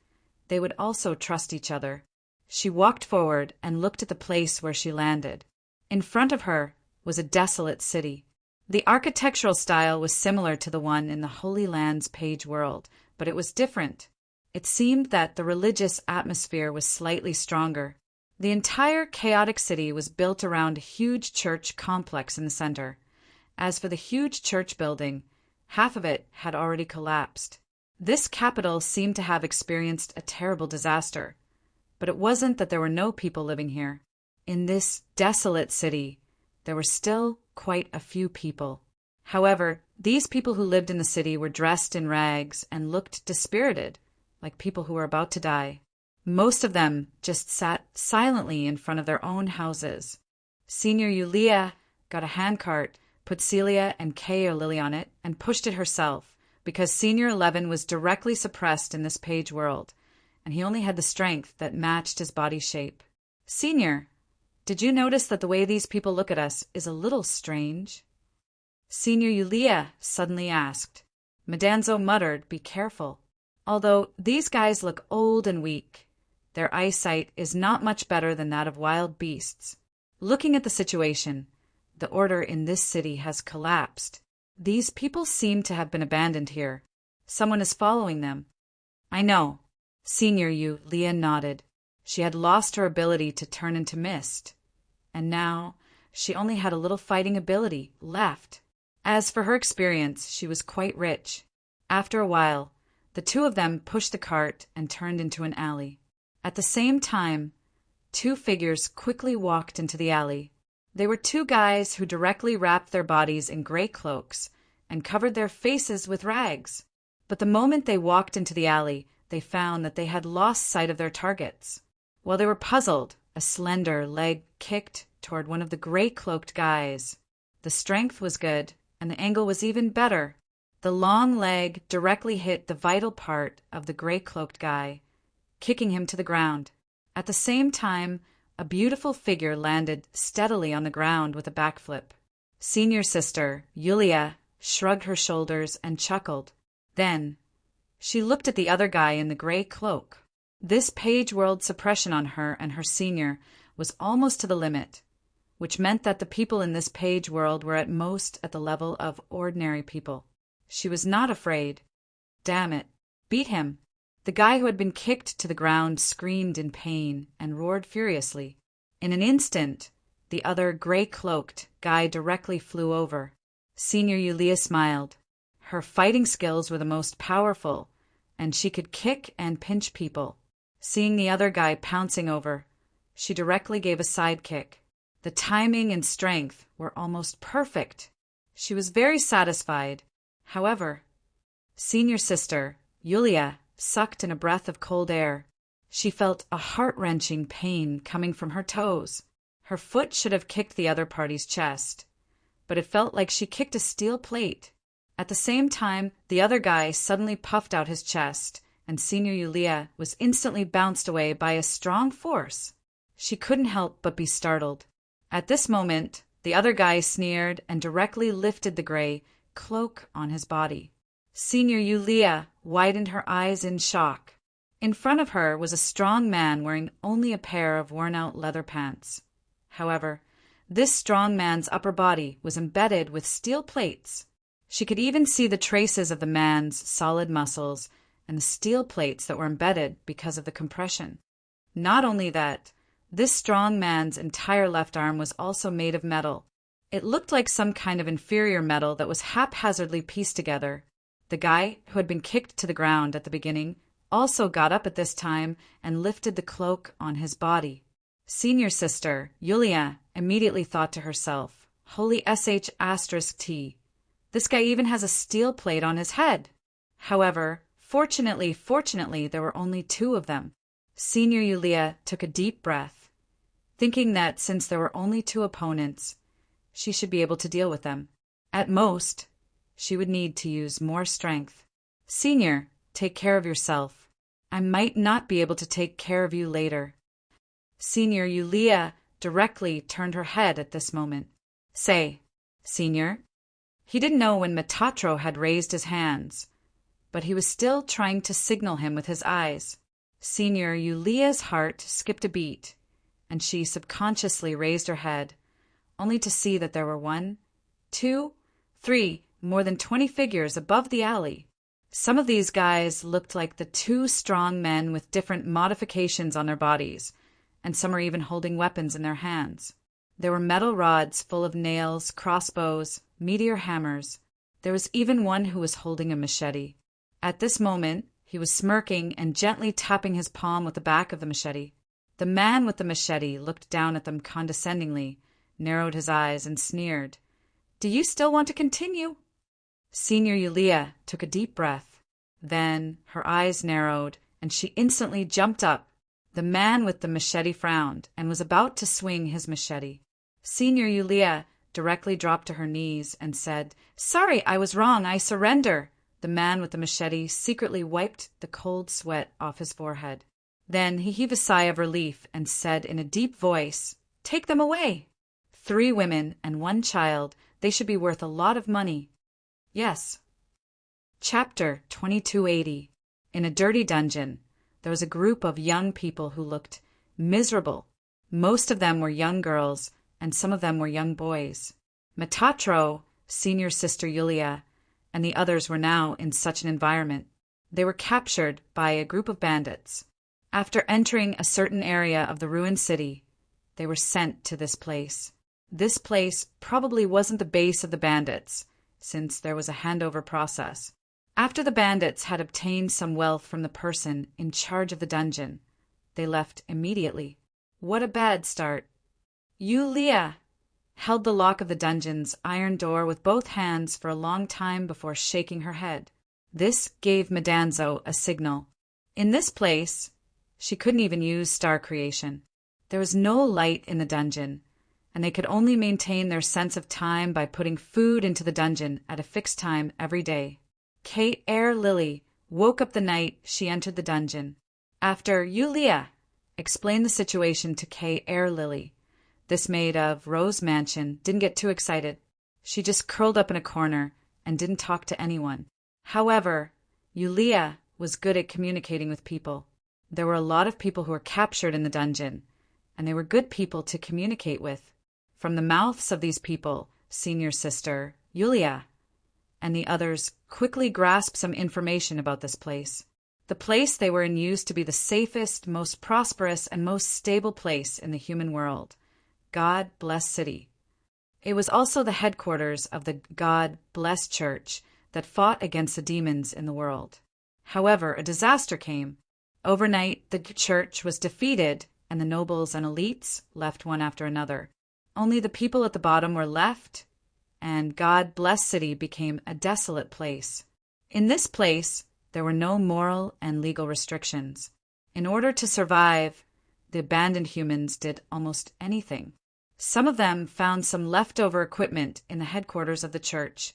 they would also trust each other. She walked forward and looked at the place where she landed. In front of her was a desolate city. The architectural style was similar to the one in the Holy Land's page world, but it was different. It seemed that the religious atmosphere was slightly stronger. The entire chaotic city was built around a huge church complex in the center. As for the huge church building, half of it had already collapsed. This capital seemed to have experienced a terrible disaster. But it wasn't that there were no people living here. In this desolate city, there were still quite a few people. However, these people who lived in the city were dressed in rags and looked dispirited, like people who were about to die. Most of them just sat silently in front of their own houses. Senior Yulia got a handcart, put Celia and Kay or Lily on it, and pushed it herself, because Senior 11 was directly suppressed in this page world, and he only had the strength that matched his body shape. Senior, did you notice that the way these people look at us is a little strange? Senior Yulia suddenly asked. Madanzo muttered, Be careful. Although these guys look old and weak, their eyesight is not much better than that of wild beasts. Looking at the situation, the order in this city has collapsed. These people seem to have been abandoned here. Someone is following them. I know. Senior Yulia nodded. She had lost her ability to turn into mist, and now she only had a little fighting ability left. As for her experience, she was quite rich. After a while, the two of them pushed the cart and turned into an alley. At the same time, two figures quickly walked into the alley. They were two guys who directly wrapped their bodies in gray cloaks and covered their faces with rags. But the moment they walked into the alley, they found that they had lost sight of their targets. While they were puzzled, a slender leg kicked toward one of the gray-cloaked guys. The strength was good, and the angle was even better. The long leg directly hit the vital part of the gray-cloaked guy, kicking him to the ground. At the same time, a beautiful figure landed steadily on the ground with a backflip. Senior sister, Yulia, shrugged her shoulders and chuckled. Then, she looked at the other guy in the gray cloak. This page world suppression on her and her senior was almost to the limit, which meant that the people in this page world were at most at the level of ordinary people. She was not afraid. Damn it. Beat him. The guy who had been kicked to the ground screamed in pain and roared furiously. In an instant, the other gray-cloaked guy directly flew over. Senior Yulia smiled. Her fighting skills were the most powerful, and she could kick and pinch people. Seeing the other guy pouncing over, she directly gave a sidekick. The timing and strength were almost perfect. She was very satisfied. However, senior sister, Yulia, sucked in a breath of cold air. She felt a heart-wrenching pain coming from her toes. Her foot should have kicked the other party's chest, but it felt like she kicked a steel plate. At the same time, the other guy suddenly puffed out his chest, and Senior Yulia was instantly bounced away by a strong force. She couldn't help but be startled. At this moment, the other guy sneered and directly lifted the gray cloak on his body. Senior Yulia widened her eyes in shock. In front of her was a strong man wearing only a pair of worn-out leather pants. However, this strong man's upper body was embedded with steel plates. She could even see the traces of the man's solid muscles and the steel plates that were embedded because of the compression. Not only that, this strong man's entire left arm was also made of metal. It looked like some kind of inferior metal that was haphazardly pieced together. The guy who had been kicked to the ground at the beginning also got up at this time and lifted the cloak on his body. Senior sister, Yulia, immediately thought to herself, Holy SH*T. This guy even has a steel plate on his head. However, fortunately, there were only two of them. Senior Yulia took a deep breath, thinking that since there were only two opponents, she should be able to deal with them. At most, she would need to use more strength. Senior, take care of yourself. I might not be able to take care of you later. Senior Yulia directly turned her head at this moment. Say, Senior. He didn't know when Metatro had raised his hands, but he was still trying to signal him with his eyes. Senior Yulia's heart skipped a beat, and she subconsciously raised her head, only to see that there were 1, 2, 3, more than 20 figures above the alley. Some of these guys looked like the two strong men with different modifications on their bodies, and some were even holding weapons in their hands. There were metal rods full of nails, crossbows, meteor hammers. There was even one who was holding a machete. At this moment, he was smirking and gently tapping his palm with the back of the machete. The man with the machete looked down at them condescendingly, narrowed his eyes, and sneered. Do you still want to continue? Senior Yulia took a deep breath. Then her eyes narrowed, and she instantly jumped up. The man with the machete frowned and was about to swing his machete. Senior Yulia directly dropped to her knees and said, Sorry, I was wrong. I surrender. The man with the machete secretly wiped the cold sweat off his forehead. Then he heaved a sigh of relief and said in a deep voice, Take them away. 3 women and 1 child. They should be worth a lot of money. Yes. Chapter 2280. In a dirty dungeon, there was a group of young people who looked miserable. Most of them were young girls, and some of them were young boys. Metatro, senior sister Yulia, and the others were now in such an environment. They were captured by a group of bandits. After entering a certain area of the ruined city, they were sent to this place. This place probably wasn't the base of the bandits, since there was a handover process. After the bandits had obtained some wealth from the person in charge of the dungeon, they left immediately. What a bad start. Yulia held the lock of the dungeon's iron door with both hands for a long time before shaking her head. This gave Medanzo a signal. In this place, she couldn't even use star creation. There was no light in the dungeon, and they could only maintain their sense of time by putting food into the dungeon at a fixed time every day. Kate Air Lily woke up the night she entered the dungeon. After Yulia explained the situation to Kate Air Lily, this maid of Rose Mansion didn't get too excited. She just curled up in a corner and didn't talk to anyone. However, Yulia was good at communicating with people. There were a lot of people who were captured in the dungeon, and they were good people to communicate with. From the mouths of these people, senior sister Yulia and the others quickly grasped some information about this place. The place they were in used to be the safest, most prosperous, and most stable place in the human world. God Bless City. It was also the headquarters of the God Bless Church that fought against the demons in the world. However, a disaster came. Overnight, the church was defeated, and the nobles and elites left one after another. Only the people at the bottom were left, and God Bless City became a desolate place. In this place, there were no moral and legal restrictions. In order to survive, the abandoned humans did almost anything. Some of them found some leftover equipment in the headquarters of the church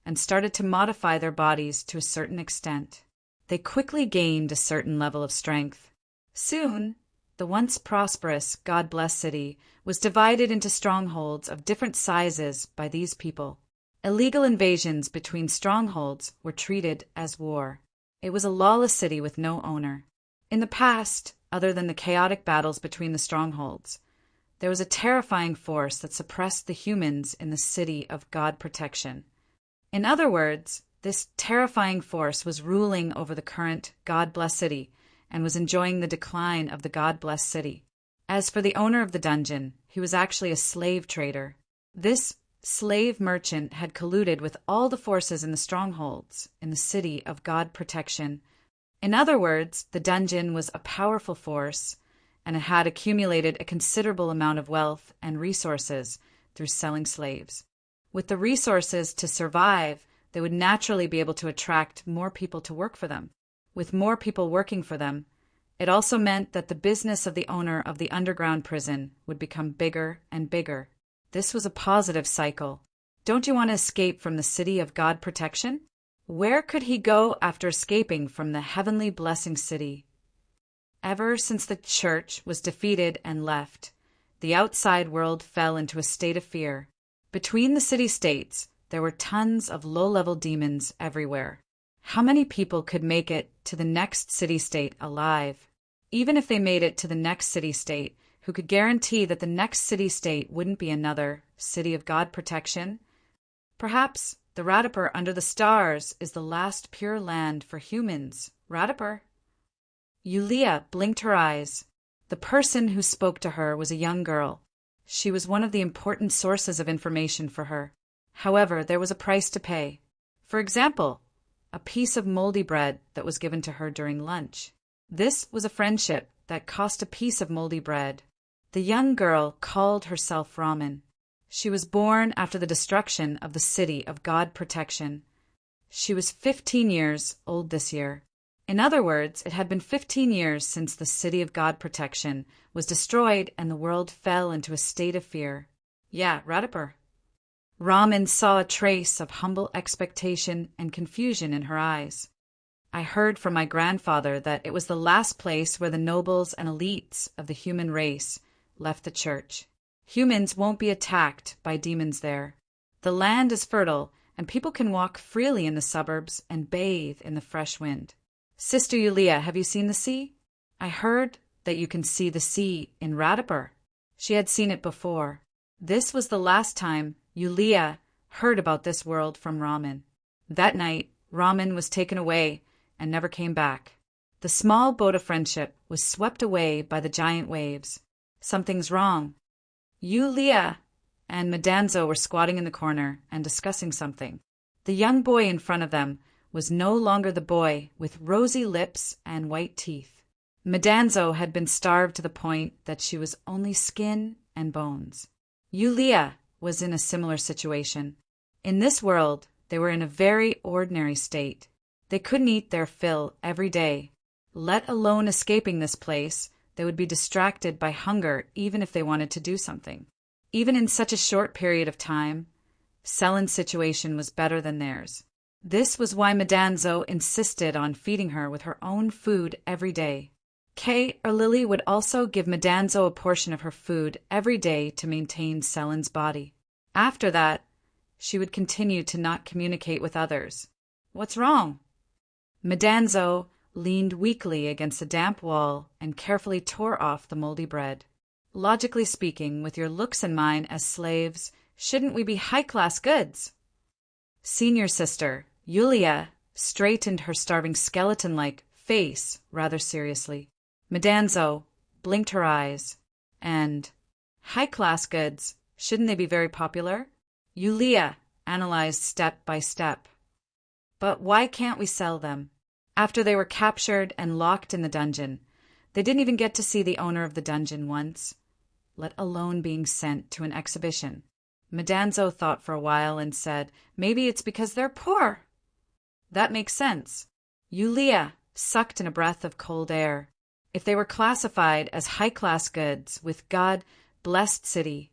and started to modify their bodies to a certain extent. They quickly gained a certain level of strength. Soon, the once prosperous God Bless City was divided into strongholds of different sizes by these people. Illegal invasions between strongholds were treated as war. It was a lawless city with no owner. In the past, other than the chaotic battles between the strongholds, there was a terrifying force that suppressed the humans in the city of God Protection. In other words, this terrifying force was ruling over the current God Bless City and was enjoying the decline of the God Bless City. As for the owner of the dungeon, he was actually a slave trader. This slave merchant had colluded with all the forces in the strongholds in the city of God Protection. In other words, the dungeon was a powerful force, and it had accumulated a considerable amount of wealth and resources through selling slaves. With the resources to survive, they would naturally be able to attract more people to work for them. With more people working for them, it also meant that the business of the owner of the underground prison would become bigger and bigger. This was a positive cycle. Don't you want to escape from the city of God protection? Where could he go after escaping from the heavenly blessing city? Ever since the church was defeated and left, the outside world fell into a state of fear. Between the city-states, there were tons of low-level demons everywhere. How many people could make it to the next city-state alive? Even if they made it to the next city-state, who could guarantee that the next city-state wouldn't be another city of God protection? Perhaps the Radiper under the stars is the last pure land for humans. Radiper. Yulia blinked her eyes. The person who spoke to her was a young girl. She was one of the important sources of information for her. However, there was a price to pay. For example, a piece of moldy bread that was given to her during lunch. This was a friendship that cost a piece of moldy bread. The young girl called herself Ramen. She was born after the destruction of the city of God protection. She was 15 years old this year. In other words, it had been 15 years since the city of God protection was destroyed and the world fell into a state of fear. Yeah, Radiper. Ramen saw a trace of humble expectation and confusion in her eyes. I heard from my grandfather that it was the last place where the nobles and elites of the human race left the church. Humans won't be attacked by demons there. The land is fertile, and people can walk freely in the suburbs and bathe in the fresh wind. Sister Yulia, have you seen the sea? I heard that you can see the sea in Radiper. She had seen it before. This was the last time Yulia heard about this world from Ramen. That night, Ramen was taken away and never came back. The small boat of friendship was swept away by the giant waves. Something's wrong. Yulia and Madanzo were squatting in the corner and discussing something. The young boy in front of them was no longer the boy with rosy lips and white teeth. Madanzo had been starved to the point that she was only skin and bones. Yulia was in a similar situation. In this world, they were in a very ordinary state. They couldn't eat their fill every day. Let alone escaping this place, they would be distracted by hunger even if they wanted to do something. Even in such a short period of time, Selen's situation was better than theirs. This was why Madanzo insisted on feeding her with her own food every day. Kay or Lily would also give Madanzo a portion of her food every day to maintain Selen's body. After that, she would continue to not communicate with others. What's wrong? Madanzo leaned weakly against a damp wall and carefully tore off the moldy bread. Logically speaking, with your looks and mine as slaves, shouldn't we be high-class goods? Senior sister, Yulia, straightened her starving skeleton-like face rather seriously. Madanzo blinked her eyes. And high-class goods, shouldn't they be very popular? Yulia analyzed step by step. But why can't we sell them? After they were captured and locked in the dungeon, they didn't even get to see the owner of the dungeon once, let alone being sent to an exhibition. Madanzo thought for a while and said, maybe it's because they're poor. That makes sense. Yulia sucked in a breath of cold air. If they were classified as high-class goods with God-blessed city's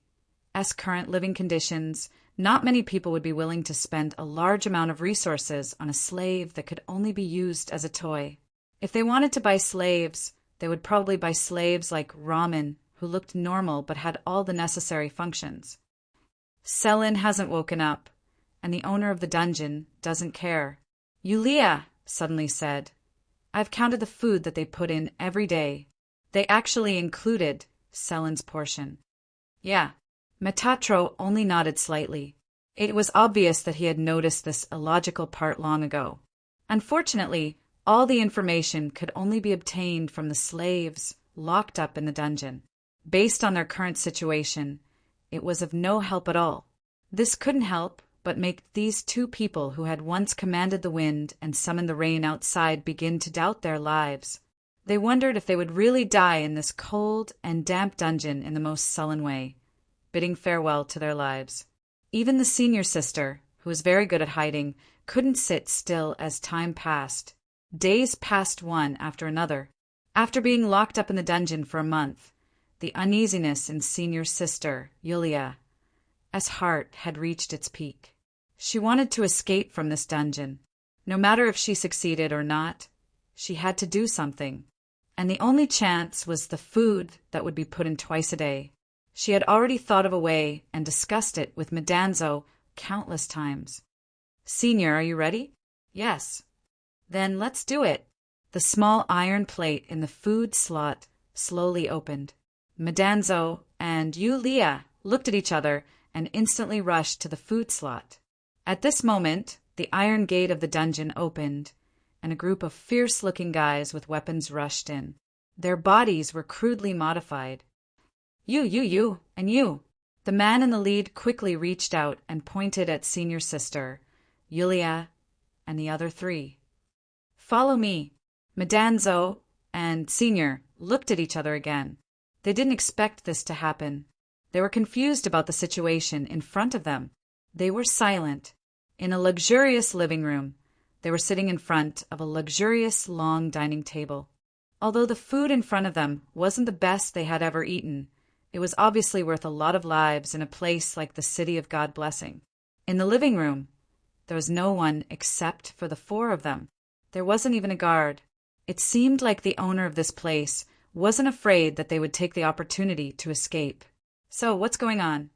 current living conditions, not many people would be willing to spend a large amount of resources on a slave that could only be used as a toy. If they wanted to buy slaves, they would probably buy slaves like Ramen, who looked normal but had all the necessary functions. Selen hasn't woken up, and the owner of the dungeon doesn't care. Yulia suddenly said, I've counted the food that they put in every day. They actually included Selen's portion. Yeah. Metatro only nodded slightly. It was obvious that he had noticed this illogical part long ago. Unfortunately, all the information could only be obtained from the slaves locked up in the dungeon. Based on their current situation, it was of no help at all. This couldn't help but make these two people who had once commanded the wind and summoned the rain outside begin to doubt their lives. They wondered if they would really die in this cold and damp dungeon in the most sullen way, bidding farewell to their lives. Even the senior sister, who was very good at hiding, couldn't sit still as time passed. Days passed one after another. After being locked up in the dungeon for a month, the uneasiness in Senior's sister, Yulia's heart had reached its peak. She wanted to escape from this dungeon. No matter if she succeeded or not, she had to do something. And the only chance was the food that would be put in twice a day. She had already thought of a way and discussed it with Madanzo countless times. "Senior, are you ready?" "Yes." "Then let's do it." The small iron plate in the food slot slowly opened. Madanzo and Yulia looked at each other and instantly rushed to the food slot. At this moment, the iron gate of the dungeon opened, and a group of fierce-looking guys with weapons rushed in. Their bodies were crudely modified. You, and you." The man in the lead quickly reached out and pointed at Senior's sister, Yulia, and the other three. "Follow me." Madanzo and Senior looked at each other again. They didn't expect this to happen. They were confused about the situation in front of them. They were silent. In a luxurious living room, they were sitting in front of a luxurious long dining table. Although the food in front of them wasn't the best they had ever eaten, it was obviously worth a lot of lives in a place like the City of God Blessing. In the living room, there was no one except for the four of them. There wasn't even a guard. It seemed like the owner of this place wasn't afraid that they would take the opportunity to escape. "So, what's going on?"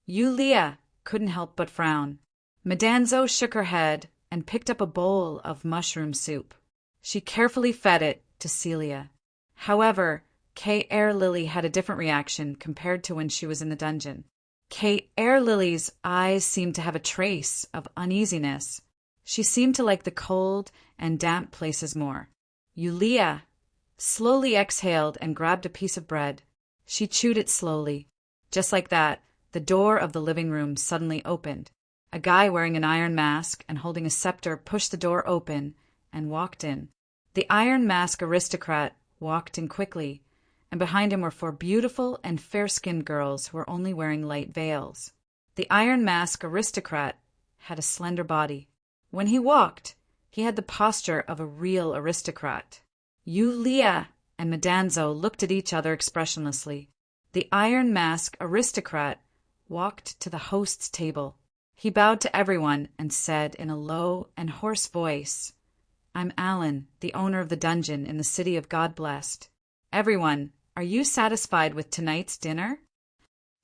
Yulia couldn't help but frown. Madanzo shook her head and picked up a bowl of mushroom soup. She carefully fed it to Celia. However, Kay Airlily had a different reaction compared to when she was in the dungeon. Kay Airlily's eyes seemed to have a trace of uneasiness. She seemed to like the cold and damp places more. Yulia slowly exhaled and grabbed a piece of bread. She chewed it slowly. Just like that, the door of the living room suddenly opened. A guy wearing an iron mask and holding a scepter pushed the door open and walked in. The Iron Mask aristocrat walked in quickly, and behind him were four beautiful and fair-skinned girls who were only wearing light veils. The Iron Mask aristocrat had a slender body. When he walked, he had the posture of a real aristocrat. Yulia and Madanzo looked at each other expressionlessly. The Iron Mask aristocrat walked to the host's table. He bowed to everyone and said in a low and hoarse voice, "I'm Alan, the owner of the dungeon in the City of God Blessed. Everyone, are you satisfied with tonight's dinner?"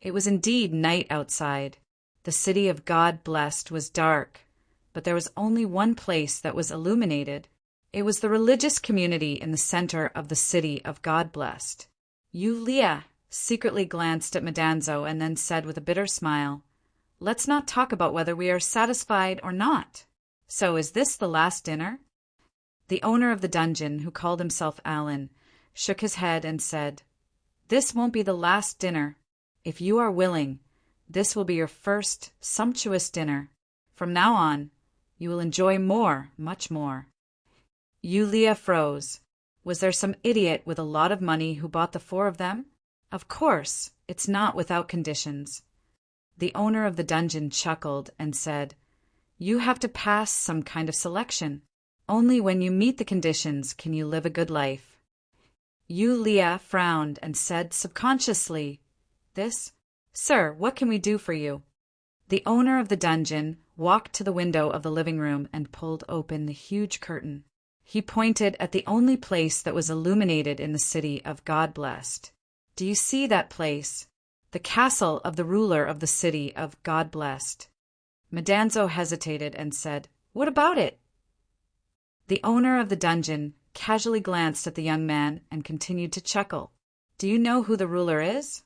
It was indeed night outside. The City of God Blessed was dark, but there was only one place that was illuminated. It was the religious community in the center of the City of God Blessed. Yulia secretly glanced at Madanzo and then said with a bitter smile, "Let's not talk about whether we are satisfied or not. So is this the last dinner?" The owner of the dungeon, who called himself Alan, shook his head and said, "This won't be the last dinner. If you are willing, this will be your first sumptuous dinner. From now on, you will enjoy more, much more." Yulia froze. Was there some idiot with a lot of money who bought the four of them? Of course, it's not without conditions. The owner of the dungeon chuckled and said, "You have to pass some kind of selection. Only when you meet the conditions can you live a good life." Yulia frowned and said subconsciously, "Sir, what can we do for you?" The owner of the dungeon walked to the window of the living room and pulled open the huge curtain. He pointed at the only place that was illuminated in the City of God Blessed. "Do you see that place? The castle of the ruler of the City of God Blessed." Madanzo hesitated and said, "What about it?" The owner of the dungeon casually glanced at the young man and continued to chuckle. "Do you know who the ruler is?"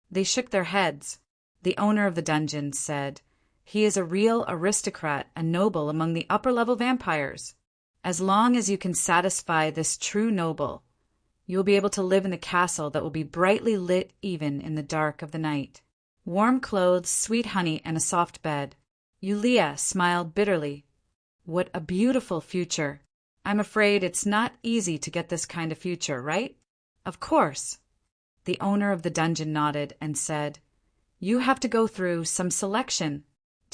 They shook their heads. The owner of the dungeon said, "He is a real aristocrat, a noble among the upper-level vampires. As long as you can satisfy this true noble, you will be able to live in the castle that will be brightly lit even in the dark of the night. Warm clothes, sweet honey, and a soft bed." Yulia smiled bitterly. "What a beautiful future. I'm afraid it's not easy to get this kind of future, right?" "Of course." The owner of the dungeon nodded and said, "You have to go through some selection.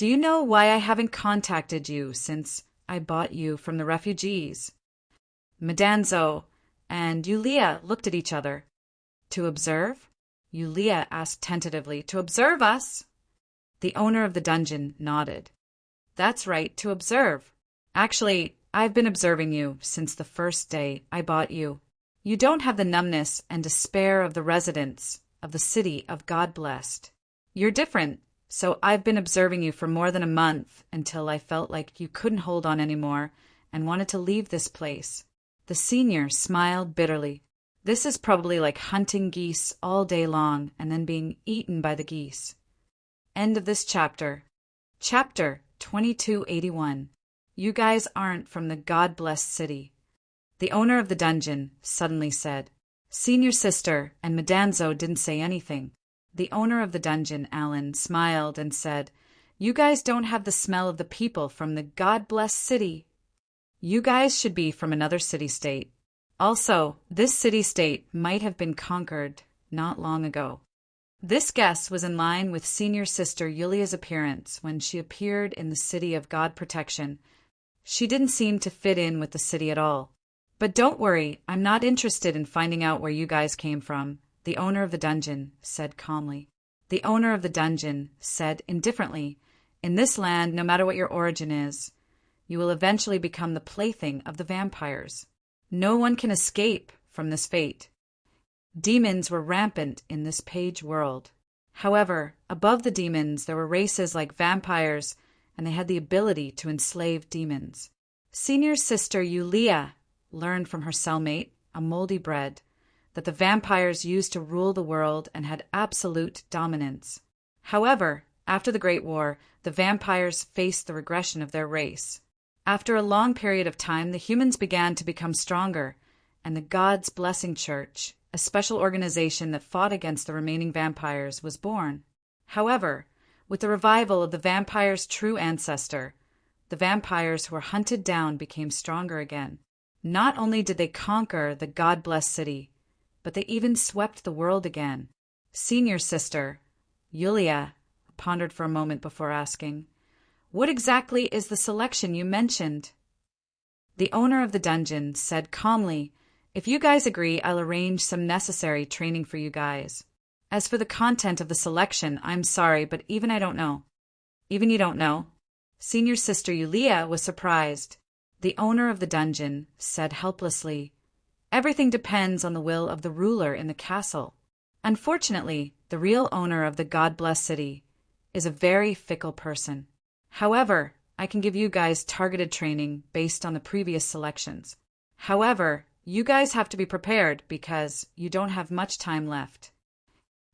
Do you know why I haven't contacted you since I bought you from the refugees?" Madanzo and Yulia looked at each other. "To observe?" Yulia asked tentatively. "To observe us?" The owner of the dungeon nodded. "That's right, to observe. Actually, I've been observing you since the first day I bought you. You don't have the numbness and despair of the residents of the city of God Blessed. You're different, so I've been observing you for more than a month until I felt like you couldn't hold on anymore and wanted to leave this place." The senior smiled bitterly. "This is probably like hunting geese all day long and then being eaten by the geese." End of this chapter. Chapter 2281. You guys aren't from the God-blessed city. The owner of the dungeon suddenly said. Senior sister and Madanzo didn't say anything. The owner of the dungeon, Alan, smiled and said, "You guys don't have the smell of the people from the God-blessed city. You guys should be from another city-state. Also, this city-state might have been conquered not long ago." This guess was in line with senior sister Yulia's appearance when she appeared in the city of God Protection. She didn't seem to fit in with the city at all. "But don't worry, I'm not interested in finding out where you guys came from," the owner of the dungeon said calmly. The owner of the dungeon said indifferently, "In this land, no matter what your origin is, you will eventually become the plaything of the vampires. No one can escape from this fate. Demons were rampant in this page world. However, above the demons there were races like vampires, and they had the ability to enslave demons. Senior sister Yulia learned from her cellmate, a moldy bread, that the vampires used to rule the world and had absolute dominance. However, after the Great War, the vampires faced the regression of their race. After a long period of time, the humans began to become stronger, and the God's Blessing Church, a special organization that fought against the remaining vampires, was born. However, with the revival of the vampire's true ancestor, the vampires who were hunted down became stronger again. Not only did they conquer the God-blessed city, but they even swept the world again. Senior sister, Yulia, pondered for a moment before asking, "What exactly is the selection you mentioned?" The owner of the dungeon said calmly, "If you guys agree, I'll arrange some necessary training for you guys. As for the content of the selection, I'm sorry, but even I don't know." "Even you don't know?" Senior sister Yulia was surprised. The owner of the dungeon said helplessly, "Everything depends on the will of the ruler in the castle. Unfortunately, the real owner of the God-blessed city is a very fickle person. However, I can give you guys targeted training based on the previous selections. However, you guys have to be prepared because you don't have much time left."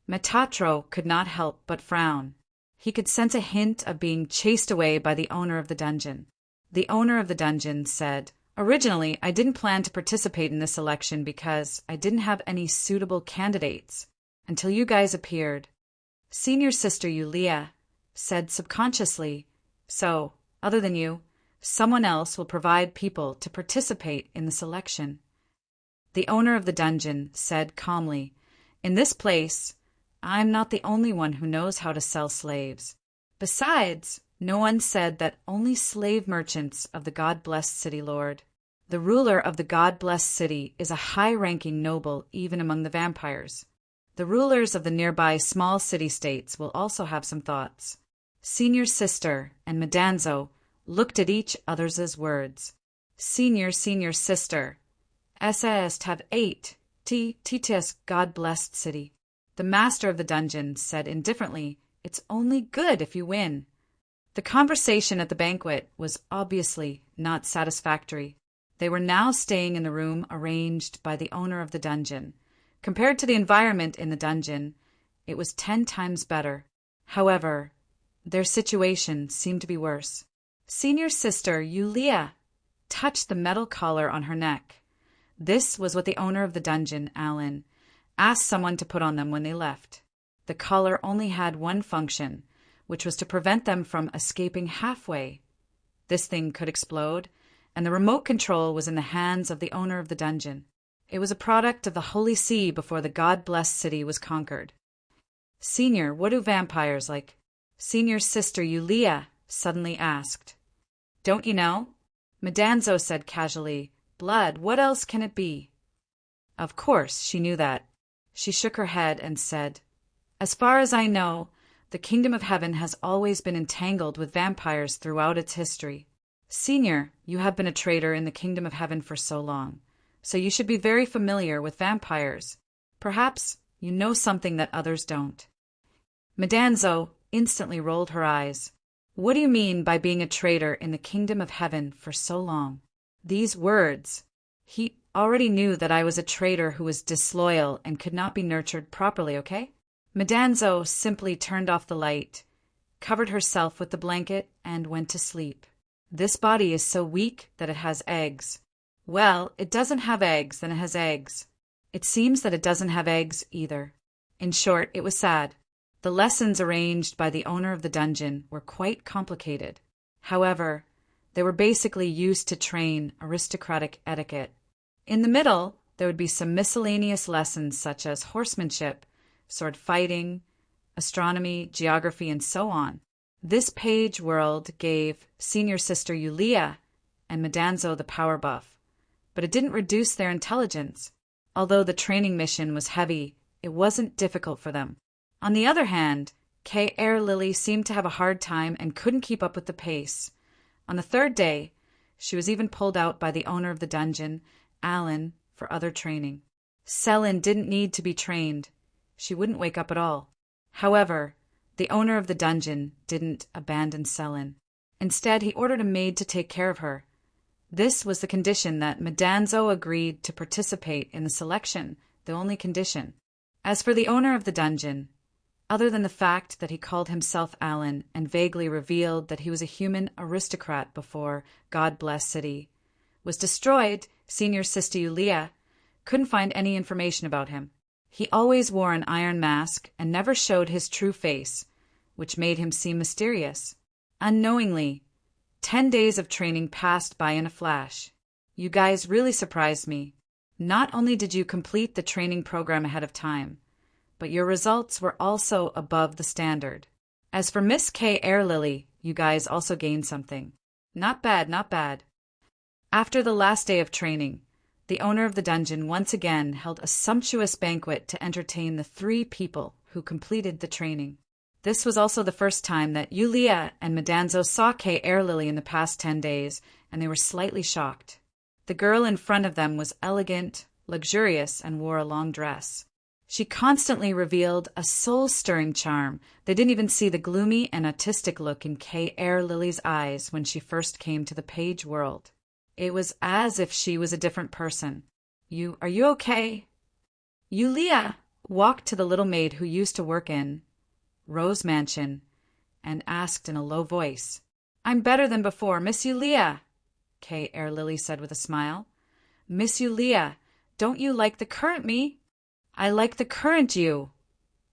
Metatro could not help but frown. He could sense a hint of being chased away by the owner of the dungeon. The owner of the dungeon said, "Originally, I didn't plan to participate in this election because I didn't have any suitable candidates until you guys appeared." Senior sister Yulia said subconsciously, "So, other than you, someone else will provide people to participate in the selection." The owner of the dungeon said calmly, "In this place, I'm not the only one who knows how to sell slaves. Besides, no one said that only slave merchants of the God-blessed city lord. The ruler of the God-blessed city is a high-ranking noble even among the vampires. The rulers of the nearby small city-states will also have some thoughts." Senior sister and Madanzo looked at each other's words. Senior sister, "SAS have 8, Titis God-blessed city." The master of the dungeon said indifferently, "It's only good if you win." The conversation at the banquet was obviously not satisfactory. They were now staying in the room arranged by the owner of the dungeon. Compared to the environment in the dungeon, it was 10 times better. However, their situation seemed to be worse. Senior sister Yulia touched the metal collar on her neck. This was what the owner of the dungeon, Alan, asked someone to put on them when they left. The collar only had one function, which was to prevent them from escaping halfway. This thing could explode, and the remote control was in the hands of the owner of the dungeon. It was a product of the Holy See before the God-blessed city was conquered. "Senior, what do vampires like?" Senior sister Yulia suddenly asked. Don't you know? Madanzo said casually. Blood, what else can it be? Of course, she knew that. She shook her head and said, As far as I know, the kingdom of heaven has always been entangled with vampires throughout its history. Senior, you have been a traitor in the kingdom of heaven for so long, so you should be very familiar with vampires. Perhaps you know something that others don't. Madanzo instantly rolled her eyes. What do you mean by being a traitor in the kingdom of heaven for so long? These words. He already knew that I was a traitor who was disloyal and could not be nurtured properly, okay? Madanzo simply turned off the light, covered herself with the blanket, and went to sleep. This body is so weak that it has eggs. Well, it doesn't have eggs, then it has eggs. It seems that it doesn't have eggs either. In short, it was sad. The lessons arranged by the owner of the dungeon were quite complicated. However, they were basically used to train aristocratic etiquette. In the middle, there would be some miscellaneous lessons such as horsemanship, sword fighting, astronomy, geography, and so on. This page world gave senior sister Yulia and Madanzo the power buff, but it didn't reduce their intelligence. Although the training mission was heavy, it wasn't difficult for them. On the other hand, Kay Air Lily seemed to have a hard time and couldn't keep up with the pace. On the third day, she was even pulled out by the owner of the dungeon, Alan, for other training. Selin didn't need to be trained. She wouldn't wake up at all. However, the owner of the dungeon didn't abandon Selin. Instead, he ordered a maid to take care of her. This was the condition that Madanzo agreed to participate in the selection, the only condition. As for the owner of the dungeon, other than the fact that he called himself Alan and vaguely revealed that he was a human aristocrat before God Bless City was destroyed, senior sister Yulia couldn't find any information about him. He always wore an iron mask and never showed his true face, which made him seem mysterious. Unknowingly, 10 days of training passed by in a flash. You guys really surprised me. Not only did you complete the training program ahead of time, but your results were also above the standard. As for Miss Kay Air Lily, you guys also gained something. Not bad, not bad. After the last day of training, the owner of the dungeon once again held a sumptuous banquet to entertain the 3 people who completed the training. This was also the first time that Yulia and Madanzo saw Kay Air Lily in the past 10 days, and they were slightly shocked. The girl in front of them was elegant, luxurious, and wore a long dress. She constantly revealed a soul-stirring charm. They didn't even see the gloomy and autistic look in Kay Air Lily's eyes when she first came to the page world. It was as if she was a different person. Are you okay? Yulia walked to the little maid who used to work in Rose Mansion and asked in a low voice, I'm better than before, Miss Yulia, Kay Air Lily said with a smile. Miss Yulia, don't you like the current me? I like the current you.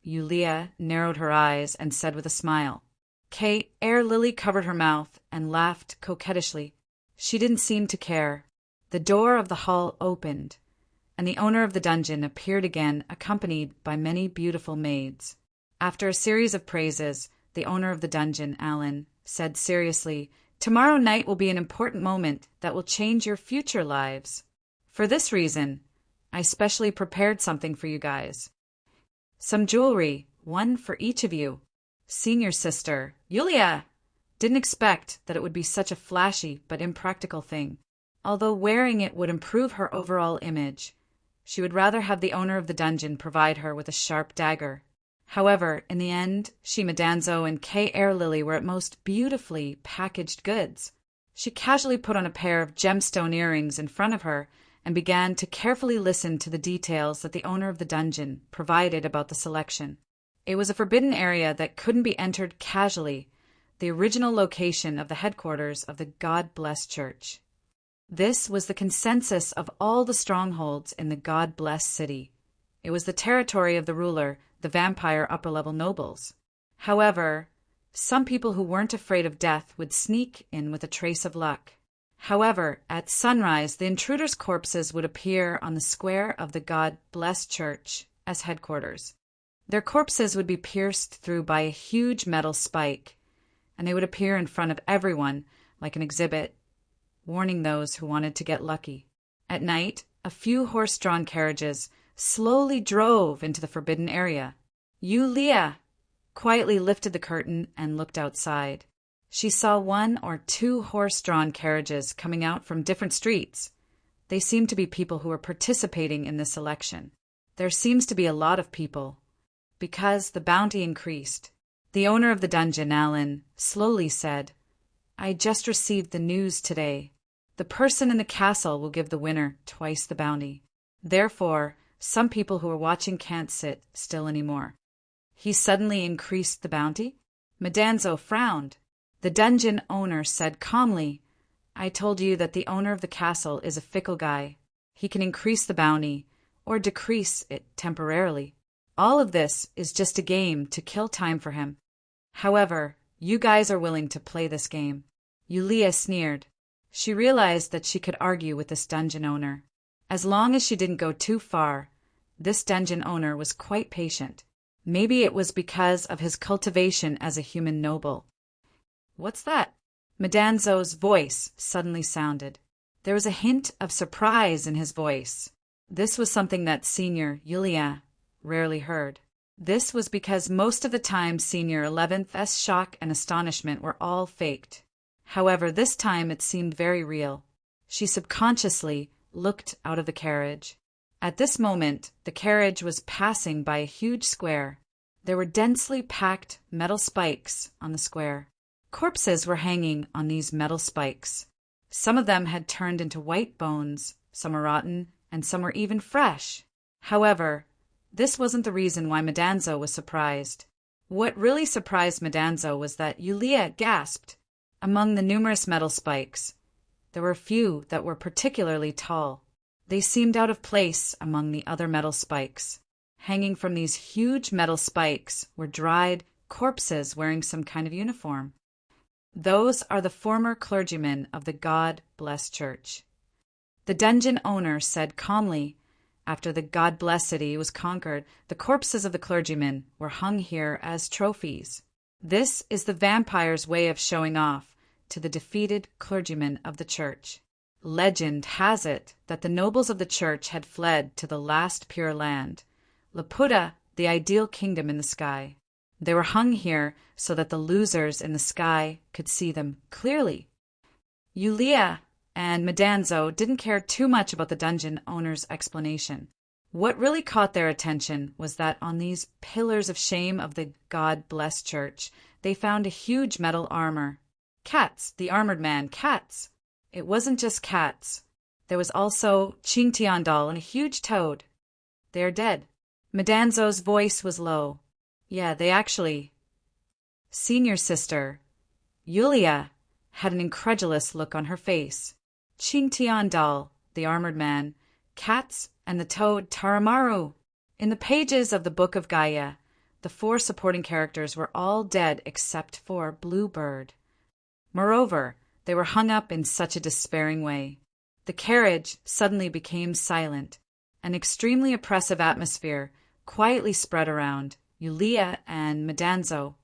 Yulia narrowed her eyes and said with a smile. Kay Air Lily covered her mouth and laughed coquettishly. She didn't seem to care. The door of the hall opened, and the owner of the dungeon appeared again, accompanied by many beautiful maids. After a series of praises, the owner of the dungeon, Alan, said seriously, Tomorrow night will be an important moment that will change your future lives. For this reason, I specially prepared something for you guys. Some jewelry, one for each of you. Senior sister, Yulia, didn't expect that it would be such a flashy but impractical thing. Although wearing it would improve her overall image, she would rather have the owner of the dungeon provide her with a sharp dagger. However, in the end, she, Madanzo, and Kay Air Lily were at most beautifully packaged goods. She casually put on a pair of gemstone earrings in front of her and began to carefully listen to the details that the owner of the dungeon provided about the selection. It was a forbidden area that couldn't be entered casually, the original location of the headquarters of the God Bless Church. This was the consensus of all the strongholds in the God Bless City. It was the territory of the ruler, the vampire upper-level nobles. However, some people who weren't afraid of death would sneak in with a trace of luck. However, at sunrise, the intruders' corpses would appear on the square of the God Bless Church as headquarters. Their corpses would be pierced through by a huge metal spike, and they would appear in front of everyone like an exhibit, warning those who wanted to get lucky. At night, a few horse-drawn carriages slowly drove into the forbidden area. Yulia quietly lifted the curtain and looked outside. She saw 1 or 2 horse-drawn carriages coming out from different streets. They seemed to be people who were participating in this election. There seems to be a lot of people, because the bounty increased. The owner of the dungeon, Alan, slowly said, "I just received the news today. The person in the castle will give the winner twice the bounty. Therefore, some people who are watching can't sit still anymore." He suddenly increased the bounty? Madanzo frowned. The dungeon owner said calmly, "I told you that the owner of the castle is a fickle guy. He can increase the bounty or decrease it temporarily. All of this is just a game to kill time for him. However, you guys are willing to play this game." Yulia sneered. She realized that she could argue with this dungeon owner. As long as she didn't go too far, this dungeon owner was quite patient. Maybe it was because of his cultivation as a human noble. "What's that?" Madanzo's voice suddenly sounded. There was a hint of surprise in his voice. This was something that Senior Yulia rarely heard. This was because most of the time Senior 11th's shock and astonishment were all faked. However, this time it seemed very real. She subconsciously looked out of the carriage. At this moment, the carriage was passing by a huge square. There were densely packed metal spikes on the square. Corpses were hanging on these metal spikes. Some of them had turned into white bones, some were rotten, and some were even fresh. However, this wasn't the reason why Madanzo was surprised. What really surprised Madanzo was that Yulia gasped. Among the numerous metal spikes, there were a few that were particularly tall. They seemed out of place among the other metal spikes. Hanging from these huge metal spikes were dried corpses wearing some kind of uniform. Those are the former clergymen of the God-blessed church. The dungeon owner said calmly, after the God-blessed city was conquered, the corpses of the clergymen were hung here as trophies. This is the vampire's way of showing off to the defeated clergymen of the church. Legend has it that the nobles of the church had fled to the last pure land, Laputa, the ideal kingdom in the sky. They were hung here so that the losers in the sky could see them clearly. Yulia and Madanzo didn't care too much about the dungeon owner's explanation. What really caught their attention was that on these pillars of shame of the God-blessed church, they found a huge metal armor. Cats, the armored man, cats. It wasn't just cats. There was also Qingtiandal and a huge toad. They are dead. Madanzo's voice was low. Yeah, they actually... Senior sister, Yulia, had an incredulous look on her face. Qingtiandal, the armored man, cats, and the toad Taramaru. In the pages of the Book of Gaia, the 4 supporting characters were all dead except for Bluebird. Moreover, they were hung up in such a despairing way. The carriage suddenly became silent. An extremely oppressive atmosphere quietly spread around Yulia and Madanzo.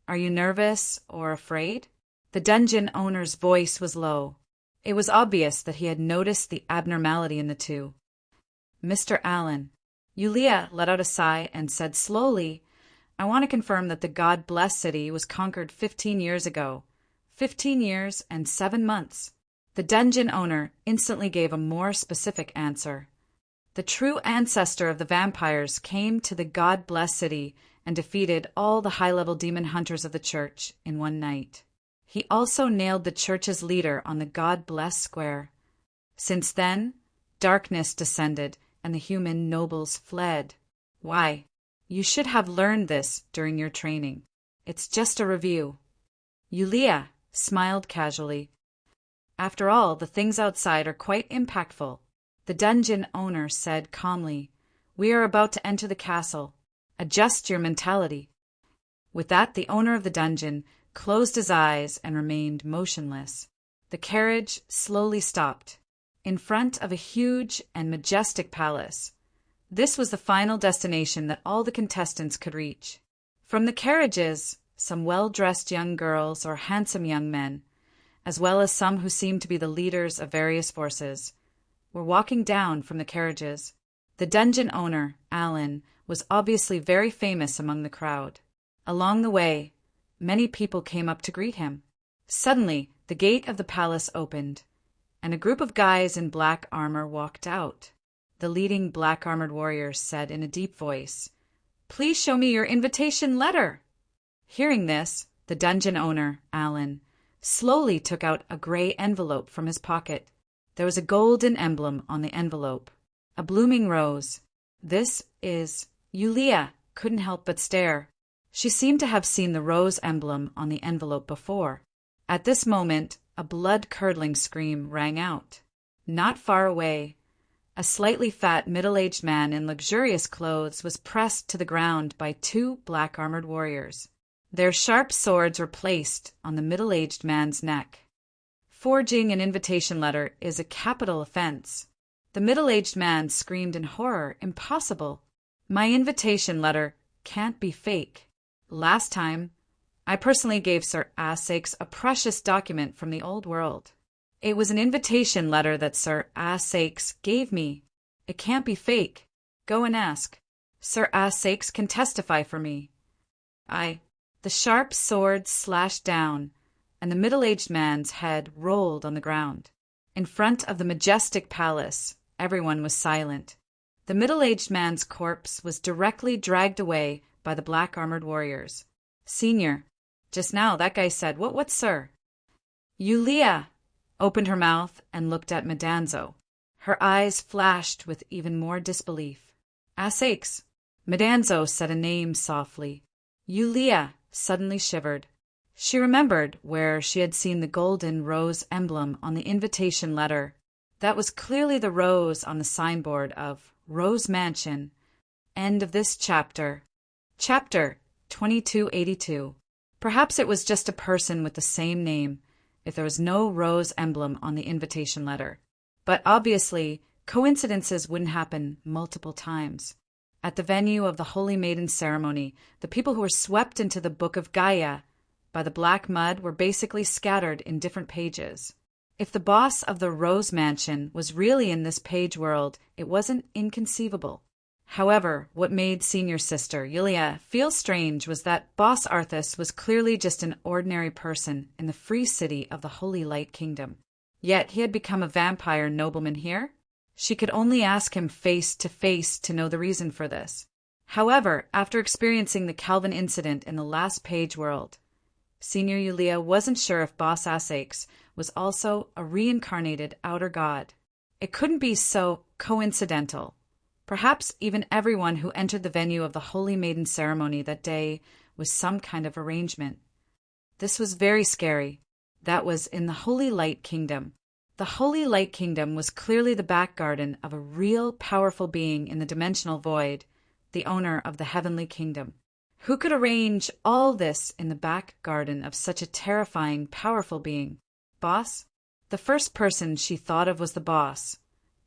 "Are you nervous or afraid?" The dungeon owner's voice was low. It was obvious that he had noticed the abnormality in the two. "Mr. Allen." Yulia let out a sigh and said slowly, "I want to confirm that the God-blessed city was conquered 15 years ago. 15 years and 7 months. The dungeon owner instantly gave a more specific answer. The true ancestor of the vampires came to the God-blessed city and defeated all the high-level demon hunters of the church in one night. He also nailed the church's leader on the God-blessed square. Since then, darkness descended and the human nobles fled. Why? You should have learned this during your training. It's just a review." Yulia smiled casually. "After all, the things outside are quite impactful." The dungeon owner said calmly, "We are about to enter the castle. Adjust your mentality." With that, the owner of the dungeon closed his eyes and remained motionless. The carriage slowly stopped in front of a huge and majestic palace. This was the final destination that all the contestants could reach. From the carriages, some well-dressed young girls or handsome young men, as well as some who seemed to be the leaders of various forces, were walking down from the carriages. The dungeon owner, Alan, was obviously very famous among the crowd. Along the way, many people came up to greet him. Suddenly, the gate of the palace opened, and a group of guys in black armor walked out. The leading black-armored warrior said in a deep voice, "Please show me your invitation letter." Hearing this, the dungeon owner, Alan, slowly took out a gray envelope from his pocket. There was a golden emblem on the envelope, a blooming rose. "This is—" Yulia couldn't help but stare. She seemed to have seen the rose emblem on the envelope before. At this moment, a blood-curdling scream rang out. Not far away, a slightly fat middle-aged man in luxurious clothes was pressed to the ground by two black-armored warriors. Their sharp swords were placed on the middle-aged man's neck. Forging an invitation letter is a capital offense. The middle-aged man screamed in horror, "Impossible! My invitation letter can't be fake. Last time, I personally gave Sir Asakes a precious document from the old world. It was an invitation letter that Sir Asakes gave me. It can't be fake. Go and ask. Sir Asakes can testify for me." The sharp sword slashed down, and the middle-aged man's head rolled on the ground. In front of the majestic palace, everyone was silent. The middle-aged man's corpse was directly dragged away by the black-armored warriors. "Senior, just now that guy said, what, sir?" Yulia opened her mouth and looked at Madanzo. Her eyes flashed with even more disbelief. "Asakes," Madanzo said a name softly. Yulia suddenly shivered. She remembered where she had seen the golden rose emblem on the invitation letter. That was clearly the rose on the signboard of Rose Mansion. End of this chapter. Chapter 2282. Perhaps it was just a person with the same name, if there was no rose emblem on the invitation letter. But obviously, coincidences wouldn't happen multiple times. At the venue of the Holy Maiden ceremony, the people who were swept into the Book of Gaia by the black mud were basically scattered in different pages. If the boss of the Rose Mansion was really in this page world, it wasn't inconceivable. However, what made senior sister, Yulia, feel strange was that Boss Arthas was clearly just an ordinary person in the free city of the Holy Light Kingdom. Yet he had become a vampire nobleman here? She could only ask him face to face to know the reason for this. However, after experiencing the Calvin incident in the last page world, Senior Yulia wasn't sure if Boss Asakes was also a reincarnated outer god. It couldn't be so coincidental. Perhaps even everyone who entered the venue of the Holy Maiden ceremony that day was some kind of arrangement. This was very scary. That was in the Holy Light Kingdom. The Holy Light Kingdom was clearly the back garden of a real powerful being in the dimensional void, the owner of the Heavenly Kingdom. Who could arrange all this in the back garden of such a terrifying, powerful being? Boss? The first person she thought of was the boss,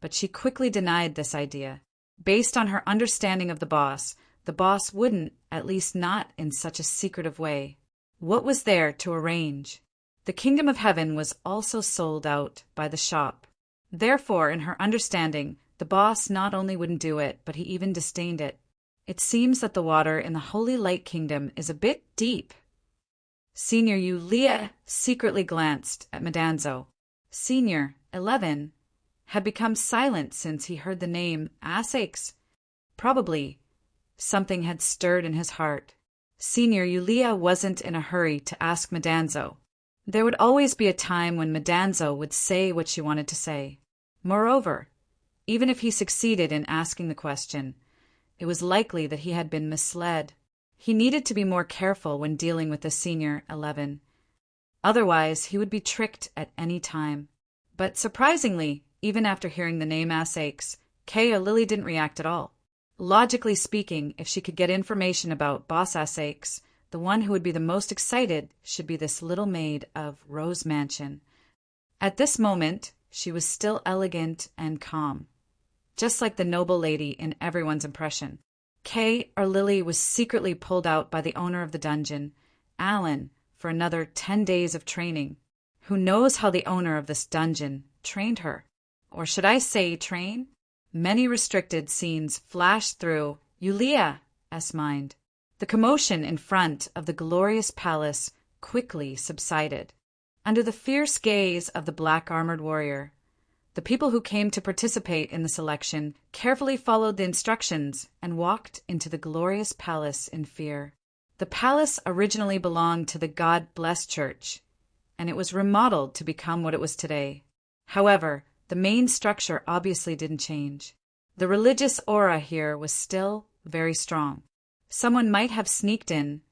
but she quickly denied this idea. Based on her understanding of the boss wouldn't, at least not in such a secretive way. What was there to arrange? The Kingdom of Heaven was also sold out by the shop. Therefore, in her understanding, the boss not only wouldn't do it, but he even disdained it. It seems that the water in the Holy Light Kingdom is a bit deep. Senior Yulia secretly glanced at Madanzo. Senior, 11, had become silent since he heard the name Asakes. Probably something had stirred in his heart. Senior Yulia wasn't in a hurry to ask Madanzo. There would always be a time when Madanzo would say what she wanted to say. Moreover, even if he succeeded in asking the question, it was likely that he had been misled. He needed to be more careful when dealing with the Senior 11. Otherwise, he would be tricked at any time. But surprisingly, even after hearing the name Asakes, Kay or Lily didn't react at all. Logically speaking, if she could get information about Boss Asakes, the one who would be the most excited should be this little maid of Rose Mansion. At this moment, she was still elegant and calm, just like the noble lady in everyone's impression. Kay or Lily was secretly pulled out by the owner of the dungeon Alan, for another 10 days of training. Who knows how the owner of this dungeon trained her? Or should I say train? Many restricted scenes flashed through Yulia's mind. The commotion in front of the glorious palace quickly subsided. Under the fierce gaze of the black-armored warrior, the people who came to participate in the selection carefully followed the instructions and walked into the glorious palace in fear. The palace originally belonged to the God-blessed church, and it was remodeled to become what it was today. However, the main structure obviously didn't change. The religious aura here was still very strong. Someone might have sneaked in.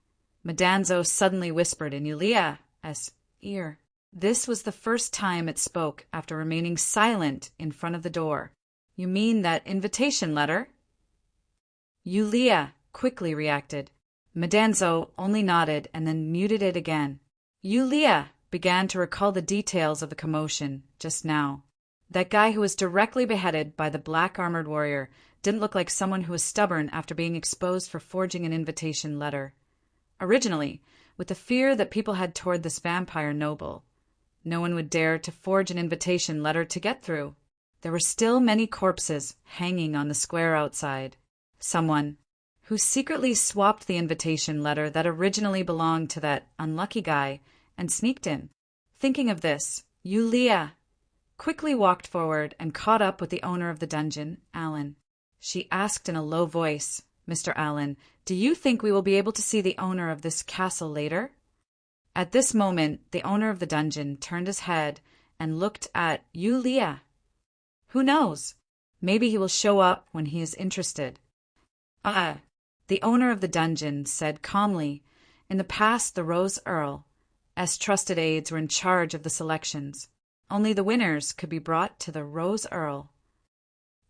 Madanzo suddenly whispered in Yulia's ear. This was the first time it spoke after remaining silent in front of the door. You mean that invitation letter? Yulia quickly reacted. Madanzo only nodded and then muted it again. Yulia began to recall the details of the commotion just now. That guy who was directly beheaded by the black-armored warrior didn't look like someone who was stubborn after being exposed for forging an invitation letter. Originally, with the fear that people had toward this vampire noble, no one would dare to forge an invitation letter to get through. There were still many corpses hanging on the square outside. Someone who secretly swapped the invitation letter that originally belonged to that unlucky guy and sneaked in. Thinking of this, Yulia quickly walked forward and caught up with the owner of the dungeon, Alan. She asked in a low voice, "Mr. Allen, do you think we will be able to see the owner of this castle later?" At this moment, the owner of the dungeon turned his head and looked at Yulia. Who knows? Maybe he will show up when he is interested. The owner of the dungeon said calmly, in the past the Rose Earl's trusted aides were in charge of the selections. Only the winners could be brought to the Rose Earl.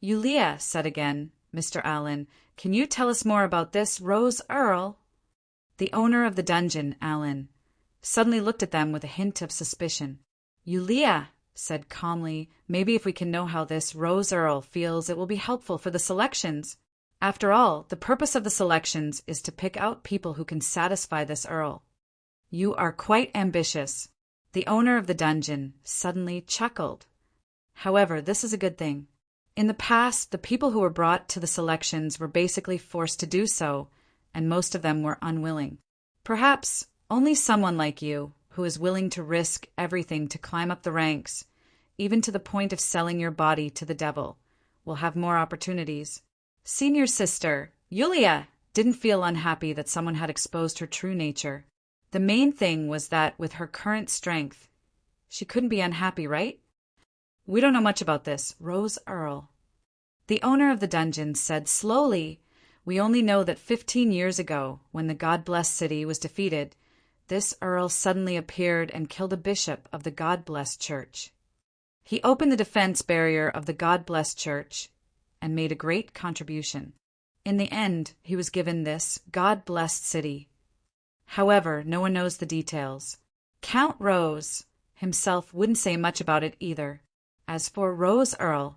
Yulia said again, "Mr. Allen, can you tell us more about this Rose Earl?" The owner of the dungeon, Allen, suddenly looked at them with a hint of suspicion. Yulia said calmly, "Maybe if we can know how this Rose Earl feels, it will be helpful for the selections. After all, the purpose of the selections is to pick out people who can satisfy this Earl." "You are quite ambitious." The owner of the dungeon suddenly chuckled. "However, this is a good thing. In the past, the people who were brought to the selections were basically forced to do so, and most of them were unwilling. Perhaps only someone like you, who is willing to risk everything to climb up the ranks, even to the point of selling your body to the devil, will have more opportunities." Senior sister, Yulia, didn't feel unhappy that someone had exposed her true nature. The main thing was that with her current strength, she couldn't be unhappy, right? "We don't know much about this Rose Earl." The owner of the dungeon said slowly, "We only know that 15 years ago, when the God-blessed city was defeated, this Earl suddenly appeared and killed a bishop of the God-blessed church. He opened the defense barrier of the God-blessed church and made a great contribution. In the end, he was given this God-blessed city. However, no one knows the details. Count Rose himself wouldn't say much about it either. As for Rose Earl's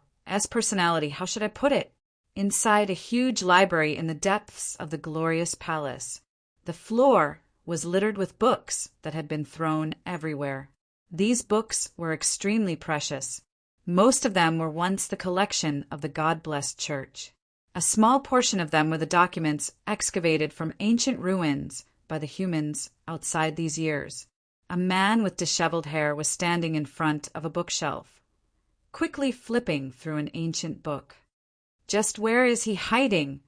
personality, how should I put it? Inside a huge library in the depths of the glorious palace, the floor was littered with books that had been thrown everywhere. These books were extremely precious. Most of them were once the collection of the God-blessed church. A small portion of them were the documents excavated from ancient ruins by the humans outside these years. A man with disheveled hair was standing in front of a bookshelf, quickly flipping through an ancient book. "Just where is he hiding?"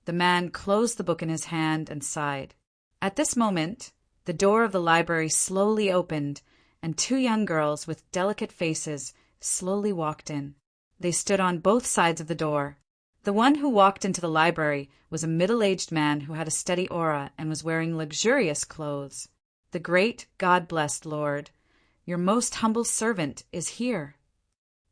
The man closed the book in his hand and sighed. At this moment, the door of the library slowly opened, and two young girls with delicate faces slowly walked in. They stood on both sides of the door. The one who walked into the library was a middle-aged man who had a steady aura and was wearing luxurious clothes. "The great God-blessed Lord, your most humble servant is here."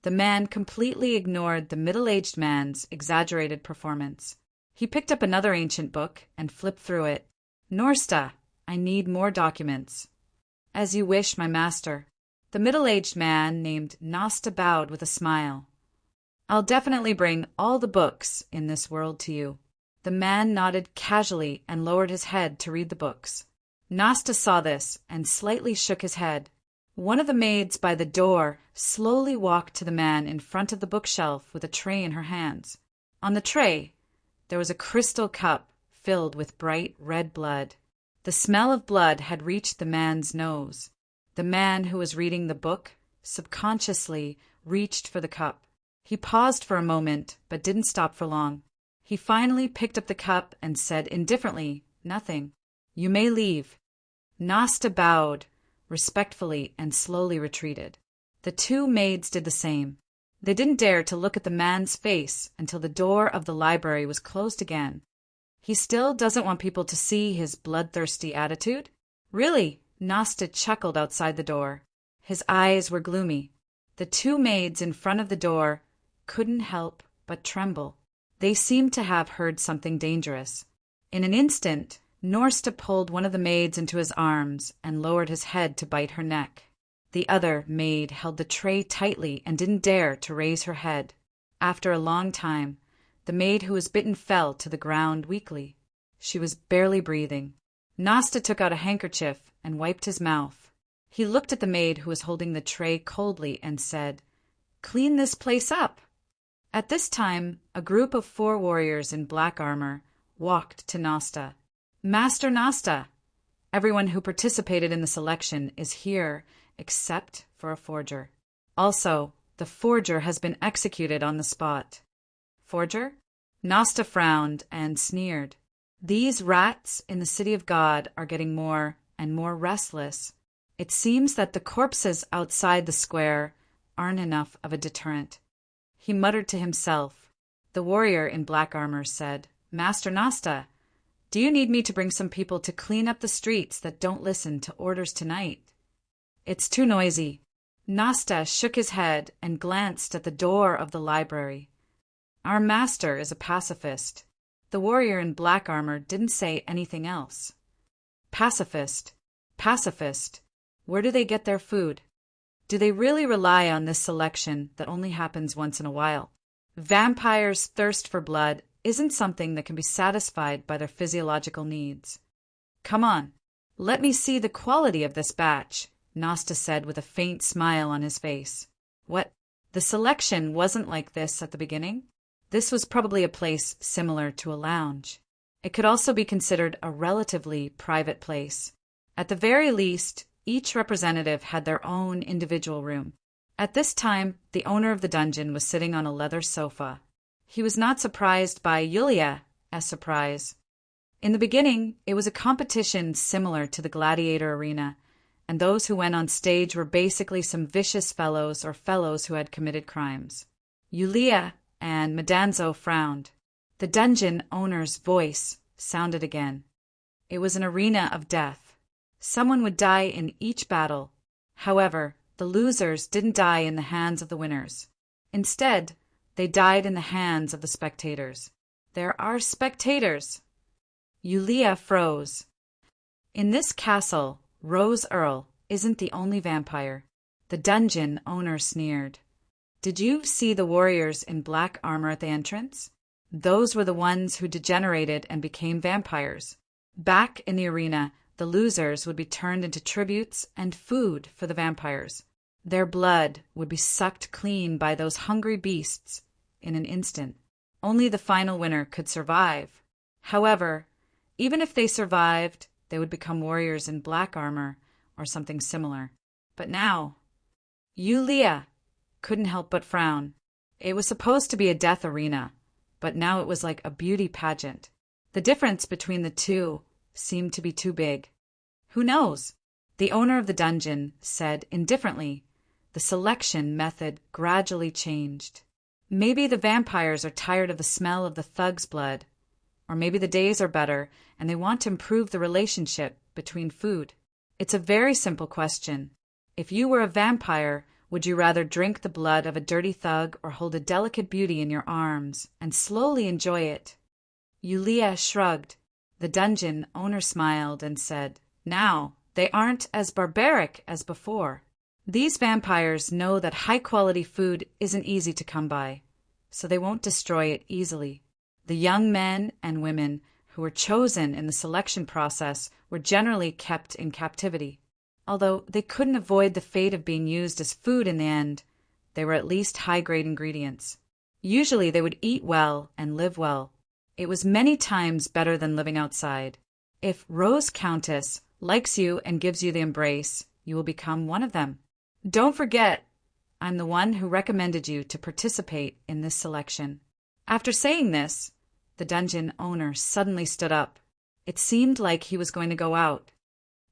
The man completely ignored the middle-aged man's exaggerated performance. He picked up another ancient book and flipped through it. "Norsta, I need more documents." "As you wish, my master." The middle-aged man named Nosta bowed with a smile. "I'll definitely bring all the books in this world to you." The man nodded casually and lowered his head to read the books. Nasta saw this and slightly shook his head. One of the maids by the door slowly walked to the man in front of the bookshelf with a tray in her hands. On the tray, there was a crystal cup filled with bright red blood. The smell of blood had reached the man's nose. The man who was reading the book subconsciously reached for the cup. He paused for a moment, but didn't stop for long. He finally picked up the cup and said indifferently, "Nothing. You may leave." Nasta bowed respectfully and slowly retreated. The two maids did the same. They didn't dare to look at the man's face until the door of the library was closed again. He still doesn't want people to see his bloodthirsty attitude? Really? Nasta chuckled outside the door. His eyes were gloomy. The two maids in front of the door couldn't help but tremble. They seemed to have heard something dangerous. In an instant, Norsta pulled one of the maids into his arms and lowered his head to bite her neck. The other maid held the tray tightly and didn't dare to raise her head. After a long time, the maid who was bitten fell to the ground weakly. She was barely breathing. Nasta took out a handkerchief and wiped his mouth. He looked at the maid who was holding the tray coldly and said, "Clean this place up." At this time, a group of 4 warriors in black armor walked to Nasta. "Master Nasta, everyone who participated in the selection is here except for a forger. Also, the forger has been executed on the spot." "Forger?" Nasta frowned and sneered. "These rats in the city of God are getting more and more restless. It seems that the corpses outside the square aren't enough of a deterrent." He muttered to himself. The warrior in black armor said, "Master Nasta, do you need me to bring some people to clean up the streets that don't listen to orders tonight?" "It's too noisy." Nasta shook his head and glanced at the door of the library. "Our master is a pacifist." The warrior in black armor didn't say anything else. Pacifist. Pacifist. Where do they get their food? Do they really rely on this selection that only happens once in a while? Vampires' thirst for blood isn't something that can be satisfied by their physiological needs. "Come on, let me see the quality of this batch," Nasta said with a faint smile on his face. "What? The selection wasn't like this at the beginning?" This was probably a place similar to a lounge. It could also be considered a relatively private place. At the very least, each representative had their own individual room. At this time, the owner of the dungeon was sitting on a leather sofa. He was not surprised by Yulia's surprise. In the beginning, it was a competition similar to the gladiator arena, and those who went on stage were basically some vicious fellows or fellows who had committed crimes. Yulia and Madanzo frowned. The dungeon owner's voice sounded again. It was an arena of death. Someone would die in each battle. However, the losers didn't die in the hands of the winners. Instead, they died in the hands of the spectators. There are spectators. Yulia froze. In this castle, Rose Earl isn't the only vampire. The dungeon owner sneered. Did you see the warriors in black armor at the entrance? Those were the ones who degenerated and became vampires. Back in the arena, the losers would be turned into tributes and food for the vampires. Their blood would be sucked clean by those hungry beasts in an instant. Only the final winner could survive. However, even if they survived, they would become warriors in black armor or something similar. But now, Yulia couldn't help but frown. It was supposed to be a death arena, but now it was like a beauty pageant. The difference between the two seemed to be too big. Who knows? The owner of the dungeon said indifferently. The selection method gradually changed. Maybe the vampires are tired of the smell of the thug's blood. Or maybe the days are better and they want to improve the relationship between food. It's a very simple question. If you were a vampire, would you rather drink the blood of a dirty thug or hold a delicate beauty in your arms and slowly enjoy it? Yulia shrugged. The dungeon owner smiled and said, "Now, they aren't as barbaric as before. These vampires know that high-quality food isn't easy to come by, so they won't destroy it easily. The young men and women who were chosen in the selection process were generally kept in captivity. Although they couldn't avoid the fate of being used as food in the end, they were at least high-grade ingredients. Usually they would eat well and live well. It was many times better than living outside. If Rose Countess likes you and gives you the embrace, you will become one of them. Don't forget, I'm the one who recommended you to participate in this selection. After saying this, the dungeon owner suddenly stood up. It seemed like he was going to go out.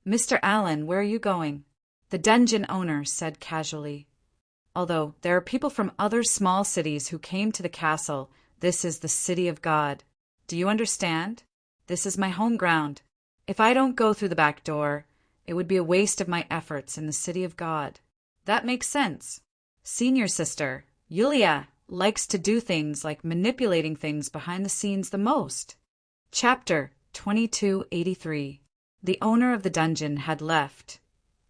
Mr. Allen, where are you going? The dungeon owner said casually. Although there are people from other small cities who came to the castle, this is the city of God. Do you understand? This is my home ground. If I don't go through the back door, it would be a waste of my efforts in the city of God. That makes sense. Senior sister, Yulia, likes to do things like manipulating things behind the scenes the most. Chapter 2283. The owner of the dungeon had left,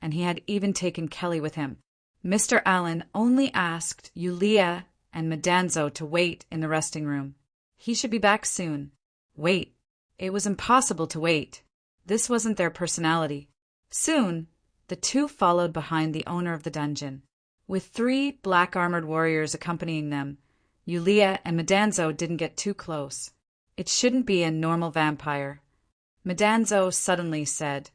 and he had even taken Kelly with him. Mr. Allen only asked Yulia and Madanzo to wait in the resting room. He should be back soon. Wait. It was impossible to wait. This wasn't their personality. Soon, the two followed behind the owner of the dungeon. With 3 black-armored warriors accompanying them, Yulia and Madanzo didn't get too close. It shouldn't be a normal vampire. Madanzo suddenly said,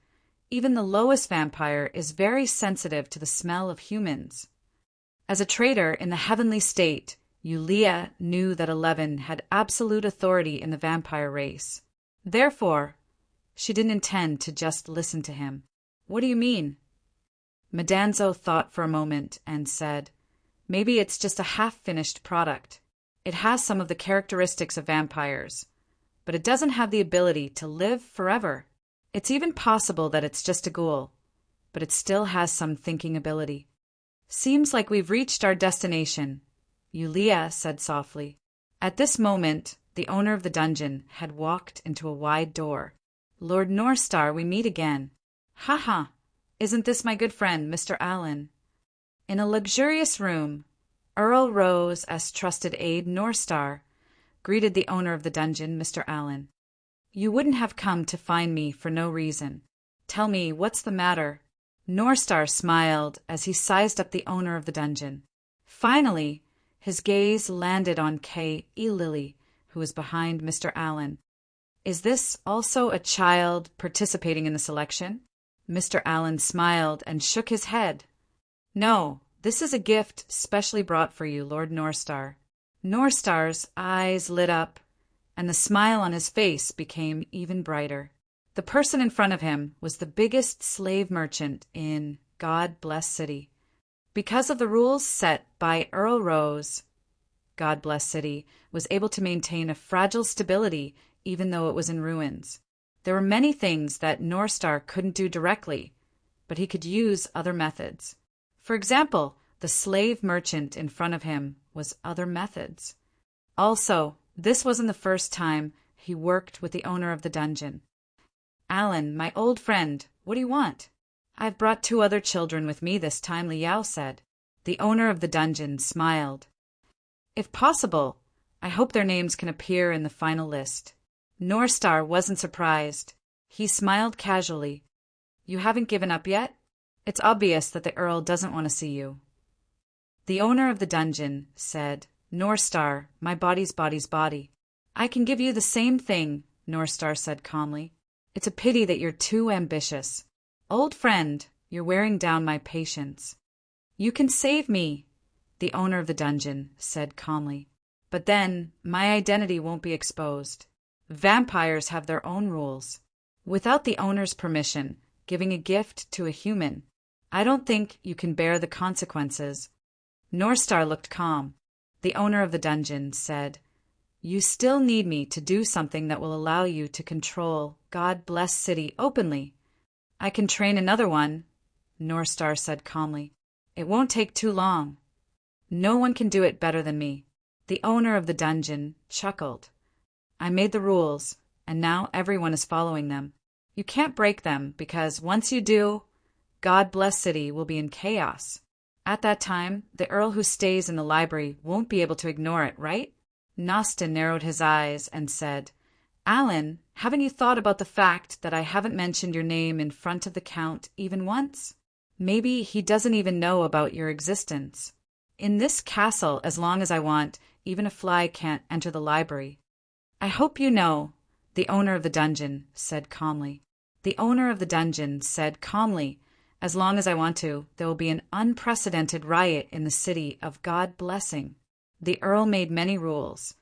even the lowest vampire is very sensitive to the smell of humans. As a traitor in the heavenly state, Yulia knew that 11 had absolute authority in the vampire race. Therefore, she didn't intend to just listen to him. What do you mean? Madanzo thought for a moment and said, maybe it's just a half-finished product. It has some of the characteristics of vampires, but it doesn't have the ability to live forever. It's even possible that it's just a ghoul, but it still has some thinking ability. Seems like we've reached our destination, Yulia said softly. At this moment, the owner of the dungeon had walked into a wide door. Lord Northstar, we meet again. Ha! Isn't this my good friend, Mr. Allen? In a luxurious room, Earl Rose, as trusted aide Northstar, greeted the owner of the dungeon, Mr. Allen. You wouldn't have come to find me for no reason. Tell me, what's the matter? Northstar smiled as he sized up the owner of the dungeon. Finally, his gaze landed on Kay E. Lilly, who was behind Mr. Allen. Is this also a child participating in the selection? Mr. Allen smiled and shook his head. No, this is a gift specially brought for you, Lord Northstar. Northstar's eyes lit up, and the smile on his face became even brighter. The person in front of him was the biggest slave merchant in God Bless City. Because of the rules set by Earl Rose, God Bless City was able to maintain a fragile stability even though it was in ruins. There were many things that Northstar couldn't do directly, but he could use other methods. For example, the slave merchant in front of him was other methods. Also, this wasn't the first time he worked with the owner of the dungeon. Allen, my old friend, what do you want? I've brought 2 other children with me this time, Liao said. The owner of the dungeon smiled. If possible, I hope their names can appear in the final list. Northstar wasn't surprised. He smiled casually. You haven't given up yet? It's obvious that the Earl doesn't want to see you. The owner of the dungeon said, Northstar, my body's body. I can give you the same thing, Northstar said calmly. It's a pity that you're too ambitious. Old friend, you're wearing down my patience. You can save me, the owner of the dungeon said calmly. But then, my identity won't be exposed. Vampires have their own rules. Without the owner's permission, giving a gift to a human, I don't think you can bear the consequences. Northstar looked calm. The owner of the dungeon said, You still need me to do something that will allow you to control God Bless City openly. I can train another one, Northstar said calmly. It won't take too long. No one can do it better than me. The owner of the dungeon chuckled. I made the rules, and now everyone is following them. You can't break them, because once you do, God Bless City will be in chaos. At that time, the Earl who stays in the library won't be able to ignore it, right? Nostin narrowed his eyes and said, Alan, haven't you thought about the fact that I haven't mentioned your name in front of the Count even once? Maybe he doesn't even know about your existence. In this castle, as long as I want, even a fly can't enter the library. I hope you know, the owner of the dungeon said calmly. The owner of the dungeon said calmly, as long as I want to, there will be an unprecedented riot in the city of God Blessing. The Earl made many rules,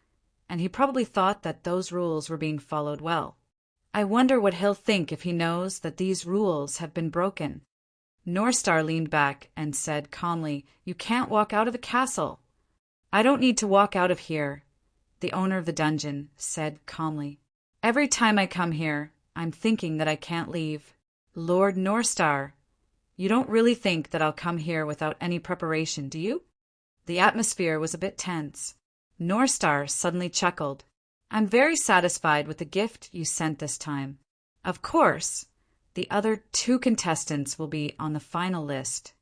and he probably thought that those rules were being followed well. I wonder what he'll think if he knows that these rules have been broken. Northstar leaned back and said calmly, You can't walk out of the castle. I don't need to walk out of here, the owner of the dungeon said calmly. Every time I come here, I'm thinking that I can't leave. Lord Northstar, you don't really think that I'll come here without any preparation, do you? The atmosphere was a bit tense. Northstar suddenly chuckled. I'm very satisfied with the gift you sent this time. Of course, the other 2 contestants will be on the final list.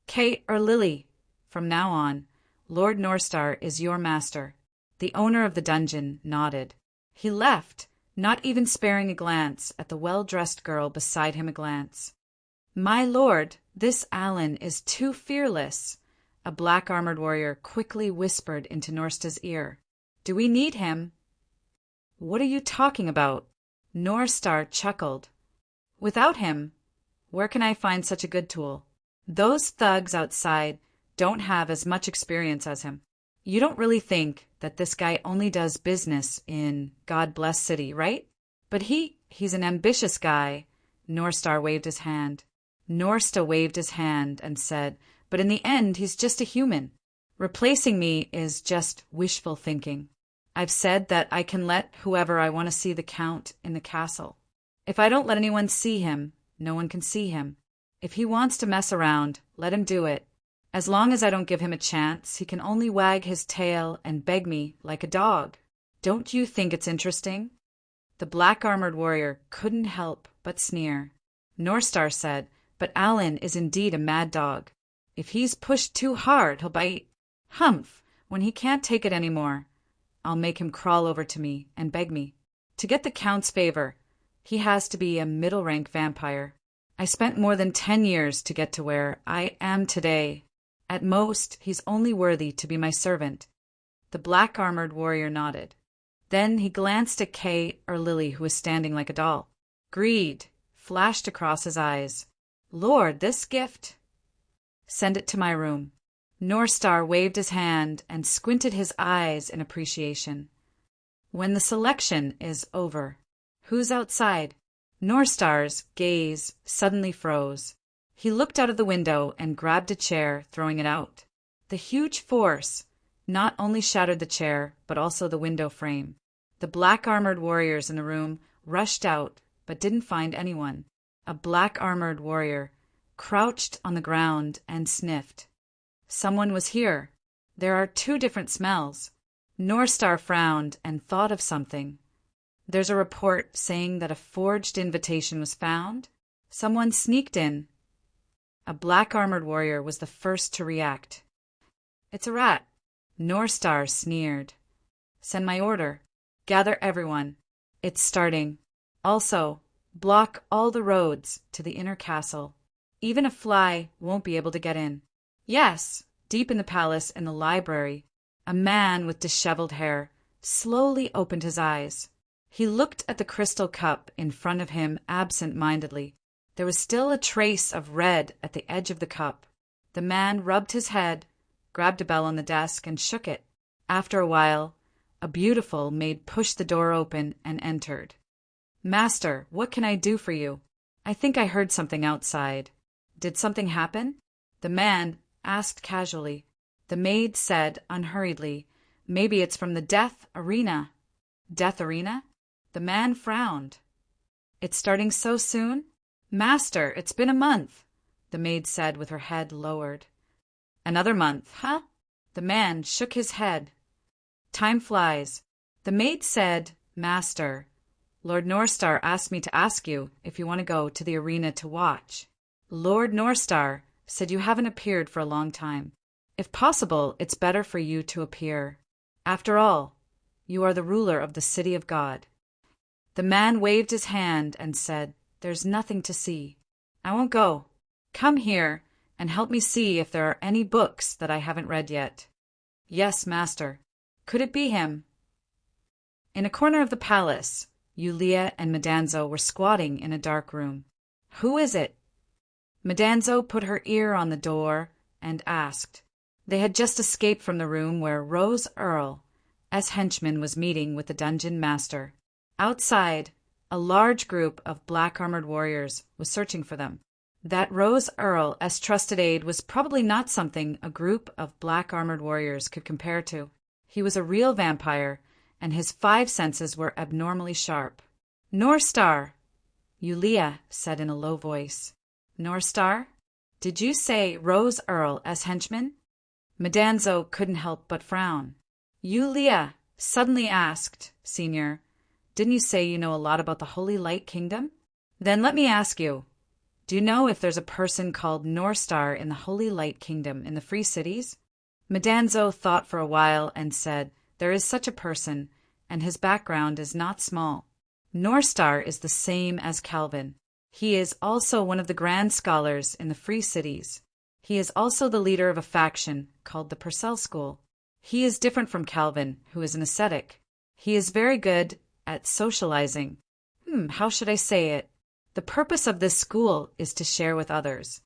Kate or Lily, from now on, Lord Northstar is your master. The owner of the dungeon nodded. He left, not even sparing a glance at the well-dressed girl beside him. My lord, this Alan is too fearless, a black-armored warrior quickly whispered into Northstar's ear. Do we need him? What are you talking about? Northstar chuckled. Without him, where can I find such a good tool? Those thugs outside don't have as much experience as him. You don't really think that this guy only does business in God Bless City, right? But he's an ambitious guy. Northstar waved his hand. Northstar waved his hand and said, But in the end, he's just a human. Replacing me is just wishful thinking. I've said that I can let whoever I want to see the Count in the castle. If I don't let anyone see him, no one can see him. If he wants to mess around, let him do it. As long as I don't give him a chance, he can only wag his tail and beg me like a dog. Don't you think it's interesting? The black-armored warrior couldn't help but sneer. Northstar said, But Alan is indeed a mad dog. If he's pushed too hard, he'll bite. Humph! When he can't take it any more, I'll make him crawl over to me and beg me. To get the Count's favor, he has to be a middle-rank vampire. I spent more than 10 years to get to where I am today. At most, he's only worthy to be my servant. The black-armored warrior nodded. Then he glanced at Kay or Lily, who was standing like a doll. Greed flashed across his eyes. Lord, this gift. Send it to my room. Northstar waved his hand and squinted his eyes in appreciation. When the selection is over. Who's outside? Northstar's gaze suddenly froze. He looked out of the window and grabbed a chair, throwing it out. The huge force not only shattered the chair, but also the window frame. The black-armored warriors in the room rushed out, but didn't find anyone. A black-armored warrior crouched on the ground and sniffed. Someone was here. There are 2 different smells. Northstar frowned and thought of something. There's a report saying that a forged invitation was found. Someone sneaked in. A black-armored warrior was the first to react. It's a rat. Northstar sneered. Send my order. Gather everyone. It's starting. Also, block all the roads to the inner castle. Even a fly won't be able to get in. Yes, deep in the palace in the library, a man with disheveled hair slowly opened his eyes. He looked at the crystal cup in front of him absent-mindedly. There was still a trace of red at the edge of the cup. The man rubbed his head, grabbed a bell on the desk, and shook it. After a while, a beautiful maid pushed the door open and entered. Master, what can I do for you? I think I heard something outside. Did something happen? The man asked casually. The maid said unhurriedly, Maybe it's from the death arena. Death arena? The man frowned. It's starting so soon? Master, it's been a month, the maid said with her head lowered. Another month, huh? The man shook his head. Time flies. The maid said, Master, Lord Northstar asked me to ask you if you want to go to the arena to watch. Lord Northstar said you haven't appeared for a long time. If possible, it's better for you to appear. After all, you are the ruler of the city of God. The man waved his hand and said, "There's nothing to see. I won't go. Come here and help me see if there are any books that I haven't read yet." "Yes, master." Could it be him? In a corner of the palace, Yulia and Madanzo were squatting in a dark room. "Who is it?" Madanzo put her ear on the door and asked. They had just escaped from the room where Rose Earl, as henchman, was meeting with the dungeon master. Outside, a large group of black-armored warriors was searching for them. That Rose Earl, as trusted aide, was probably not something a group of black-armored warriors could compare to. He was a real vampire, and his 5 senses were abnormally sharp. "Norstar," Yulia said in a low voice. "Norstar? Did you say Rose Earl as henchman?" Madanzo couldn't help but frown. "Yulia," suddenly asked, "Senior, didn't you say you know a lot about the Holy Light Kingdom? Then let me ask you, do you know if there's a person called Norstar in the Holy Light Kingdom in the Free Cities?" Madanzo thought for a while and said, "There is such a person, and his background is not small. Norstar is the same as Calvin. He is also one of the grand scholars in the Free Cities. He is also the leader of a faction called the Purcell School. He is different from Calvin, who is an ascetic. He is very good at socializing. How should I say it? The purpose of this school is to share with others."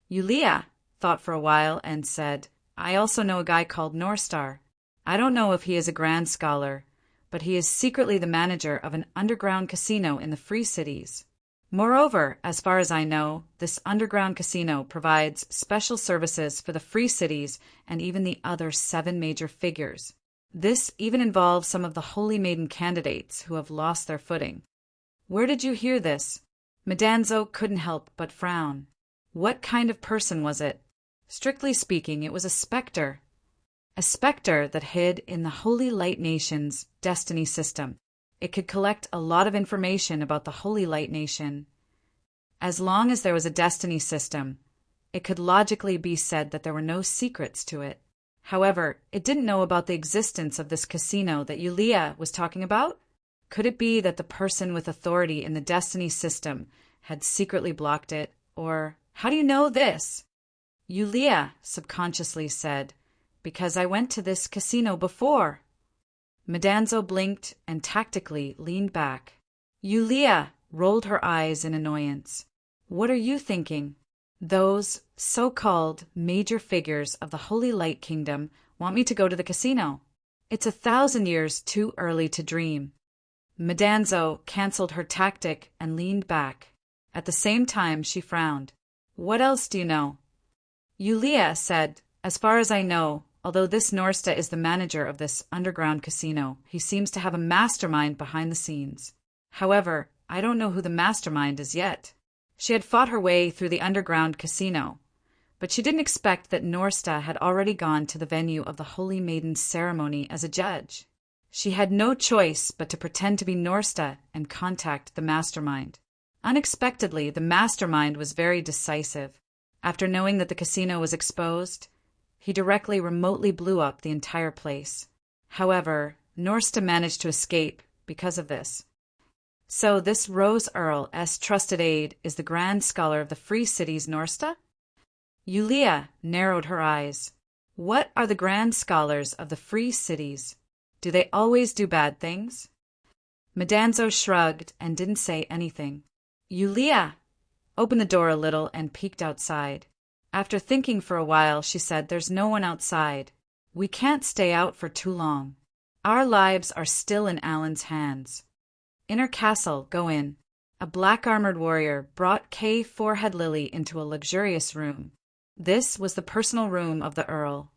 Yulia thought for a while and said, "I also know a guy called Norstar. I don't know if he is a grand scholar, but he is secretly the manager of an underground casino in the Free Cities. Moreover, as far as I know, this underground casino provides special services for the Free Cities and even the other 7 major figures. This even involves some of the Holy Maiden candidates who have lost their footing." "Where did you hear this?" Madanzo couldn't help but frown. What kind of person was it? Strictly speaking, it was a specter. A specter that hid in the Holy Light Nation's destiny system. It could collect a lot of information about the Holy Light Nation. As long as there was a destiny system, it could logically be said that there were no secrets to it. However, it didn't know about the existence of this casino that Yulia was talking about. Could it be that the person with authority in the destiny system had secretly blocked it? Or, how do you know this? Yulia subconsciously said, "Because I went to this casino before." Madanzo blinked and tactically leaned back. Yulia rolled her eyes in annoyance. "What are you thinking? Those so-called major figures of the Holy Light Kingdom want me to go to the casino. It's 1,000 years too early to dream." Madanzo canceled her tactic and leaned back. At the same time, she frowned. "What else do you know?" Yulia said, "As far as I know, although this Norsta is the manager of this underground casino, he seems to have a mastermind behind the scenes. However, I don't know who the mastermind is yet." She had fought her way through the underground casino, but she didn't expect that Norsta had already gone to the venue of the Holy Maiden's ceremony as a judge. She had no choice but to pretend to be Norsta and contact the mastermind. Unexpectedly, the mastermind was very decisive. After knowing that the casino was exposed, he directly remotely blew up the entire place. However, Norsta managed to escape because of this. So this Rose Earl, as trusted aide, is the grand scholar of the Free Cities, Norsta? Yulia narrowed her eyes. What are the grand scholars of the Free Cities? Do they always do bad things? Madanzo shrugged and didn't say anything. Yulia opened the door a little and peeked outside. After thinking for a while, she said, "There's no one outside. We can't stay out for too long. Our lives are still in Alan's hands. Inner castle, go in." A black-armored warrior brought Kay Forehead Lily into a luxurious room. This was the personal room of the Earl,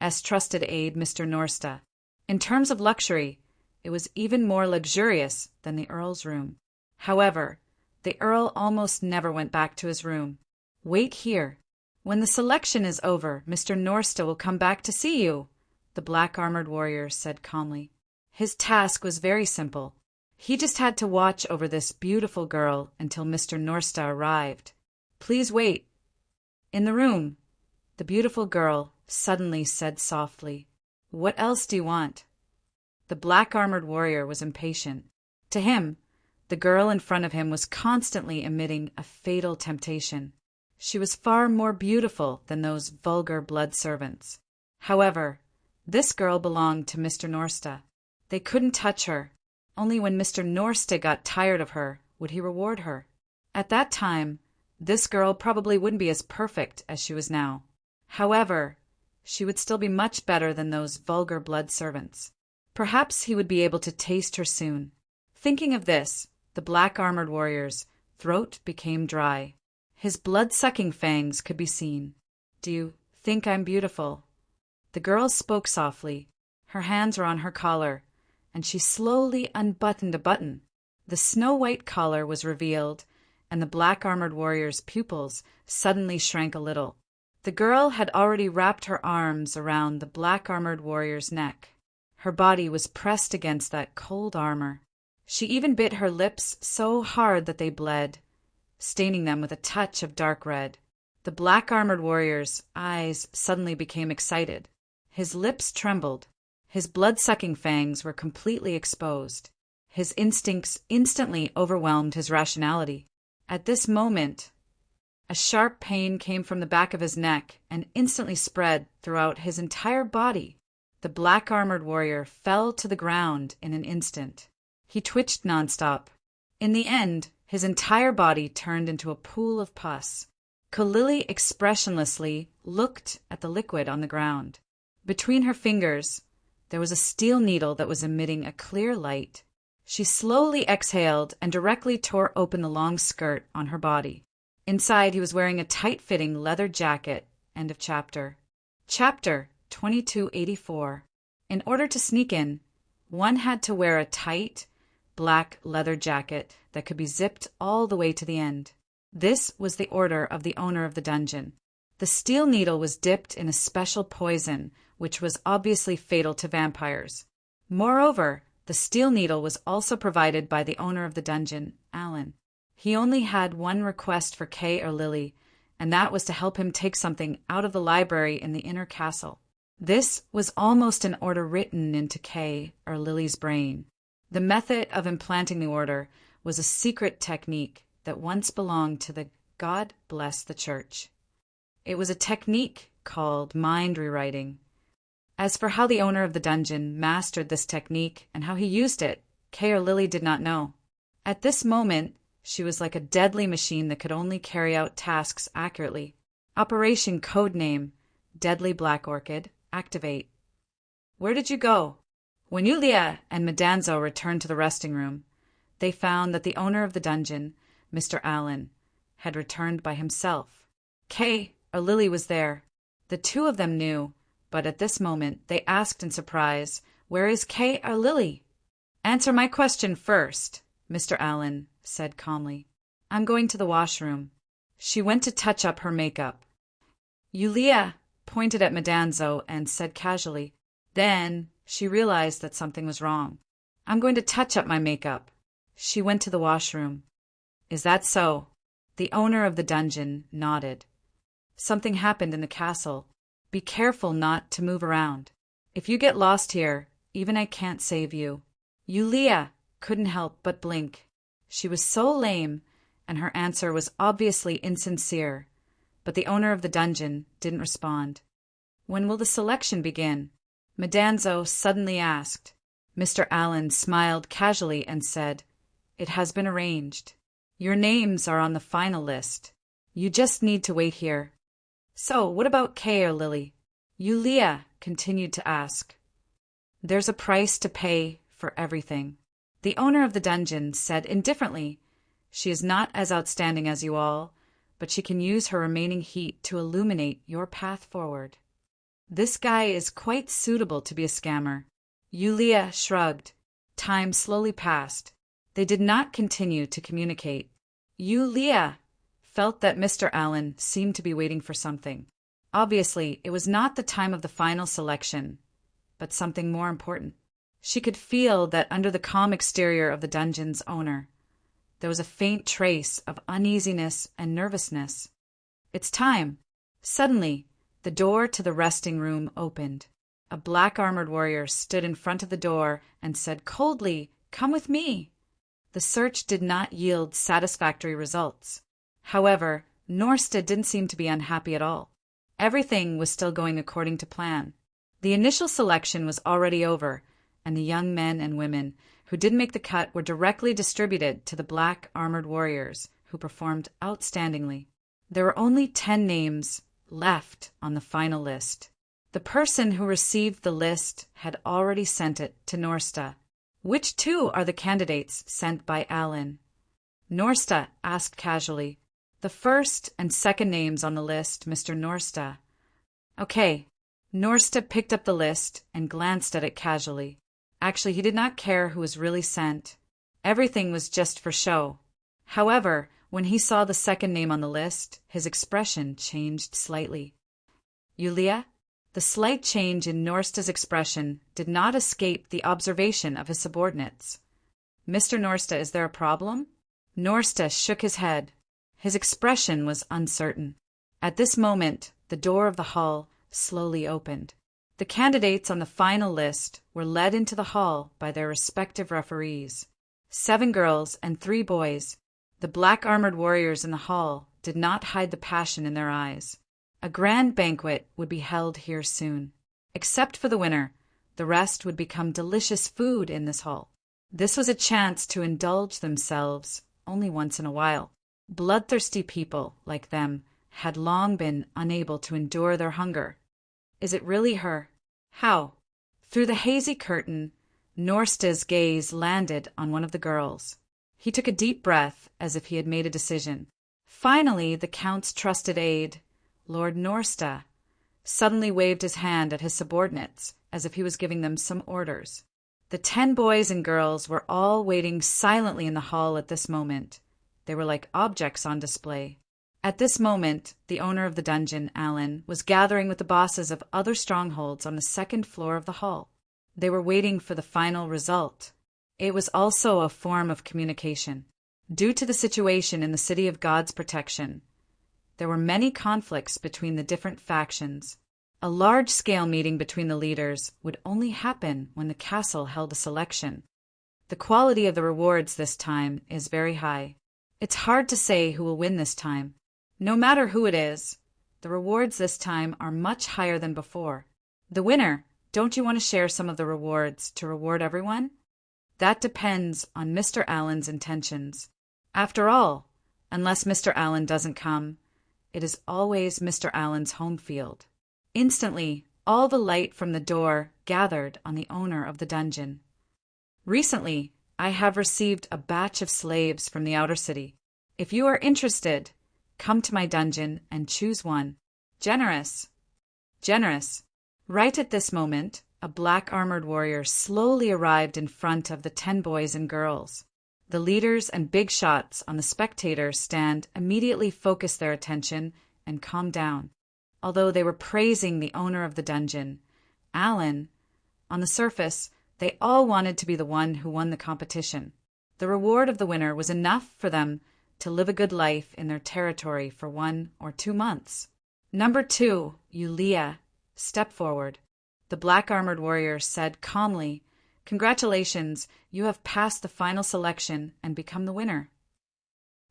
as trusted aide Mr. Norsta. In terms of luxury, it was even more luxurious than the Earl's room. However, the Earl almost never went back to his room. "Wait here. When the selection is over, Mr. Norsta will come back to see you," the black-armored warrior said calmly. His task was very simple. He just had to watch over this beautiful girl until Mr. Norsta arrived. "Please wait." In the room, the beautiful girl suddenly said softly, "What else do you want?" The black-armored warrior was impatient. To him, the girl in front of him was constantly emitting a fatal temptation. She was far more beautiful than those vulgar blood servants. However, this girl belonged to Mr. Norsta. They couldn't touch her. Only when Mr. Norsta got tired of her would he reward her. At that time, this girl probably wouldn't be as perfect as she was now. However, she would still be much better than those vulgar blood servants. Perhaps he would be able to taste her soon. Thinking of this, the black-armored warrior's throat became dry. His blood-sucking fangs could be seen. "Do you think I'm beautiful?" The girl spoke softly. Her hands were on her collar, and she slowly unbuttoned a button. The snow-white collar was revealed, and the black-armored warrior's pupils suddenly shrank a little. The girl had already wrapped her arms around the black-armored warrior's neck. Her body was pressed against that cold armor. She even bit her lips so hard that they bled, staining them with a touch of dark red. The black-armored warrior's eyes suddenly became excited. His lips trembled. His blood-sucking fangs were completely exposed. His instincts instantly overwhelmed his rationality. At this moment, a sharp pain came from the back of his neck and instantly spread throughout his entire body. The black-armored warrior fell to the ground in an instant. He twitched nonstop. In the end, his entire body turned into a pool of pus. Kalili expressionlessly looked at the liquid on the ground. Between her fingers, there was a steel needle that was emitting a clear light. She slowly exhaled and directly tore open the long skirt on her body. Inside, he was wearing a tight-fitting leather jacket. End of chapter. Chapter 2284. In order to sneak in, one had to wear a tight, black leather jacket that could be zipped all the way to the end. This was the order of the owner of the dungeon. The steel needle was dipped in a special poison, which was obviously fatal to vampires. Moreover, the steel needle was also provided by the owner of the dungeon, Alan. He only had one request for Kay or Lily, and that was to help him take something out of the library in the inner castle. This was almost an order written into Kay or Lily's brain. The method of implanting the order was a secret technique that once belonged to the God Bless the Church. It was a technique called mind rewriting. As for how the owner of the dungeon mastered this technique and how he used it, Kay or Lily did not know. At this moment, she was like a deadly machine that could only carry out tasks accurately. Operation Codename Deadly Black Orchid, activate. Where did you go? When Yulia and Medanzo returned to the resting room, they found that the owner of the dungeon, Mr. Allen, had returned by himself. Kay or Lily was there. The two of them knew, but at this moment they asked in surprise, "Where is Kay or Lily?" "Answer my question first," Mr. Allen said calmly. "I'm going to the washroom." She went to touch up her makeup. Yulia pointed at Medanzo and said casually. Then she realized that something was wrong. "I'm going to touch up my makeup." She went to the washroom. "Is that so?" The owner of the dungeon nodded. "Something happened in the castle. Be careful not to move around. If you get lost here, even I can't save you." Yulia couldn't help but blink. She was so lame, and her answer was obviously insincere, but the owner of the dungeon didn't respond. "When will the selection begin?" Medanzo suddenly asked. Mr. Allen smiled casually and said, "It has been arranged. Your names are on the final list. You just need to wait here." "So, what about Kay or Lily?" Yulia continued to ask. "There's a price to pay for everything." The owner of the dungeon said indifferently, "She is not as outstanding as you all, but she can use her remaining heat to illuminate your path forward. This guy is quite suitable to be a scammer." Yulia shrugged. Time slowly passed. They did not continue to communicate. Yulia felt that Mr. Allen seemed to be waiting for something. Obviously, it was not the time of the final selection, but something more important. She could feel that under the calm exterior of the dungeon's owner, there was a faint trace of uneasiness and nervousness. "It's time." Suddenly, the door to the resting room opened. A black-armored warrior stood in front of the door and said coldly, "Come with me." The search did not yield satisfactory results. However, Norsta didn't seem to be unhappy at all. Everything was still going according to plan. The initial selection was already over, and the young men and women who didn't make the cut were directly distributed to the black armored warriors, who performed outstandingly. There were only 10 names left on the final list. The person who received the list had already sent it to Norsta. "Which two are the candidates sent by Alan?" Norsta asked casually. "The first and second names on the list, Mr. Norsta." "Okay." Norsta picked up the list and glanced at it casually. Actually, he did not care who was really sent. Everything was just for show. However, when he saw the second name on the list, his expression changed slightly. "Yulia?" The slight change in Norsta's expression did not escape the observation of his subordinates. "Mr. Norsta, is there a problem?" Norsta shook his head. His expression was uncertain. At this moment, the door of the hall slowly opened. The candidates on the final list were led into the hall by their respective referees. 7 girls and 3 boys. The black armored warriors in the hall did not hide the passion in their eyes. A grand banquet would be held here soon. Except for the winner, the rest would become delicious food in this hall. This was a chance to indulge themselves only once in a while. Bloodthirsty people like them had long been unable to endure their hunger. "Is it really her? How?" Through the hazy curtain, Norsta's gaze landed on one of the girls. He took a deep breath as if he had made a decision. Finally, the Count's trusted aide, Lord Norsta, suddenly waved his hand at his subordinates as if he was giving them some orders. The 10 boys and girls were all waiting silently in the hall at this moment. They were like objects on display. At this moment, the owner of the dungeon, Alan, was gathering with the bosses of other strongholds on the 2nd floor of the hall. They were waiting for the final result. It was also a form of communication. Due to the situation in the City of God's protection, there were many conflicts between the different factions. A large-scale meeting between the leaders would only happen when the castle held a selection. The quality of the rewards this time is very high. It's hard to say who will win this time. No matter who it is, the rewards this time are much higher than before. The winner, don't you want to share some of the rewards to reward everyone? That depends on Mr. Allen's intentions. After all, unless Mr. Allen doesn't come, it is always Mr. Allen's home field. Instantly, all the light from the door gathered on the owner of the dungeon. "Recently, I have received a batch of slaves from the outer city. If you are interested, come to my dungeon and choose one. Generous. Generous." Right at this moment, a black armored warrior slowly arrived in front of the 10 boys and girls. The leaders and big shots on the spectator stand immediately focused their attention and calmed down. Although they were praising the owner of the dungeon, Alan, on the surface, they all wanted to be the one who won the competition. The reward of the winner was enough for them to live a good life in their territory for 1 or 2 months. "Number 2, Yulia, step forward." The black armored warrior said calmly, "Congratulations, you have passed the final selection and become the winner."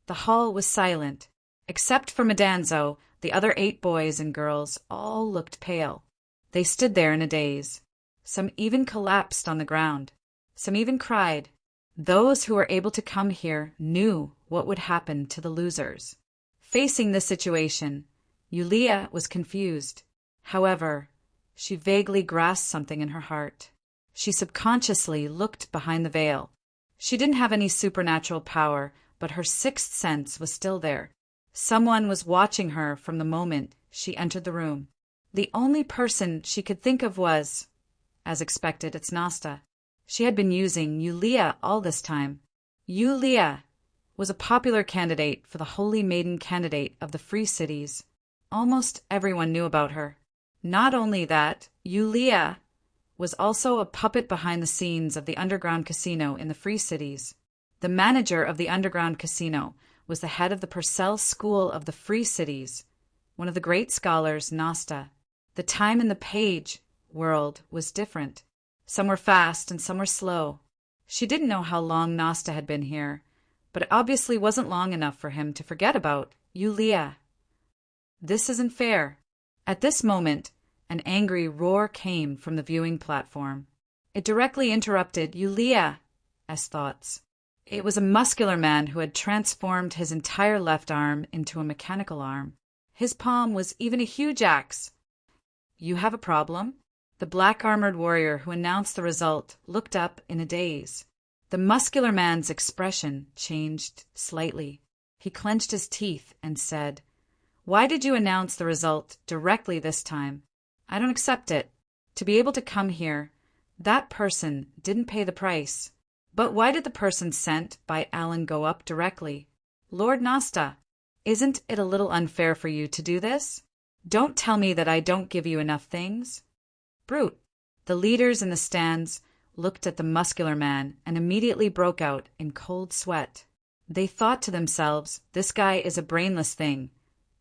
The hall was silent. Except for Madanzo, the other 8 boys and girls all looked pale. They stood there in a daze. Some even collapsed on the ground. Some even cried. Those who were able to come here knew what would happen to the losers. Facing this situation, Yulia was confused. However, she vaguely grasped something in her heart. She subconsciously looked behind the veil. She didn't have any supernatural power, but her 6th sense was still there. Someone was watching her from the moment she entered the room. The only person she could think of was, as expected, it's Nasta. She had been using Yulia all this time. Yulia was a popular candidate for the Holy Maiden candidate of the Free Cities. Almost everyone knew about her. Not only that, Yulia was also a puppet behind the scenes of the underground casino in the Free Cities. The manager of the underground casino was the head of the Purcell School of the Free Cities, one of the great scholars, Nasta. The time in the page world was different. Some were fast and some were slow. She didn't know how long Nasta had been here, but it obviously wasn't long enough for him to forget about Yulia. This isn't fair. At this moment, an angry roar came from the viewing platform. It directly interrupted Yulia's thoughts. It was a muscular man who had transformed his entire left arm into a mechanical arm. His palm was even a huge axe. "You have a problem?" The black-armored warrior who announced the result looked up in a daze. The muscular man's expression changed slightly. He clenched his teeth and said, "Why did you announce the result directly this time? I don't accept it. To be able to come here, that person didn't pay the price. But why did the person sent by Alan go up directly? Lord Nasta, isn't it a little unfair for you to do this? Don't tell me that I don't give you enough things." Brute. The leaders in the stands looked at the muscular man and immediately broke out in cold sweat. They thought to themselves, this guy is a brainless thing.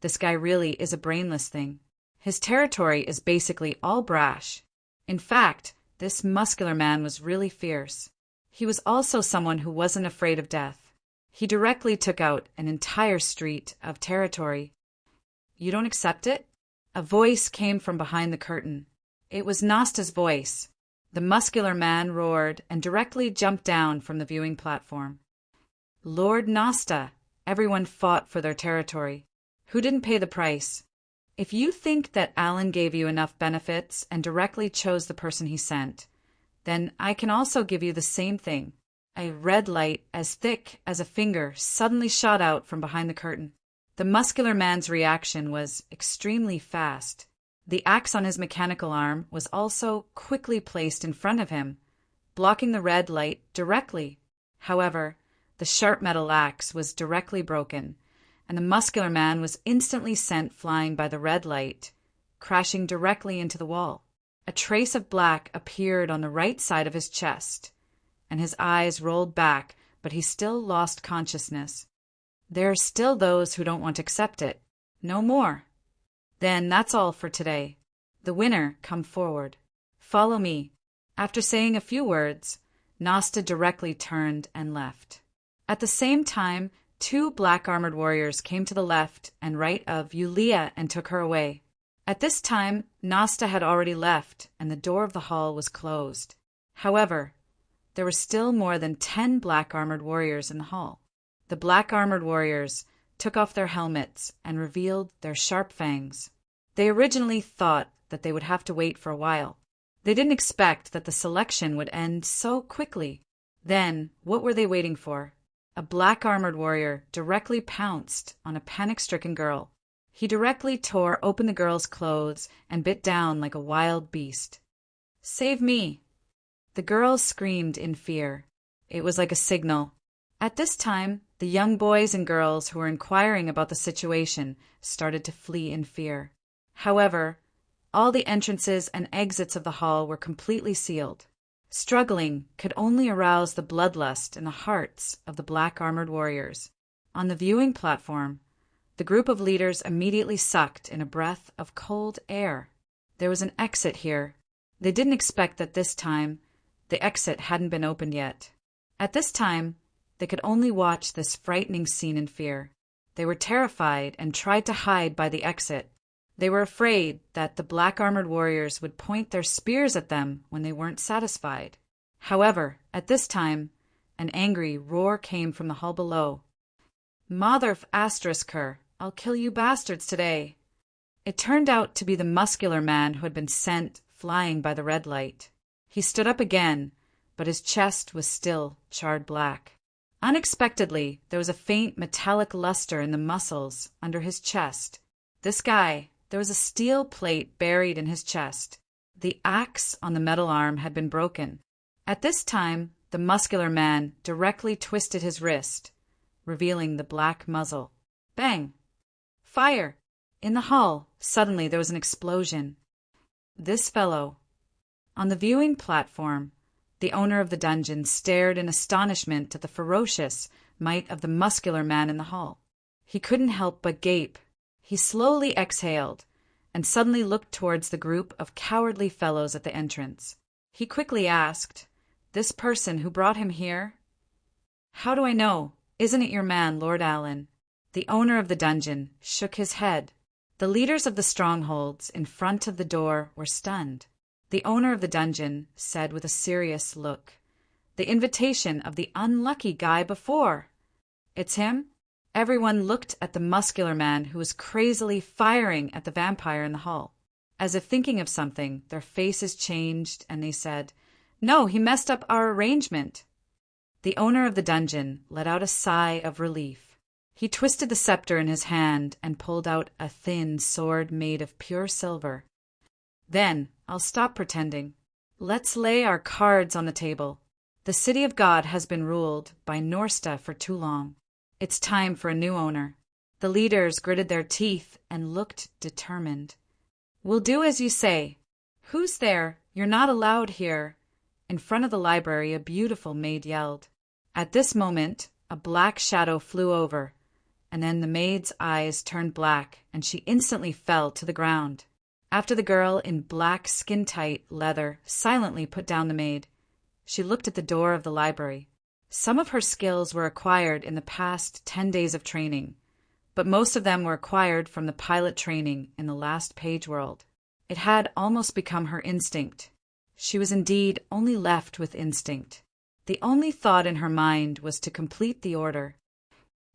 This guy really is a brainless thing. His territory is basically all brash. In fact, this muscular man was really fierce. He was also someone who wasn't afraid of death. He directly took out an entire street of territory. "You don't accept it?" A voice came from behind the curtain. It was Nasta's voice. The muscular man roared and directly jumped down from the viewing platform. "Lord Nasta," everyone fought for their territory. "Who didn't pay the price? If you think that Alan gave you enough benefits and directly chose the person he sent, then I can also give you the same thing." A red light as thick as a finger suddenly shot out from behind the curtain. The muscular man's reaction was extremely fast. The axe on his mechanical arm was also quickly placed in front of him, blocking the red light directly. However, the sharp metal axe was directly broken, and the muscular man was instantly sent flying by the red light, crashing directly into the wall. A trace of black appeared on the right side of his chest, and his eyes rolled back, but he still lost consciousness. There are still those who don't want to accept it. No more. Then that's all for today. The winner, come forward. Follow me. After saying a few words, Nasta directly turned and left. At the same time, two black-armored warriors came to the left and right of Yulia and took her away. At this time, Nasta had already left, and the door of the hall was closed. However, there were still more than 10 black-armored warriors in the hall. The black-armored warriors took off their helmets and revealed their sharp fangs. They originally thought that they would have to wait for a while. They didn't expect that the selection would end so quickly. Then, what were they waiting for? A black-armored warrior directly pounced on a panic-stricken girl. He directly tore open the girl's clothes and bit down like a wild beast. "Save me!" The girl screamed in fear. It was like a signal. At this time, the young boys and girls who were inquiring about the situation started to flee in fear. However, all the entrances and exits of the hall were completely sealed. Struggling could only arouse the bloodlust in the hearts of the black-armored warriors. On the viewing platform, the group of leaders immediately sucked in a breath of cold air. There was an exit here. They didn't expect that this time the exit hadn't been opened yet. At this time, they could only watch this frightening scene in fear. They were terrified and tried to hide by the exit. They were afraid that the black-armored warriors would point their spears at them when they weren't satisfied. However, at this time, an angry roar came from the hall below. "Mother of Asterisker, I'll kill you bastards today." It turned out to be the muscular man who had been sent flying by the red light. He stood up again, but his chest was still charred black. Unexpectedly, there was a faint metallic luster in the muscles under his chest. There was a steel plate buried in his chest. The axe on the metal arm had been broken. At this time, the muscular man directly twisted his wrist, revealing the black muzzle. Bang! Fire! In the hall, suddenly there was an explosion. This fellow. On the viewing platform, the owner of the dungeon stared in astonishment at the ferocious might of the muscular man in the hall. He couldn't help but gape. He slowly exhaled and suddenly looked towards the group of cowardly fellows at the entrance. He quickly asked, This person who brought him here? How do I know? Isn't it your man, Lord Allen? The owner of the dungeon shook his head. The leaders of the strongholds in front of the door were stunned. The owner of the dungeon said with a serious look, "The invitation of the unlucky guy before." "It's him?" Everyone looked at the muscular man who was crazily firing at the vampire in the hall. As if thinking of something, their faces changed and they said, "No, he messed up our arrangement." The owner of the dungeon let out a sigh of relief. He twisted the scepter in his hand and pulled out a thin sword made of pure silver. "Then I'll stop pretending. Let's lay our cards on the table. The city of God has been ruled by Norsta for too long. It's time for a new owner." The leaders gritted their teeth and looked determined. "We'll do as you say. Who's there? You're not allowed here." In front of the library, a beautiful maid yelled. At this moment, a black shadow flew over, and then the maid's eyes turned black, and she instantly fell to the ground. After the girl in black skin-tight leather silently put down the maid, she looked at the door of the library. Some of her skills were acquired in the past 10 days of training, but most of them were acquired from the pilot training in the last page world. It had almost become her instinct. She was indeed only left with instinct. The only thought in her mind was to complete the order.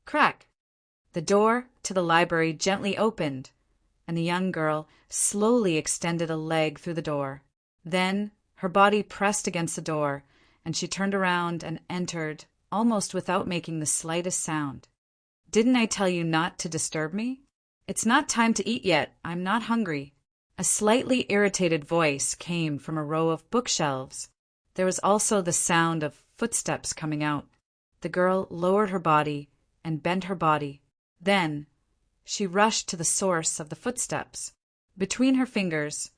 Crack! The door to the library gently opened, and the young girl slowly extended a leg through the door. Then her body pressed against the door, and she turned around and entered, almost without making the slightest sound. "Didn't I tell you not to disturb me? It's not time to eat yet. I'm not hungry." A slightly irritated voice came from a row of bookshelves. There was also the sound of footsteps coming out. The girl lowered her body and bent her body. Then she rushed to the source of the footsteps. Between her fingers,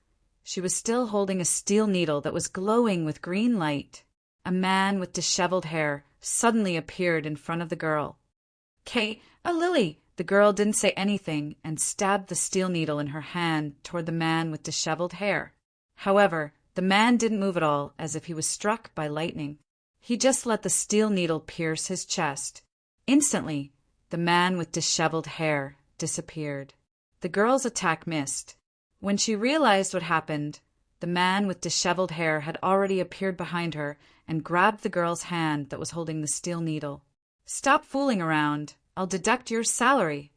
she was still holding a steel needle that was glowing with green light. A man with disheveled hair suddenly appeared in front of the girl. A Lily!" The girl didn't say anything and stabbed the steel needle in her hand toward the man with disheveled hair. However, the man didn't move at all, as if he was struck by lightning. He just let the steel needle pierce his chest. Instantly, the man with disheveled hair disappeared. The girl's attack missed. When she realized what happened, the man with disheveled hair had already appeared behind her and grabbed the girl's hand that was holding the steel needle. "Stop fooling around. I'll deduct your salary."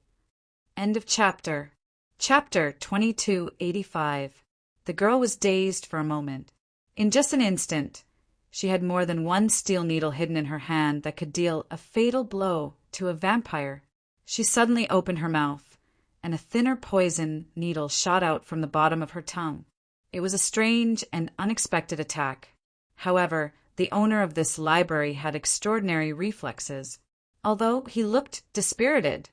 End of chapter. Chapter 2285. The girl was dazed for a moment. In just an instant, she had more than one steel needle hidden in her hand that could deal a fatal blow to a vampire. She suddenly opened her mouth, and a thinner poison needle shot out from the bottom of her tongue. It was a strange and unexpected attack. However, the owner of this library had extraordinary reflexes. Although he looked dispirited,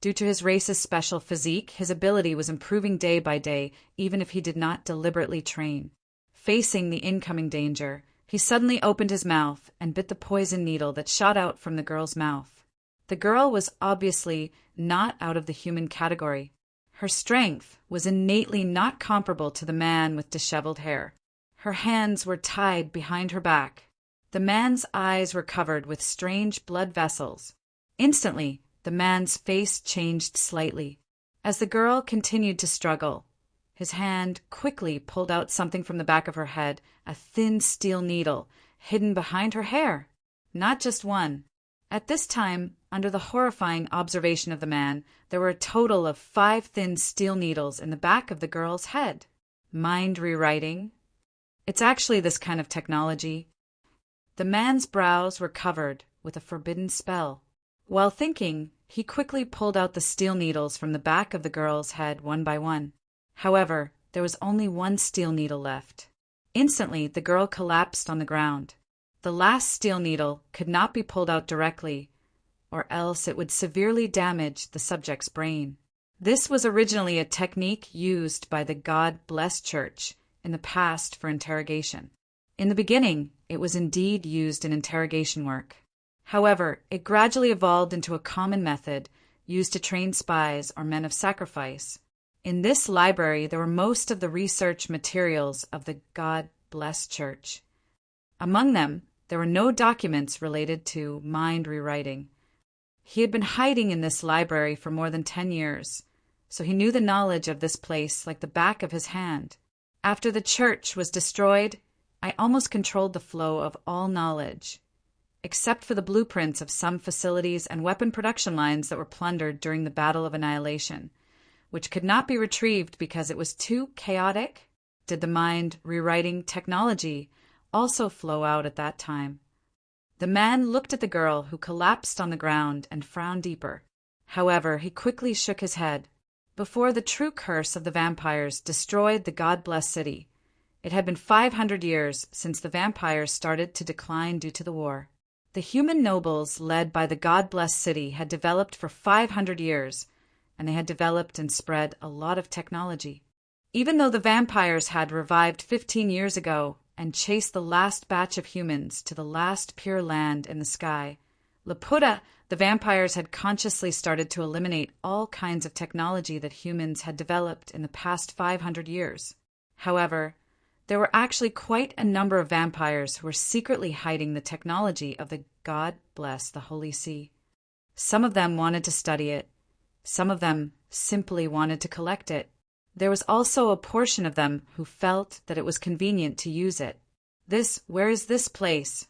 due to his race's special physique, his ability was improving day by day, even if he did not deliberately train. Facing the incoming danger, he suddenly opened his mouth and bit the poison needle that shot out from the girl's mouth. The girl was obviously not out of the human category. Her strength was innately not comparable to the man with disheveled hair. Her hands were tied behind her back. The man's eyes were covered with strange blood vessels. Instantly, the man's face changed slightly. As the girl continued to struggle, his hand quickly pulled out something from the back of her head, a thin steel needle, hidden behind her hair. Not just one. At this time, under the horrifying observation of the man, there were a total of 5 thin steel needles in the back of the girl's head. Mind rewriting? It's actually this kind of technology. The man's brows were covered with a forbidden spell. While thinking, he quickly pulled out the steel needles from the back of the girl's head one by one. However, there was only one steel needle left. Instantly, the girl collapsed on the ground. The last steel needle could not be pulled out directly, or else it would severely damage the subject's brain. This was originally a technique used by the God-blessed church in the past for interrogation. In the beginning, it was indeed used in interrogation work. However, it gradually evolved into a common method used to train spies or men of sacrifice. In this library, there were most of the research materials of the God-blessed church. Among them, there were no documents related to mind rewriting. He had been hiding in this library for more than 10 years, so he knew the knowledge of this place like the back of his hand. After the church was destroyed, I almost controlled the flow of all knowledge, except for the blueprints of some facilities and weapon production lines that were plundered during the Battle of Annihilation, which could not be retrieved because it was too chaotic. Did the mind rewriting technology also flow out at that time? The man looked at the girl, who collapsed on the ground, and frowned deeper. However, he quickly shook his head. Before the true curse of the vampires destroyed the God-blessed city, it had been 500 years since the vampires started to decline due to the war. The human nobles led by the God-blessed city had developed for 500 years, and they had developed and spread a lot of technology. Even though the vampires had revived 15 years ago and chased the last batch of humans to the last pure land in the sky, Laputa, the vampires had consciously started to eliminate all kinds of technology that humans had developed in the past 500 years. However, there were actually quite a number of vampires who were secretly hiding the technology of the God bless the Holy See. Some of them wanted to study it. Some of them simply wanted to collect it. There was also a portion of them who felt that it was convenient to use it. Where is this place?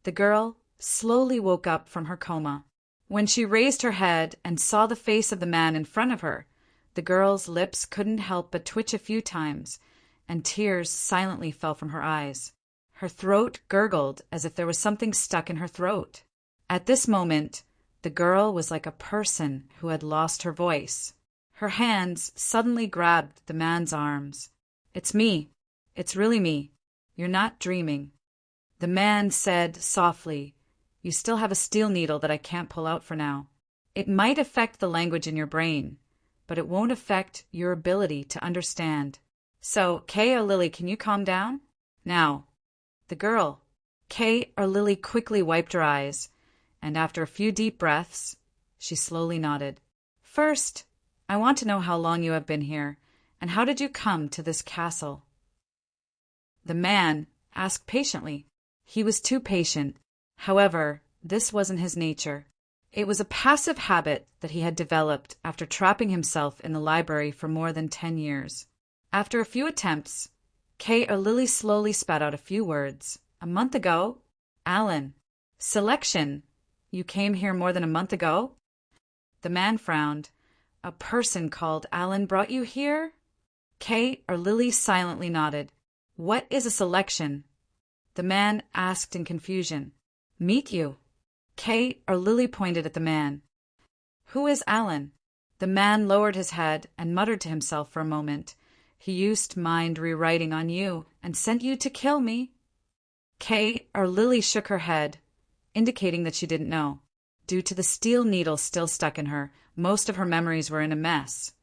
The girl slowly woke up from her coma. When she raised her head and saw the face of the man in front of her, the girl's lips couldn't help but twitch a few times, and tears silently fell from her eyes. Her throat gurgled as if there was something stuck in her throat. At this moment, the girl was like a person who had lost her voice. Her hands suddenly grabbed the man's arms. "It's me. It's really me. You're not dreaming." The man said softly, "You still have a steel needle that I can't pull out for now. It might affect the language in your brain, but it won't affect your ability to understand. So, Kay or Lily, can you calm down? Now." The girl, Kay or Lily, quickly wiped her eyes, and after a few deep breaths, she slowly nodded. "First, I want to know how long you have been here, and how did you come to this castle?" The man asked patiently. He was too patient. However, this wasn't his nature. It was a passive habit that he had developed after trapping himself in the library for more than 10 years. After a few attempts, Kay or Lily slowly spat out a few words. "A month ago? Alan. Selection. You came here more than a month ago?" The man frowned. "A person called Alan brought you here?" Kay or Lily silently nodded. "What is a selection?" The man asked in confusion. "Meet you." Kay or Lily pointed at the man. "Who is Alan?" The man lowered his head and muttered to himself for a moment. "He used mind rewriting on you and sent you to kill me." Kay or Lily shook her head, indicating that she didn't know. Due to the steel needle still stuck in her, most of her memories were in a mess.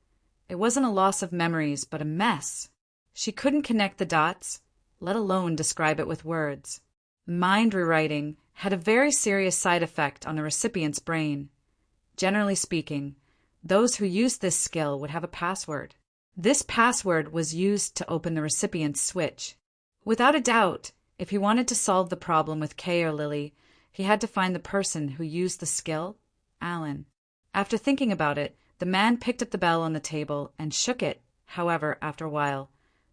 It wasn't a loss of memories, but a mess. She couldn't connect the dots, let alone describe it with words. Mind rewriting had a very serious side effect on the recipient's brain. Generally speaking, those who used this skill would have a password. This password was used to open the recipient's switch. Without a doubt, if he wanted to solve the problem with Kay or Lily, he had to find the person who used the skill, Alan. After thinking about it, the man picked up the bell on the table and shook it. However, after a while,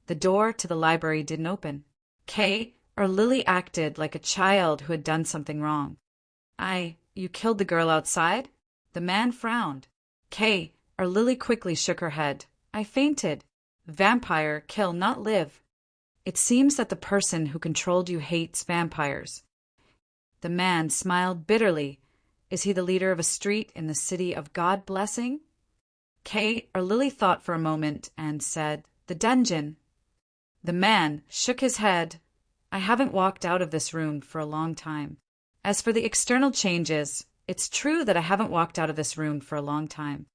the door to the library didn't open. Kay or Lily acted like a child who had done something wrong. You killed the girl outside?" The man frowned. Kay or Lily quickly shook her head. "I fainted. Vampire, kill, not live." "It seems that the person who controlled you hates vampires." The man smiled bitterly. "Is he the leader of a street in the city of God blessing?" Kay or Lily thought for a moment and said, "The dungeon." The man shook his head. "I haven't walked out of this room for a long time. As for the external changes, it's true that I haven't walked out of this room for a long time."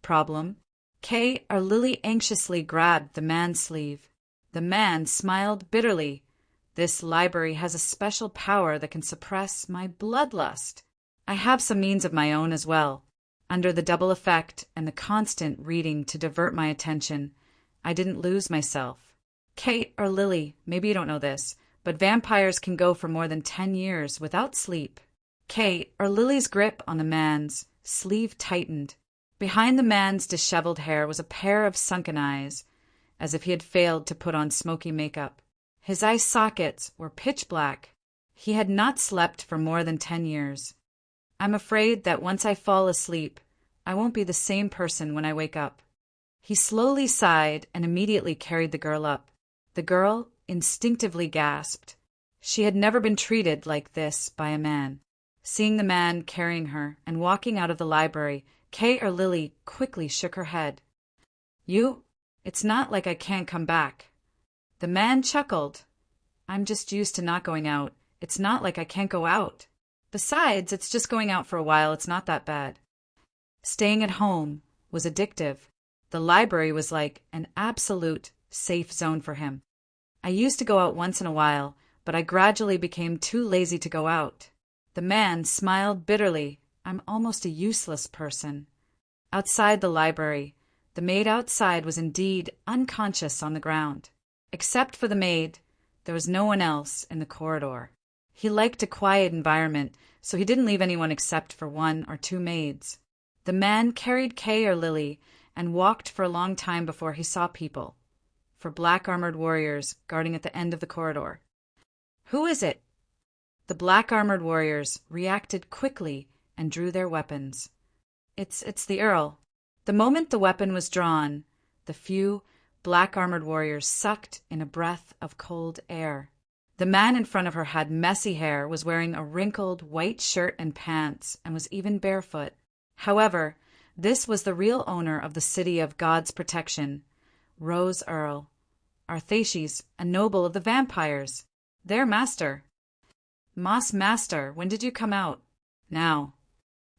Problem? Kay or Lily anxiously grabbed the man's sleeve. The man smiled bitterly. "This library has a special power that can suppress my bloodlust. I have some means of my own as well. Under the double effect and the constant reading to divert my attention, I didn't lose myself. Kay or Lily, maybe you don't know this, but vampires can go for more than 10 years without sleep. Kay, or Lily's grip on the man's sleeve tightened. Behind the man's disheveled hair was a pair of sunken eyes, as if he had failed to put on smoky makeup. His eye sockets were pitch black. He had not slept for more than 10 years. I'm afraid that once I fall asleep, I won't be the same person when I wake up. He slowly sighed and immediately carried the girl up. The girl instinctively gasped. She had never been treated like this by a man. Seeing the man carrying her and walking out of the library, Kay or Lily quickly shook her head. It's not like I can't come back. The man chuckled. I'm just used to not going out. It's not like I can't go out. Besides, it's just going out for a while. It's not that bad. Staying at home was addictive. The library was like an absolute safe zone for him. I used to go out once in a while, but I gradually became too lazy to go out. The man smiled bitterly. I'm almost a useless person. Outside the library, the maid outside was indeed unconscious on the ground. Except for the maid, there was no one else in the corridor. He liked a quiet environment, so he didn't leave anyone except for 1 or 2 maids. The man carried Kay or Lily and walked for a long time before he saw people, for black-armored warriors guarding at the end of the corridor. Who is it? The black-armored warriors reacted quickly and drew their weapons. It's the Earl. The moment the weapon was drawn, the few black-armored warriors sucked in a breath of cold air. The man in front of her had messy hair, was wearing a wrinkled white shirt and pants, and was even barefoot. However, this was the real owner of the city of God's protection, Rose Earl, Arthashes, a noble of the vampires, their master. Moss Master, when did you come out? Now.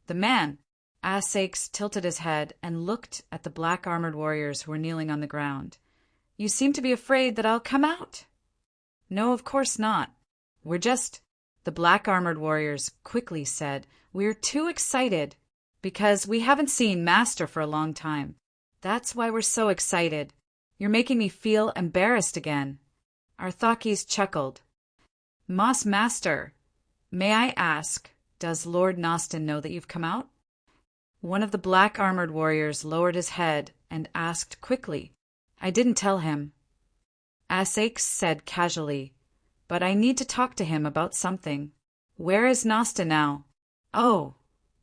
The man, Asakes, tilted his head and looked at the black-armored warriors who were kneeling on the ground. You seem to be afraid that I'll come out. No, of course not. The black-armored warriors quickly said, we're too excited because we haven't seen Master for a long time. That's why we're so excited. You're making me feel embarrassed again. Arthakes chuckled. Moss Master, may I ask, does Lord Nostin know that you've come out? One of the black-armored warriors lowered his head and asked quickly. I didn't tell him. Asakes said casually, but I need to talk to him about something. Where is Nosta now? Oh,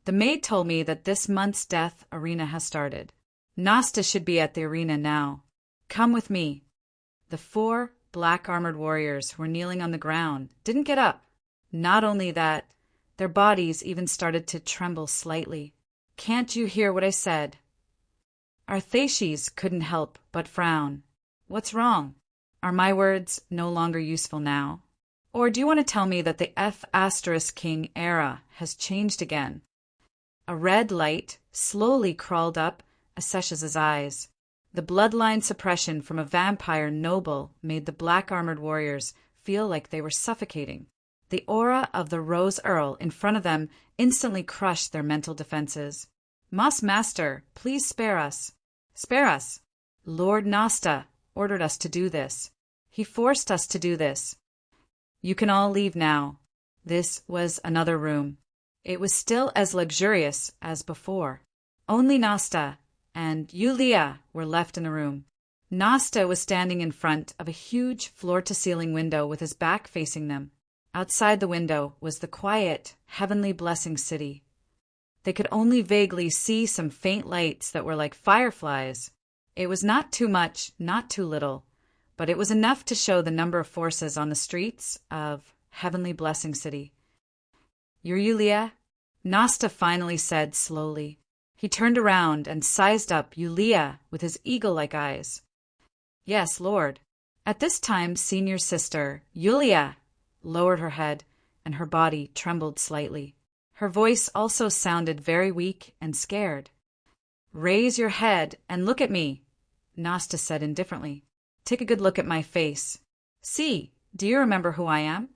the maid told me that this month's death arena has started. Nosta should be at the arena now. Come with me. The 4 black-armored warriors who were kneeling on the ground didn't get up. Not only that, their bodies even started to tremble slightly. Can't you hear what I said? Arthashes couldn't help but frown. What's wrong? Are my words no longer useful now? Or do you want to tell me that the F*King era has changed again? A red light slowly crawled up Asesh's eyes. The bloodline suppression from a vampire noble made the black-armored warriors feel like they were suffocating. The aura of the Rose Earl in front of them instantly crushed their mental defenses. Moss Master, please spare us. Spare us. Lord Nosta ordered us to do this. He forced us to do this. You can all leave now. This was another room. It was still as luxurious as before. Only Nosta and Yulia were left in the room. Nosta was standing in front of a huge floor-to-ceiling window with his back facing them. Outside the window was the quiet, heavenly blessing city. They could only vaguely see some faint lights that were like fireflies. It was not too much, not too little, but it was enough to show the number of forces on the streets of Heavenly Blessing City. You're Yulia? Nosta finally said slowly. He turned around and sized up Yulia with his eagle-like eyes. Yes, Lord. At this time, senior sister, Yulia, lowered her head, and her body trembled slightly. Her voice also sounded very weak and scared. Raise your head and look at me, Nosta said indifferently. Take a good look at my face. See, do you remember who I am?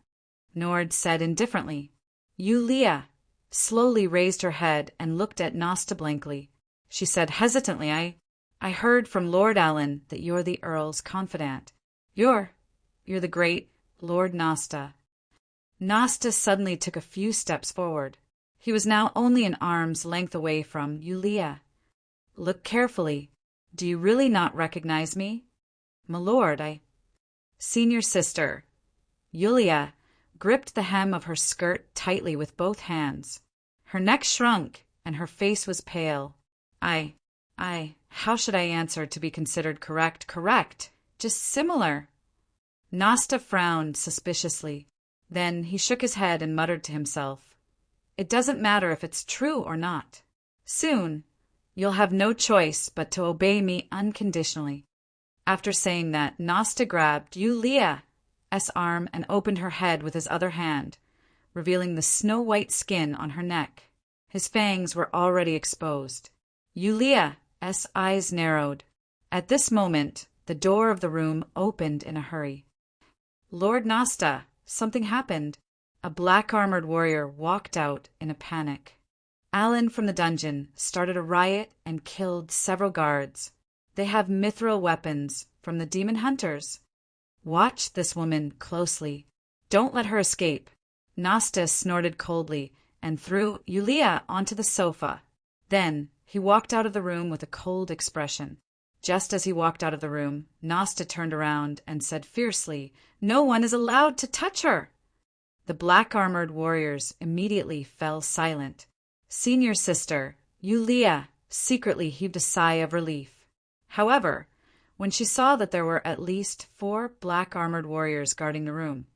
Nord said indifferently. Yulia slowly raised her head and looked at Nosta blankly. She said hesitantly, I heard from Lord Allen that you're the Earl's confidant. You're the great Lord Nasta. Nasta suddenly took a few steps forward. He was now only an arm's length away from Yulia. Look carefully. Do you really not recognize me? My lord, Senior sister. Yulia gripped the hem of her skirt tightly with both hands. Her neck shrunk, and her face was pale. How should I answer to be considered correct? Correct. Just similar. Nasta frowned suspiciously. Then he shook his head and muttered to himself. It doesn't matter if it's true or not. Soon, you'll have no choice but to obey me unconditionally. After saying that, Nasta grabbed Yulia's arm and opened her head with his other hand, revealing the snow-white skin on her neck. His fangs were already exposed. Yulia's eyes narrowed. At this moment, the door of the room opened in a hurry. Lord Nasta, something happened. A black-armored warrior walked out in a panic. Alan from the dungeon started a riot and killed several guards. They have mithril weapons from the demon hunters. Watch this woman closely. Don't let her escape. Nasta snorted coldly and threw Yulia onto the sofa. Then he walked out of the room with a cold expression. Just as he walked out of the room, Nasta turned around and said fiercely, "No one is allowed to touch her!" The black-armored warriors immediately fell silent. Senior sister, Yulia, secretly heaved a sigh of relief. However, when she saw that there were at least 4 black-armored warriors guarding the room,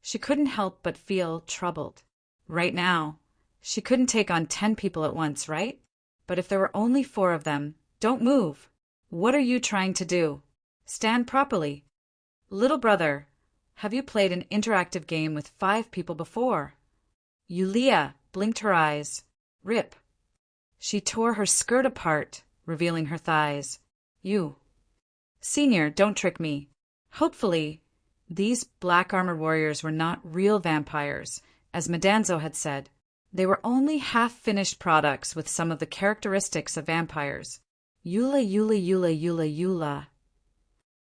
she couldn't help but feel troubled. Right now, she couldn't take on 10 people at once, right? But if there were only 4 of them, don't move. What are you trying to do? Stand properly. Little brother, have you played an interactive game with 5 people before? Yulia blinked her eyes. Rip. She tore her skirt apart, revealing her thighs. You. Senior, don't trick me. Hopefully, these black-armored warriors were not real vampires, as Madanzo had said. They were only half-finished products with some of the characteristics of vampires. Yula.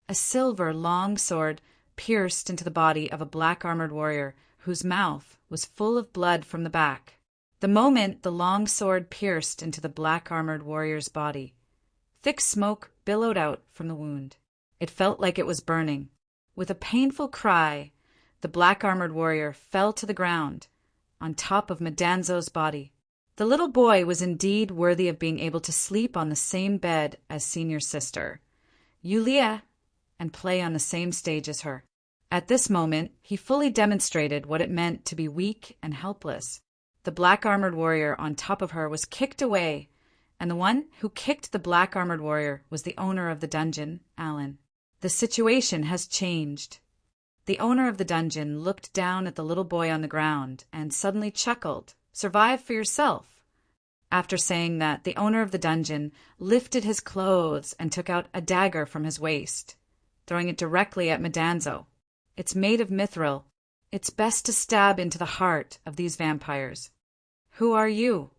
A silver long sword pierced into the body of a black-armored warrior whose mouth was full of blood from the back. The moment the long sword pierced into the black-armored warrior's body, thick smoke billowed out from the wound. It felt like it was burning. With a painful cry, the black-armored warrior fell to the ground, on top of Madanzo's body. The little boy was indeed worthy of being able to sleep on the same bed as senior sister, Yulia, and play on the same stage as her. At this moment, he fully demonstrated what it meant to be weak and helpless. The black-armored warrior on top of her was kicked away, and the one who kicked the black-armored warrior was the owner of the dungeon, Alan. The situation has changed. The owner of the dungeon looked down at the little boy on the ground and suddenly chuckled. Survive for yourself. After saying that, the owner of the dungeon lifted his clothes and took out a dagger from his waist, throwing it directly at Madanzo. It's made of mithril. It's best to stab into the heart of these vampires. Who are you?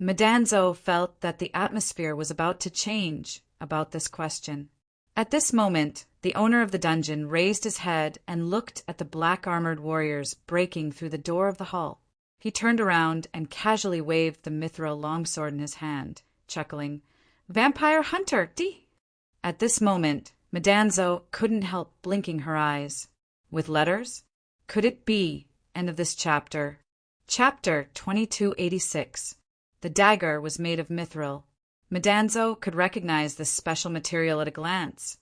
Madanzo felt that the atmosphere was about to change about this question. At this moment, the owner of the dungeon raised his head and looked at the black-armored warriors breaking through the door of the hall. He turned around and casually waved the mithril longsword in his hand, chuckling, "Vampire hunter, D!" At this moment, Madanzo couldn't help blinking her eyes. With letters? Could it be? End of this chapter. Chapter 2286. The dagger was made of mithril. Madanzo could recognize this special material at a glance,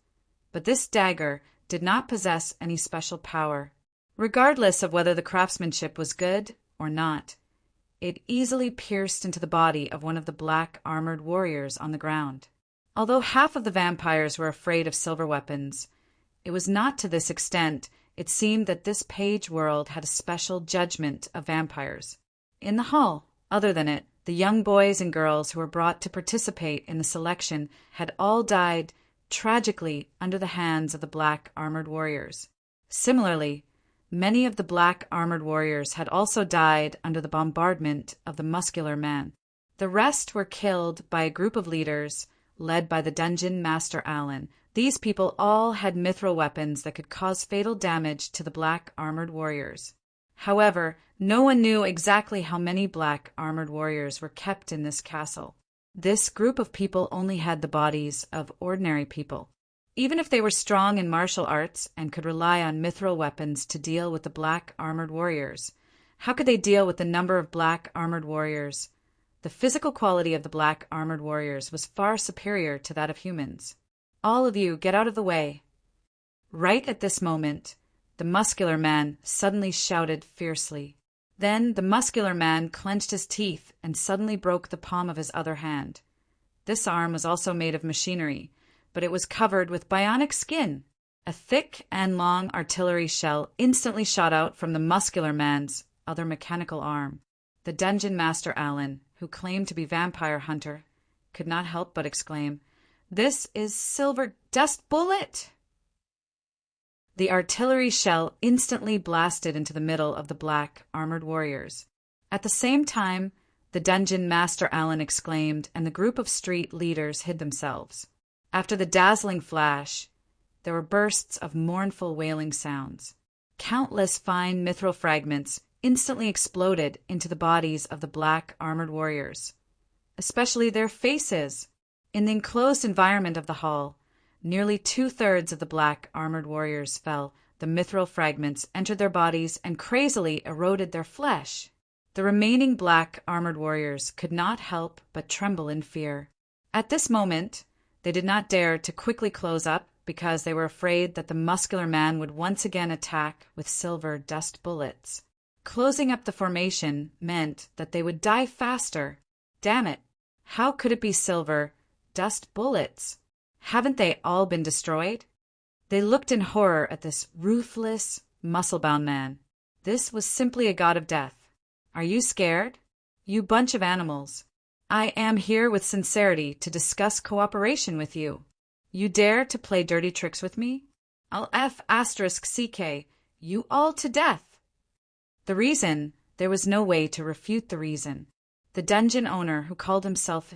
but this dagger did not possess any special power. Regardless of whether the craftsmanship was good or not, it easily pierced into the body of one of the black-armored warriors on the ground. Although half of the vampires were afraid of silver weapons, it was not to this extent. It seemed that this page world had a special judgment of vampires. In the hall, other than it, the young boys and girls who were brought to participate in the selection had all died tragically under the hands of the black-armored warriors. Similarly, many of the black-armored warriors had also died under the bombardment of the muscular man. The rest were killed by a group of leaders led by the Dungeon Master Alan. These people all had mithril weapons that could cause fatal damage to the black armored warriors. However, no one knew exactly how many black armored warriors were kept in this castle. This group of people only had the bodies of ordinary people. Even if they were strong in martial arts and could rely on mithril weapons to deal with the black armored warriors, how could they deal with the number of black armored warriors? The physical quality of the black armored warriors was far superior to that of humans. All of you, get out of the way. Right at this moment, the muscular man suddenly shouted fiercely. Then the muscular man clenched his teeth and suddenly broke the palm of his other hand. This arm was also made of machinery, but it was covered with bionic skin. A thick and long artillery shell instantly shot out from the muscular man's other mechanical arm. The Dungeon Master Alan, who claimed to be vampire hunter, could not help but exclaim, "This is Silver Dust Bullet!" The artillery shell instantly blasted into the middle of the black armored warriors. At the same time, the Dungeon Master Alan exclaimed, and the group of street leaders hid themselves. After the dazzling flash, there were bursts of mournful wailing sounds. Countless fine mithril fragments instantly exploded into the bodies of the black armored warriors, especially their faces. In the enclosed environment of the hall, nearly 2/3 of the black armored warriors fell. The mithril fragments entered their bodies and crazily eroded their flesh. The remaining black armored warriors could not help but tremble in fear. At this moment, they did not dare to quickly close up because they were afraid that the muscular man would once again attack with silver dust bullets. Closing up the formation meant that they would die faster. Damn it! How could it be silver dust bullets? Haven't they all been destroyed? They looked in horror at this ruthless, muscle-bound man. This was simply a god of death. Are you scared? You bunch of animals. I am here with sincerity to discuss cooperation with you. You dare to play dirty tricks with me? I'll F***CK you all to death. The reason, there was no way to refute the reason. The dungeon owner, who called himself,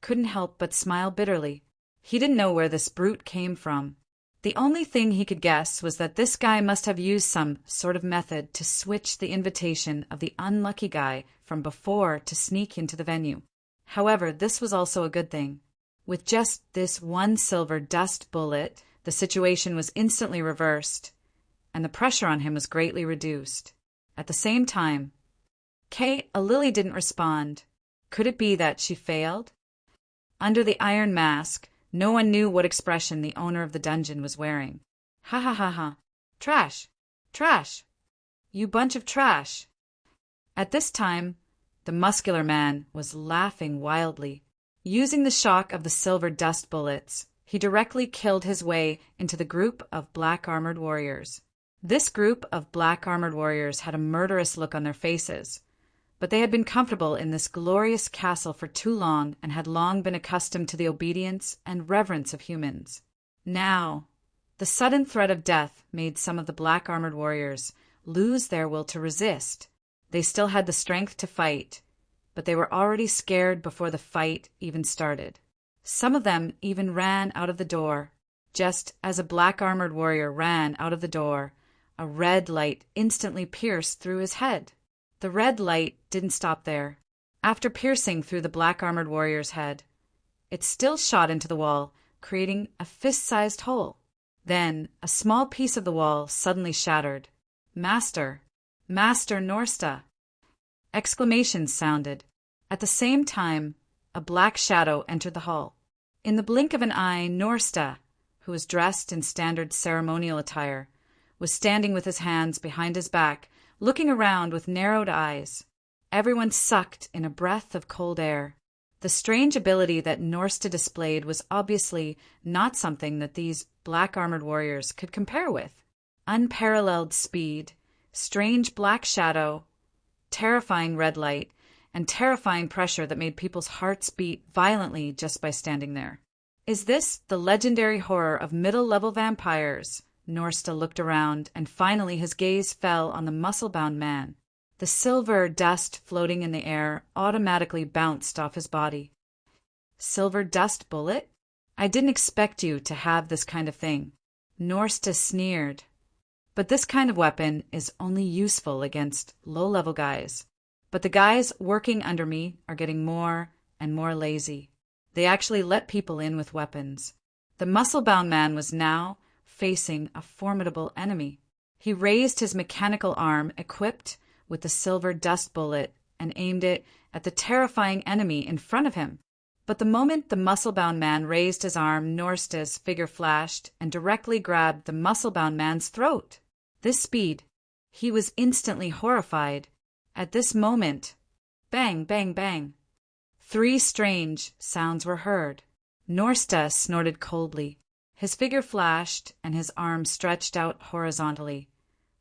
couldn't help but smile bitterly. He didn't know where this brute came from. The only thing he could guess was that this guy must have used some sort of method to switch the invitation of the unlucky guy from before to sneak into the venue. However, this was also a good thing. With just this one silver dust bullet, the situation was instantly reversed, and the pressure on him was greatly reduced. At the same time, Lily didn't respond. Could it be that she failed? Under the iron mask, no one knew what expression the owner of the dungeon was wearing. Ha ha ha ha. Trash! Trash! You bunch of trash! At this time, the muscular man was laughing wildly. Using the shock of the silver dust bullets, he directly killed his way into the group of black armored warriors. This group of black armored warriors had a murderous look on their faces, but they had been comfortable in this glorious castle for too long and had long been accustomed to the obedience and reverence of humans. Now, the sudden threat of death made some of the black armored warriors lose their will to resist. They still had the strength to fight, but they were already scared before the fight even started. Some of them even ran out of the door. Just as a black armored warrior ran out of the door, a red light instantly pierced through his head. The red light didn't stop there. After piercing through the black armored warrior's head, it still shot into the wall, creating a fist-sized hole. Then a small piece of the wall suddenly shattered. "Master! Master Norsta!" Exclamations sounded. At the same time, a black shadow entered the hall. In the blink of an eye, Norsta, who was dressed in standard ceremonial attire, was standing with his hands behind his back, looking around with narrowed eyes. Everyone sucked in a breath of cold air. The strange ability that Norsta displayed was obviously not something that these black armored warriors could compare with. Unparalleled speed, strange black shadow, terrifying red light, and terrifying pressure that made people's hearts beat violently just by standing there. Is this the legendary horror of middle-level vampires? Norsta looked around, and finally his gaze fell on the muscle-bound man. The silver dust floating in the air automatically bounced off his body. Silver dust bullet? I didn't expect you to have this kind of thing. Norsta sneered. But this kind of weapon is only useful against low-level guys. But the guys working under me are getting more and more lazy. They actually let people in with weapons. The muscle-bound man was now facing a formidable enemy. He raised his mechanical arm equipped with the silver dust bullet and aimed it at the terrifying enemy in front of him. But the moment the muscle-bound man raised his arm, Norsta's figure flashed and directly grabbed the muscle-bound man's throat. This speed, he was instantly horrified. At this moment, bang, bang, bang. 3 strange sounds were heard. Norsta snorted coldly. His figure flashed and his arm stretched out horizontally.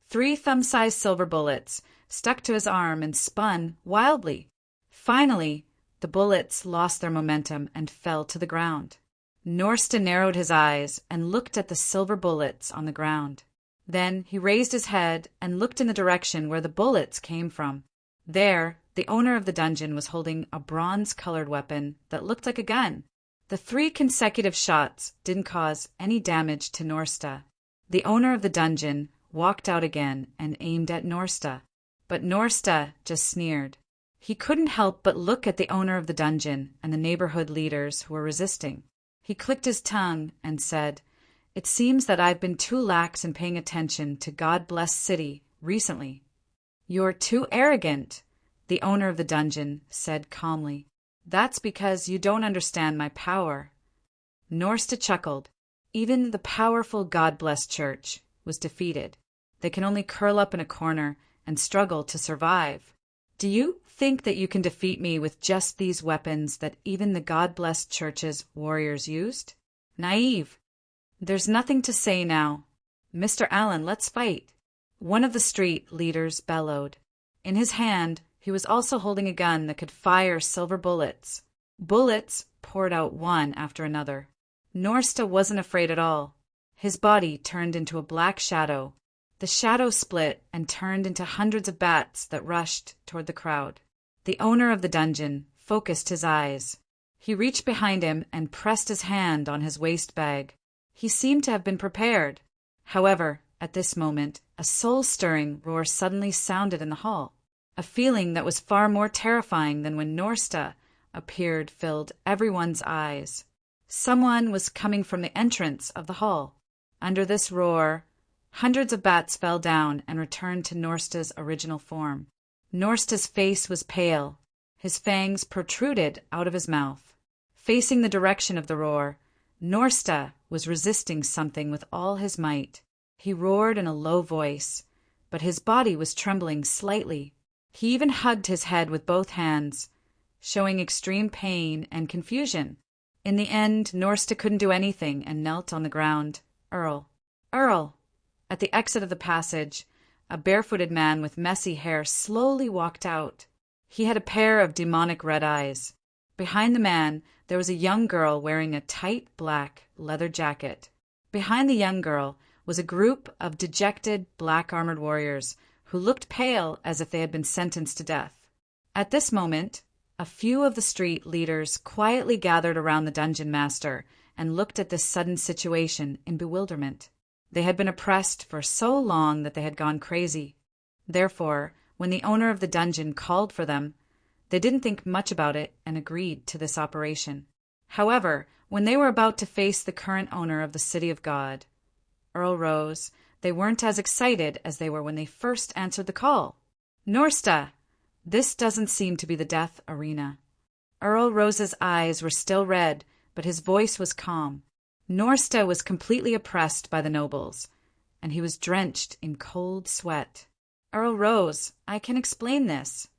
3 thumb-sized silver bullets stuck to his arm and spun wildly. Finally, the bullets lost their momentum and fell to the ground. Norsta narrowed his eyes and looked at the silver bullets on the ground. Then he raised his head and looked in the direction where the bullets came from. There, the owner of the dungeon was holding a bronze-colored weapon that looked like a gun. The 3 consecutive shots didn't cause any damage to Norsta. The owner of the dungeon walked out again and aimed at Norsta. But Norsta just sneered. He couldn't help but look at the owner of the dungeon and the neighborhood leaders who were resisting. He clicked his tongue and said, "It seems that I've been too lax in paying attention to God-blessed city recently." "You're too arrogant," the owner of the dungeon said calmly. "That's because you don't understand my power." Norsta chuckled. Even the powerful God-blessed church was defeated. They can only curl up in a corner and struggle to survive. "Do you think that you can defeat me with just these weapons that even the God-blessed church's warriors used? Naive. There's nothing to say now. Mr. Allen, let's fight." One of the street leaders bellowed. In his hand, he was also holding a gun that could fire silver bullets. Bullets poured out one after another. Norsta wasn't afraid at all. His body turned into a black shadow. The shadow split and turned into hundreds of bats that rushed toward the crowd. The owner of the dungeon focused his eyes. He reached behind him and pressed his hand on his waist bag. He seemed to have been prepared. However, at this moment, a soul-stirring roar suddenly sounded in the hall. A feeling that was far more terrifying than when Norsta appeared filled everyone's eyes. Someone was coming from the entrance of the hall. Under this roar, hundreds of bats fell down and returned to Norsta's original form. Norsta's face was pale. His fangs protruded out of his mouth. Facing the direction of the roar, Norsta was resisting something with all his might. He roared in a low voice, but his body was trembling slightly. He even hugged his head with both hands, showing extreme pain and confusion. In the end, Norsta couldn't do anything and knelt on the ground. "Earl! Earl!" At the exit of the passage, a barefooted man with messy hair slowly walked out. He had a pair of demonic red eyes. Behind the man, there was a young girl wearing a tight black leather jacket. Behind the young girl was a group of dejected black-armored warriors who looked pale as if they had been sentenced to death. At this moment, a few of the street leaders quietly gathered around the dungeon master and looked at this sudden situation in bewilderment. They had been oppressed for so long that they had gone crazy. Therefore, when the owner of the dungeon called for them, they didn't think much about it and agreed to this operation. However, when they were about to face the current owner of the City of God, Earl Rose, they weren't as excited as they were when they first answered the call. "Norsta! This doesn't seem to be the death arena." Earl Rose's eyes were still red, but his voice was calm. Norsta was completely oppressed by the nobles, and he was drenched in cold sweat. "Earl Rose, I can explain this."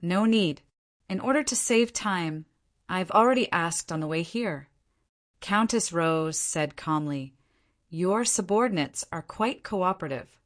"No need. In order to save time, I've already asked on the way here." Countess Rose said calmly, "Your subordinates are quite cooperative."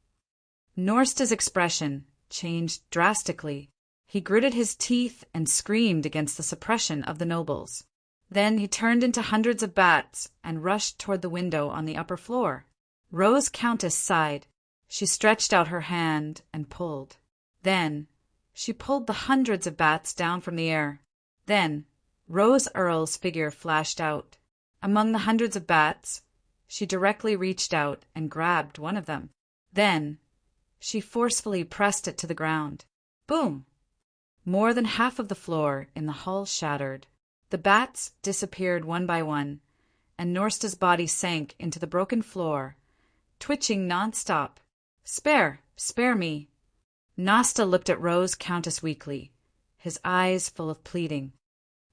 Norsta's expression changed drastically. He gritted his teeth and screamed against the suppression of the nobles. Then he turned into hundreds of bats and rushed toward the window on the upper floor. Rose Countess sighed. She stretched out her hand and pulled. Then she pulled the hundreds of bats down from the air. Then Rose Earl's figure flashed out. Among the hundreds of bats, she directly reached out and grabbed one of them. Then, she forcefully pressed it to the ground. Boom! More than half of the floor in the hall shattered. The bats disappeared one by one, and Norsta's body sank into the broken floor, twitching non-stop. Spare me. Nosta looked at Rose Countess weakly, his eyes full of pleading.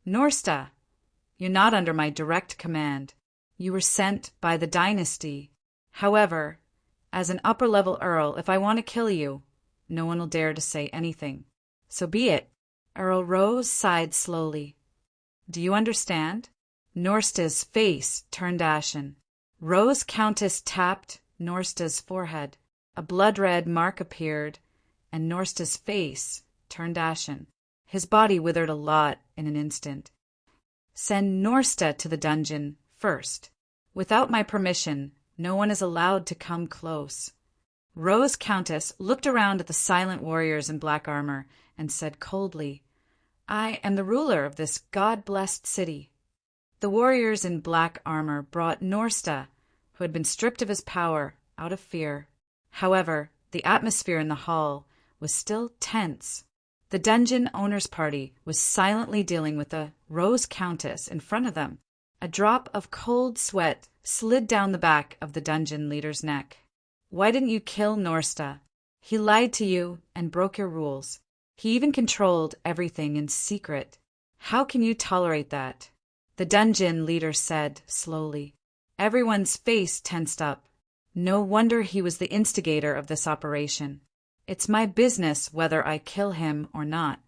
Norsta, you're not under my direct command. You were sent by the dynasty. However, as an upper-level earl, if I want to kill you, no one will dare to say anything. So be it. Earl Rose sighed slowly. Do you understand? Norsta's face turned ashen. Rose Countess tapped Norsta's forehead. A blood-red mark appeared, and Norsta's face turned ashen. His body withered a lot in an instant. Send Norsta to the dungeon first. Without my permission, no one is allowed to come close. Rose Countess looked around at the silent warriors in black armor and said coldly, I am the ruler of this God-blessed city. The warriors in black armor brought Norsta, who had been stripped of his power, out of fear. However, the atmosphere in the hall was still tense. The dungeon owner's party was silently dealing with the Rose Countess in front of them. A drop of cold sweat slid down the back of the dungeon leader's neck. Why didn't you kill Norsta? He lied to you and broke your rules. He even controlled everything in secret. How can you tolerate that? The dungeon leader said slowly. Everyone's face tensed up. No wonder he was the instigator of this operation. It's my business whether I kill him or not.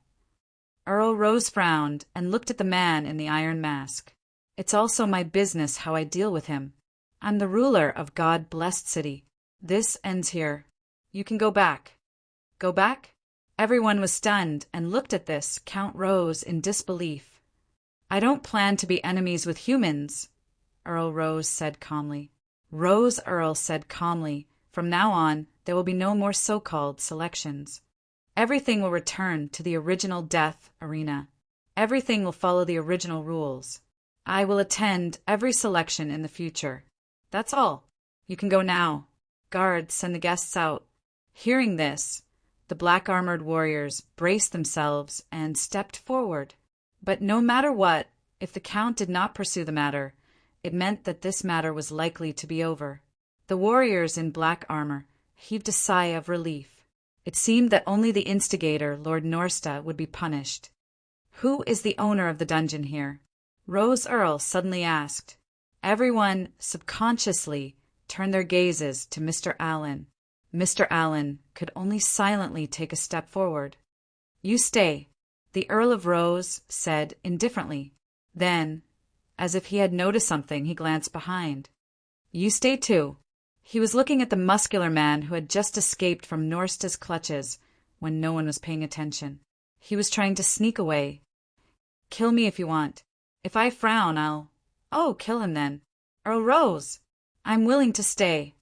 Earl Rose frowned and looked at the man in the iron mask. It's also my business how I deal with him. I'm the ruler of God-blessed city. This ends here. You can go back. Go back? Everyone was stunned and looked at this Count Rose in disbelief. I don't plan to be enemies with humans, Earl Rose said calmly. Rose Earl said calmly, from now on, there will be no more so-called selections. Everything will return to the original death arena. Everything will follow the original rules. I will attend every selection in the future. That's all. You can go now. Guards, send the guests out. Hearing this, the black-armored warriors braced themselves and stepped forward. But no matter what, if the Count did not pursue the matter, it meant that this matter was likely to be over. The warriors in black armor heaved a sigh of relief. It seemed that only the instigator, Lord Norsta, would be punished. Who is the owner of the dungeon here? Rose Earl suddenly asked. Everyone subconsciously turned their gazes to Mr. Allen. Mr. Allen could only silently take a step forward. You stay, the Earl of Rose said indifferently. Then, as if he had noticed something, he glanced behind. You stay too. He was looking at the muscular man who had just escaped from Norsta's clutches when no one was paying attention. He was trying to sneak away. Kill me if you want. If I frown, I'll... Oh, kill him then. Earl Rose, I'm willing to stay.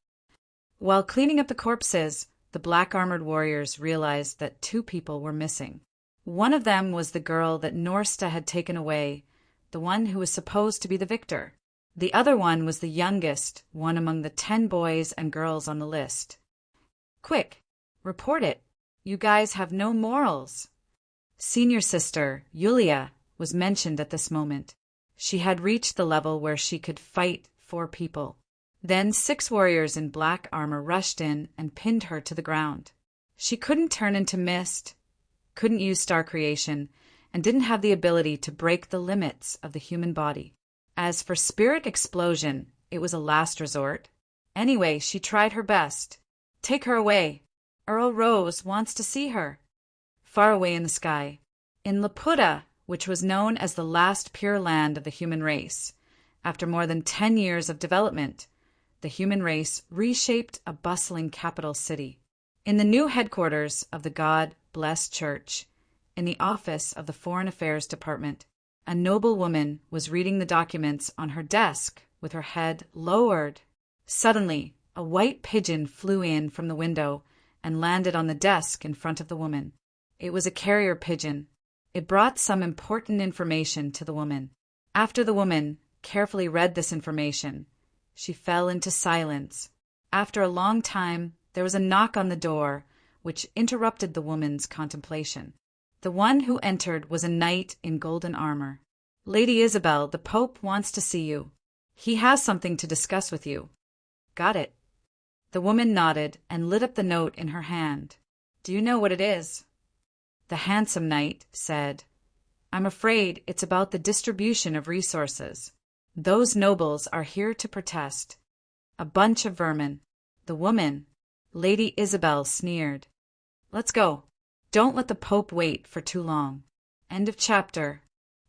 While cleaning up the corpses, the black-armored warriors realized that 2 people were missing. One of them was the girl that Norsta had taken away, the one who was supposed to be the victor. The other one was the youngest, one among the 10 boys and girls on the list. Quick, report it. You guys have no morals. Senior sister, Yulia, was mentioned at this moment. She had reached the level where she could fight 4 people. Then 6 warriors in black armor rushed in and pinned her to the ground. She couldn't turn into mist, couldn't use star creation, and didn't have the ability to break the limits of the human body. As for spirit explosion, it was a last resort. Anyway, she tried her best. Take her away. Earl Rose wants to see her. Far away in the sky, in Laputa, which was known as the last pure land of the human race, after more than 10 years of development, the human race reshaped a bustling capital city. In the new headquarters of the God-blessed church, in the office of the Foreign Affairs Department, a noble woman was reading the documents on her desk with her head lowered. Suddenly, a white pigeon flew in from the window and landed on the desk in front of the woman. It was a carrier pigeon. It brought some important information to the woman. After the woman carefully read this information, she fell into silence. After a long time, there was a knock on the door, which interrupted the woman's contemplation. The one who entered was a knight in golden armor. "Lady Isabel, the Pope wants to see you. He has something to discuss with you." "Got it." The woman nodded and lit up the note in her hand. "Do you know what it is?" The handsome knight said, "I'm afraid it's about the distribution of resources. Those nobles are here to protest. A bunch of vermin." The woman, Lady Isabel, sneered. "Let's go. Don't let the Pope wait for too long." End of chapter.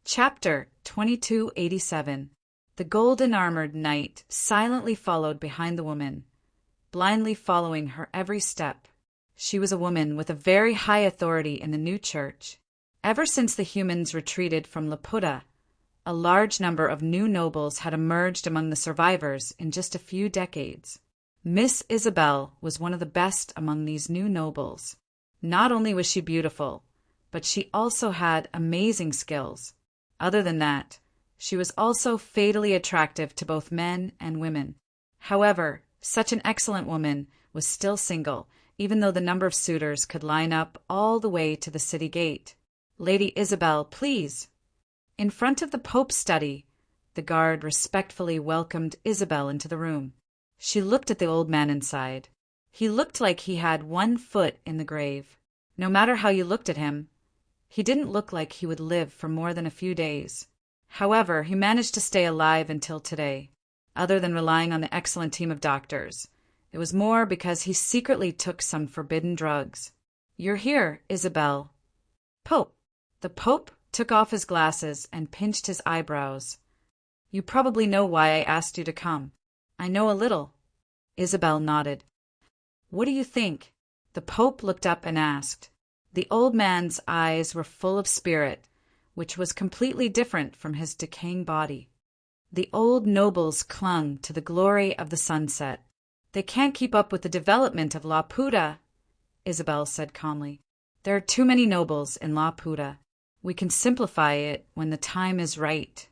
Chapter 2287. The golden-armored knight silently followed behind the woman, blindly following her every step. She was a woman with a very high authority in the new church. Ever since the humans retreated from Laputa, a large number of new nobles had emerged among the survivors in just a few decades. Miss Isabel was one of the best among these new nobles. Not only was she beautiful, but she also had amazing skills. Other than that, she was also fatally attractive to both men and women. However, such an excellent woman was still single, even though the number of suitors could line up all the way to the city gate. "Lady Isabel, please." In front of the Pope's study, the guard respectfully welcomed Isabel into the room. She looked at the old man inside. He looked like he had one foot in the grave. No matter how you looked at him, he didn't look like he would live for more than a few days. However, he managed to stay alive until today. Other than relying on the excellent team of doctors, it was more because he secretly took some forbidden drugs. "You're here, Isabel." "Pope." The Pope took off his glasses and pinched his eyebrows. "You probably know why I asked you to come." "I know a little." Isabel nodded. "What do you think?" The Pope looked up and asked. The old man's eyes were full of spirit, which was completely different from his decaying body. The old nobles clung to the glory of the sunset. "They can't keep up with the development of Laputa," Isabel said calmly. "There are too many nobles in Laputa. We can simplify it when the time is right."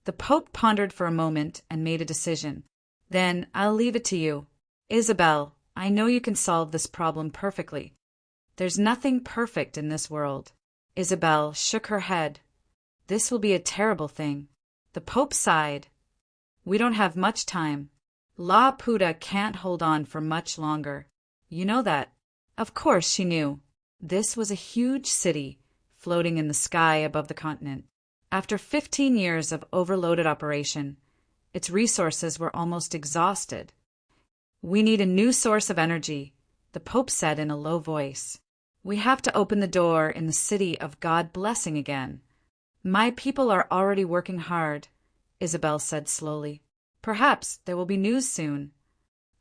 The Pope pondered for a moment and made a decision. "Then I'll leave it to you. Isabel, I know you can solve this problem perfectly." "There's nothing perfect in this world." Isabel shook her head. "This will be a terrible thing." The Pope sighed. "We don't have much time. Laputa can't hold on for much longer. You know that." Of course she knew. This was a huge city, floating in the sky above the continent. After 15 years of overloaded operation, its resources were almost exhausted. "We need a new source of energy," the Pope said in a low voice. "We have to open the door in the city of God blessing again." "My people are already working hard," Isabel said slowly. "Perhaps there will be news soon."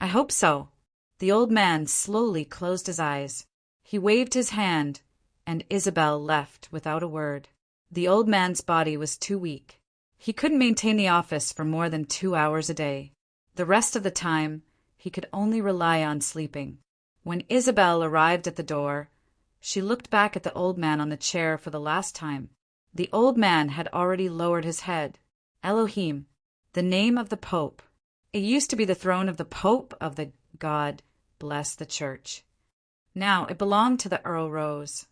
"I hope so." The old man slowly closed his eyes. He waved his hand, and Isabel left without a word. The old man's body was too weak. He couldn't maintain the office for more than 2 hours a day. The rest of the time, he could only rely on sleeping. When Isabel arrived at the door, she looked back at the old man on the chair for the last time. The old man had already lowered his head. Elohim, the name of the Pope. It used to be the throne of the Pope of the God bless the Church. Now it belonged to the Earl Rose.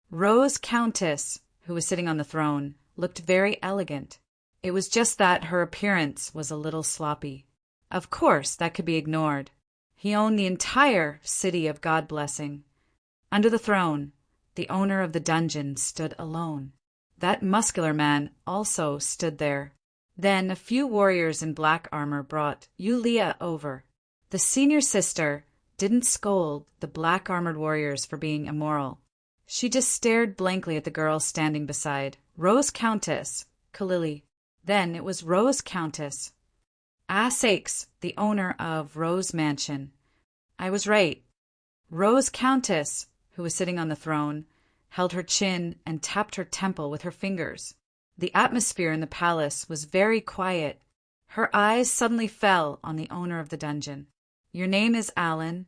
Rose Countess, who was sitting on the throne, looked very elegant. It was just that her appearance was a little sloppy. Of course, that could be ignored. He owned the entire city of God blessing. Under the throne, the owner of the dungeon stood alone. That muscular man also stood there. Then a few warriors in black armor brought Yulia over. The senior sister didn't scold the black-armored warriors for being immoral. She just stared blankly at the girl standing beside. Rose Countess, Kalili. Then it was Rose Countess. Ah sakes, the owner of Rose Mansion. I was right. Rose Countess, who was sitting on the throne, held her chin and tapped her temple with her fingers. The atmosphere in the palace was very quiet. Her eyes suddenly fell on the owner of the dungeon. Your name is Alan?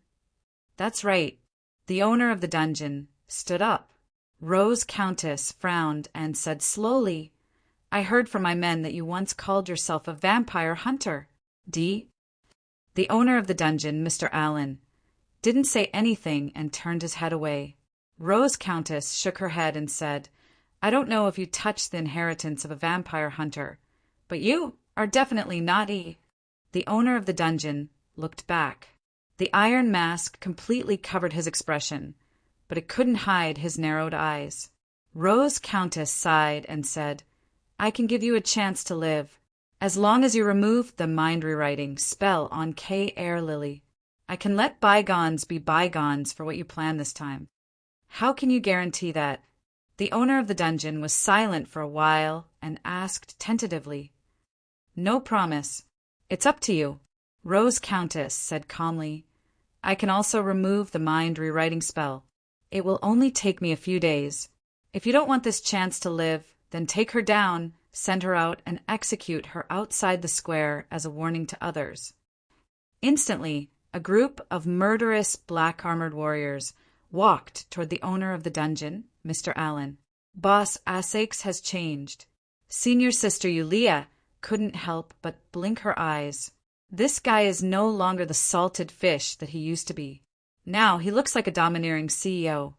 That's right. The owner of the dungeon stood up. Rose Countess frowned and said slowly, I heard from my men that you once called yourself a vampire hunter. The owner of the dungeon, Mr. Allen, didn't say anything and turned his head away. Rose Countess shook her head and said, I don't know if you touched the inheritance of a vampire hunter, but you are definitely not he. The owner of the dungeon looked back. The iron mask completely covered his expression, but it couldn't hide his narrowed eyes. Rose Countess sighed and said, I can give you a chance to live, as long as you remove the mind-rewriting spell on K. Air Lily. I can let bygones be bygones for what you plan this time. How can you guarantee that? The owner of the dungeon was silent for a while and asked tentatively, No promise. It's up to you. Rose Countess said calmly, I can also remove the mind-rewriting spell. It will only take me a few days. If you don't want this chance to live, then take her down, send her out, and execute her outside the square as a warning to others. Instantly, a group of murderous black-armored warriors walked toward the owner of the dungeon, Mr. Allen. Boss Asakes has changed. Senior Sister Yulia couldn't help but blink her eyes. This guy is no longer the salted fish that he used to be. Now he looks like a domineering CEO.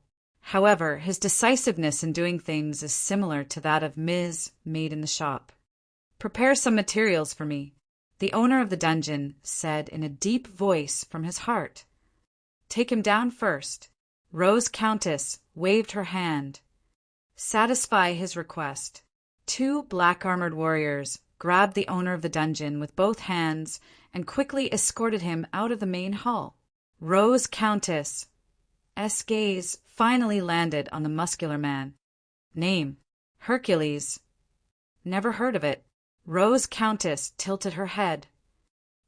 However, his decisiveness in doing things is similar to that of Ms. Maid in the Shop. Prepare some materials for me, the owner of the dungeon said in a deep voice from his heart. Take him down first. Rose Countess waved her hand. Satisfy his request. 2 black-armored warriors grabbed the owner of the dungeon with both hands and quickly escorted him out of the main hall. Rose Countess' gaze finally landed on the muscular man. Name: Hercules. Never heard of it. Rose Countess tilted her head.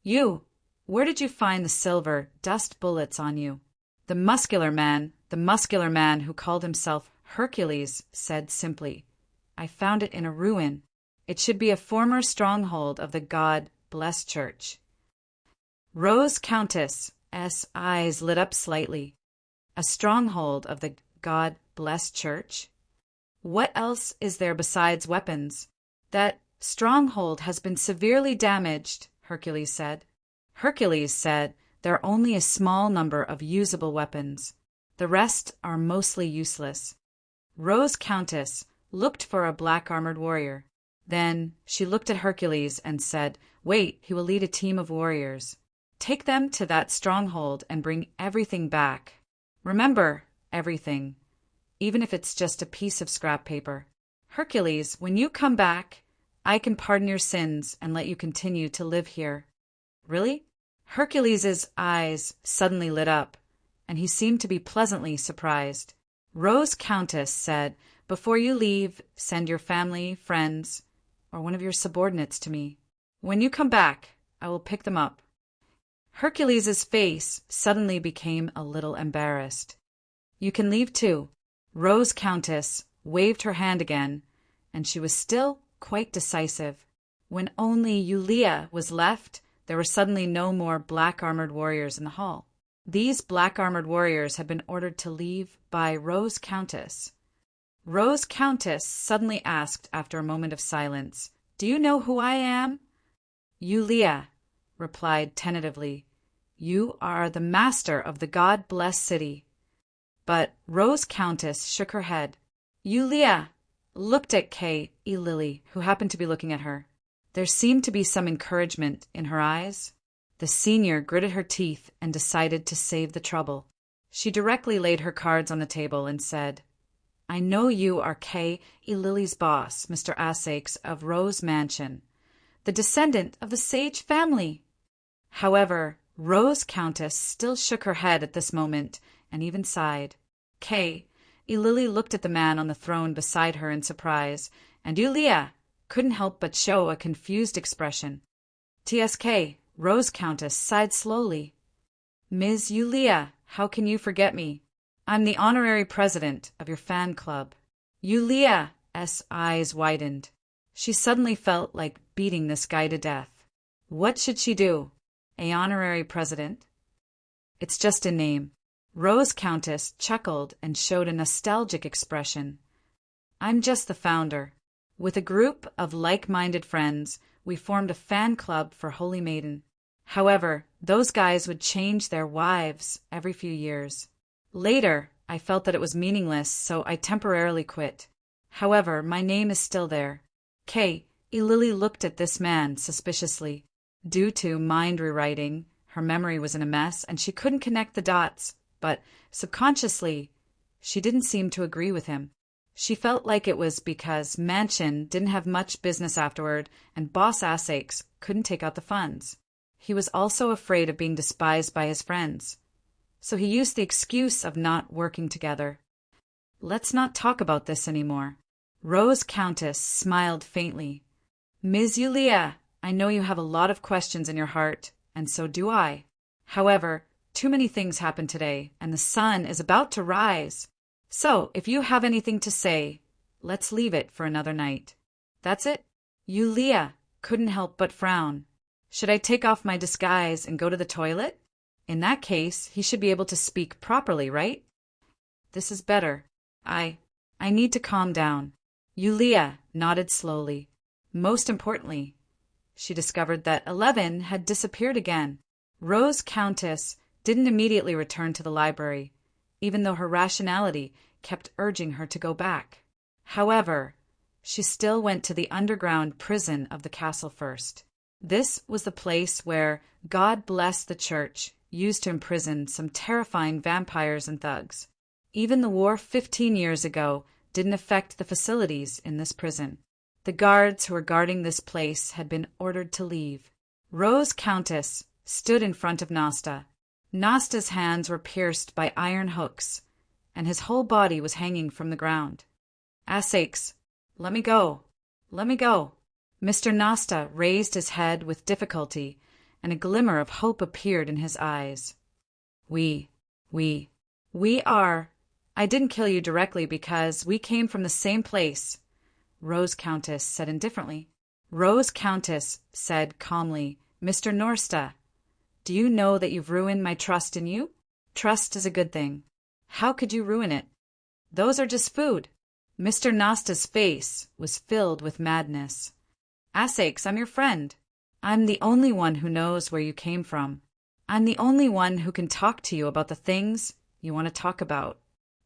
Where did you find the silver dust bullets on you? The muscular man who called himself Hercules, said simply, I found it in a ruin. It should be a former stronghold of the God-blessed church. Rose Countess' eyes lit up slightly. A stronghold of the God-blessed church? What else is there besides weapons? That stronghold has been severely damaged, Hercules said. Hercules said there are only a small number of usable weapons. The rest are mostly useless. Rose Countess looked for a black-armored warrior. Then she looked at Hercules and said, Wait, he will lead a team of warriors. Take them to that stronghold and bring everything back. Remember, everything, even if it's just a piece of scrap paper. Hercules, when you come back, I can pardon your sins and let you continue to live here. Really? Hercules's eyes suddenly lit up, and he seemed to be pleasantly surprised. Rose Countess said, Before you leave, send your family, friends, or one of your subordinates to me. When you come back, I will pick them up. Hercules's face suddenly became a little embarrassed. You can leave too. Rose Countess waved her hand again, and she was still quite decisive. When only Yulia was left, there were suddenly no more black-armored warriors in the hall. These black-armored warriors had been ordered to leave by Rose Countess. Rose Countess suddenly asked after a moment of silence, Do you know who I am? Yulia replied tentatively, You are the master of the God-blessed city. But Rose Countess shook her head. Yulia looked at Kay E. Lily, who happened to be looking at her. There seemed to be some encouragement in her eyes. The senior gritted her teeth and decided to save the trouble. She directly laid her cards on the table and said, I know you are Kay E. Lily's boss, Mr. Asakes of Rose Mansion, the descendant of the Sage family. However, Rose Countess still shook her head at this moment and even sighed. Kay E. Lily looked at the man on the throne beside her in surprise, and Yulia couldn't help but show a confused expression. TSK, Rose Countess sighed slowly. Ms. Yulia, how can you forget me? I'm the honorary president of your fan club. Yulia's eyes widened. She suddenly felt like beating this guy to death. What should she do? A honorary president? It's just a name. Rose Countess chuckled and showed a nostalgic expression. I'm just the founder. With a group of like-minded friends, we formed a fan club for Holy Maiden. However, those guys would change their wives every few years. Later, I felt that it was meaningless, so I temporarily quit. However, my name is still there. Lily looked at this man suspiciously. Due to mind rewriting, her memory was in a mess and she couldn't connect the dots, but subconsciously, she didn't seem to agree with him. She felt like it was because Mansion didn't have much business afterward and Boss Assakes couldn't take out the funds. He was also afraid of being despised by his friends, so he used the excuse of not working together. Let's not talk about this anymore. Rose Countess smiled faintly. Ms. Yulia, I know you have a lot of questions in your heart, and so do I. However, too many things happened today, and the sun is about to rise. So, if you have anything to say, let's leave it for another night. That's it? Yulia couldn't help but frown. Should I take off my disguise and go to the toilet? In that case, he should be able to speak properly, right? This is better. I need to calm down. Yulia nodded slowly. Most importantly, she discovered that 11 had disappeared again. Rose Countess didn't immediately return to the library, even though her rationality kept urging her to go back. However, she still went to the underground prison of the castle first. This was the place where God bless the church used to imprison some terrifying vampires and thugs. Even the war 15 years ago didn't affect the facilities in this prison. The guards who were guarding this place had been ordered to leave. Rose Countess stood in front of Nasta. Nasta's hands were pierced by iron hooks, and his whole body was hanging from the ground. Assakes, let me go. Let me go. Mr. Nasta raised his head with difficulty, and a glimmer of hope appeared in his eyes. We are. I didn't kill you directly because we came from the same place, Rose Countess said indifferently. Rose Countess said calmly, Mr. Norsta, do you know that you've ruined my trust in you? Trust is a good thing. How could you ruin it? Those are just food. Mr. Nosta's face was filled with madness. Assakes, I'm your friend. I'm the only one who knows where you came from. I'm the only one who can talk to you about the things you want to talk about.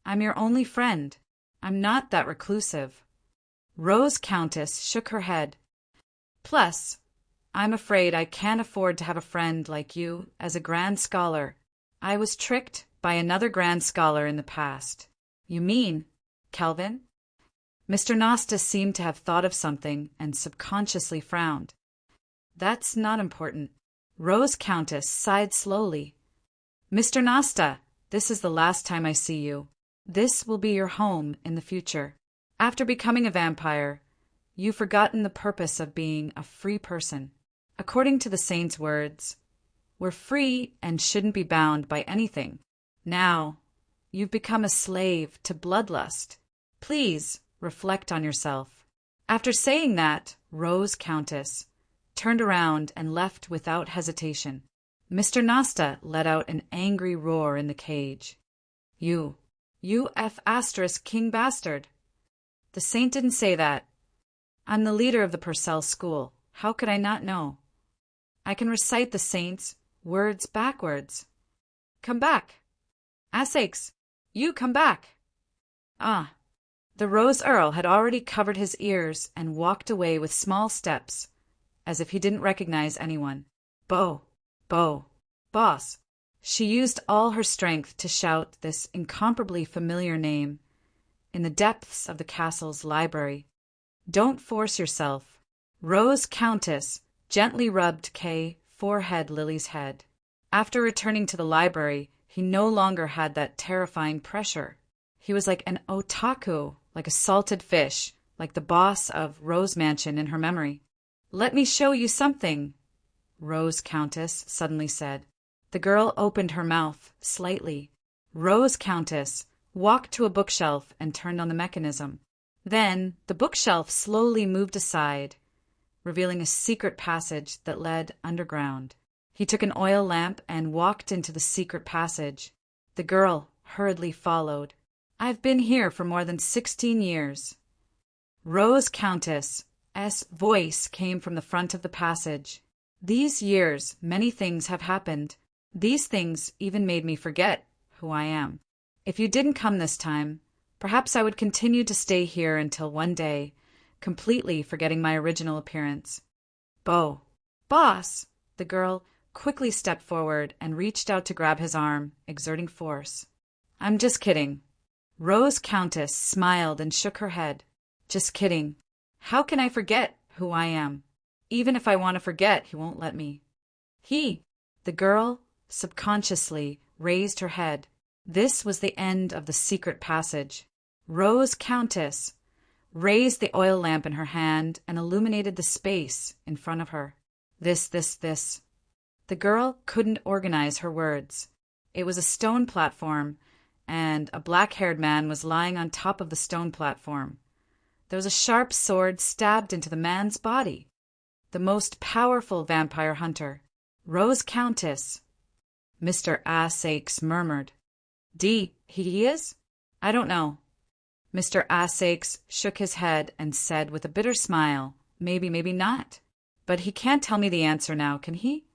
I'm your only friend. I'm not that reclusive. Rose Countess shook her head. Plus, I'm afraid I can't afford to have a friend like you as a grand scholar. I was tricked by another grand scholar in the past. You mean, Kelvin? Mr. Nosta seemed to have thought of something and subconsciously frowned. That's not important. Rose Countess sighed slowly. Mr. Nosta, this is the last time I see you. This will be your home in the future. After becoming a vampire, you've forgotten the purpose of being a free person. According to the saint's words, we're free and shouldn't be bound by anything. Now, you've become a slave to bloodlust. Please reflect on yourself. After saying that, Rose Countess turned around and left without hesitation. Mr. Nosta let out an angry roar in the cage. You F** king bastard. The saint didn't say that. I'm the leader of the Purcell school. How could I not know? I can recite the saint's words backwards. Come back. Assakes, you come back. Ah. The Rose Earl had already covered his ears and walked away with small steps, as if he didn't recognize anyone. Boss. She used all her strength to shout this incomparably familiar name in the depths of the castle's library. Don't force yourself. Rose Countess gently rubbed forehead Lily's head. After returning to the library, he no longer had that terrifying pressure. He was like an otaku, like a salted fish, like the boss of Rose Mansion in her memory. Let me show you something, Rose Countess suddenly said. The girl opened her mouth slightly. Rose Countess walked to a bookshelf and turned on the mechanism. Then the bookshelf slowly moved aside, revealing a secret passage that led underground. He took an oil lamp and walked into the secret passage. The girl hurriedly followed. I've been here for more than 16 years. Rose Countess' voice came from the front of the passage. These years, many things have happened. These things even made me forget who I am. If you didn't come this time, perhaps I would continue to stay here until one day, completely forgetting my original appearance. Boss! The girl quickly stepped forward and reached out to grab his arm, exerting force. I'm just kidding. Rose Countess smiled and shook her head. Just kidding. How can I forget who I am? Even if I want to forget, he won't let me. The girl subconsciously raised her head. This was the end of the secret passage. Rose Countess raised the oil lamp in her hand and illuminated the space in front of her. This. The girl couldn't organize her words. It was a stone platform, and a black-haired man was lying on top of the stone platform. There was a sharp sword stabbed into the man's body. The most powerful vampire hunter, Rose Countess. Mr. Assakes murmured. He is? I don't know. Mr. Assakes shook his head and said with a bitter smile, maybe not. But he can't tell me the answer now, can he?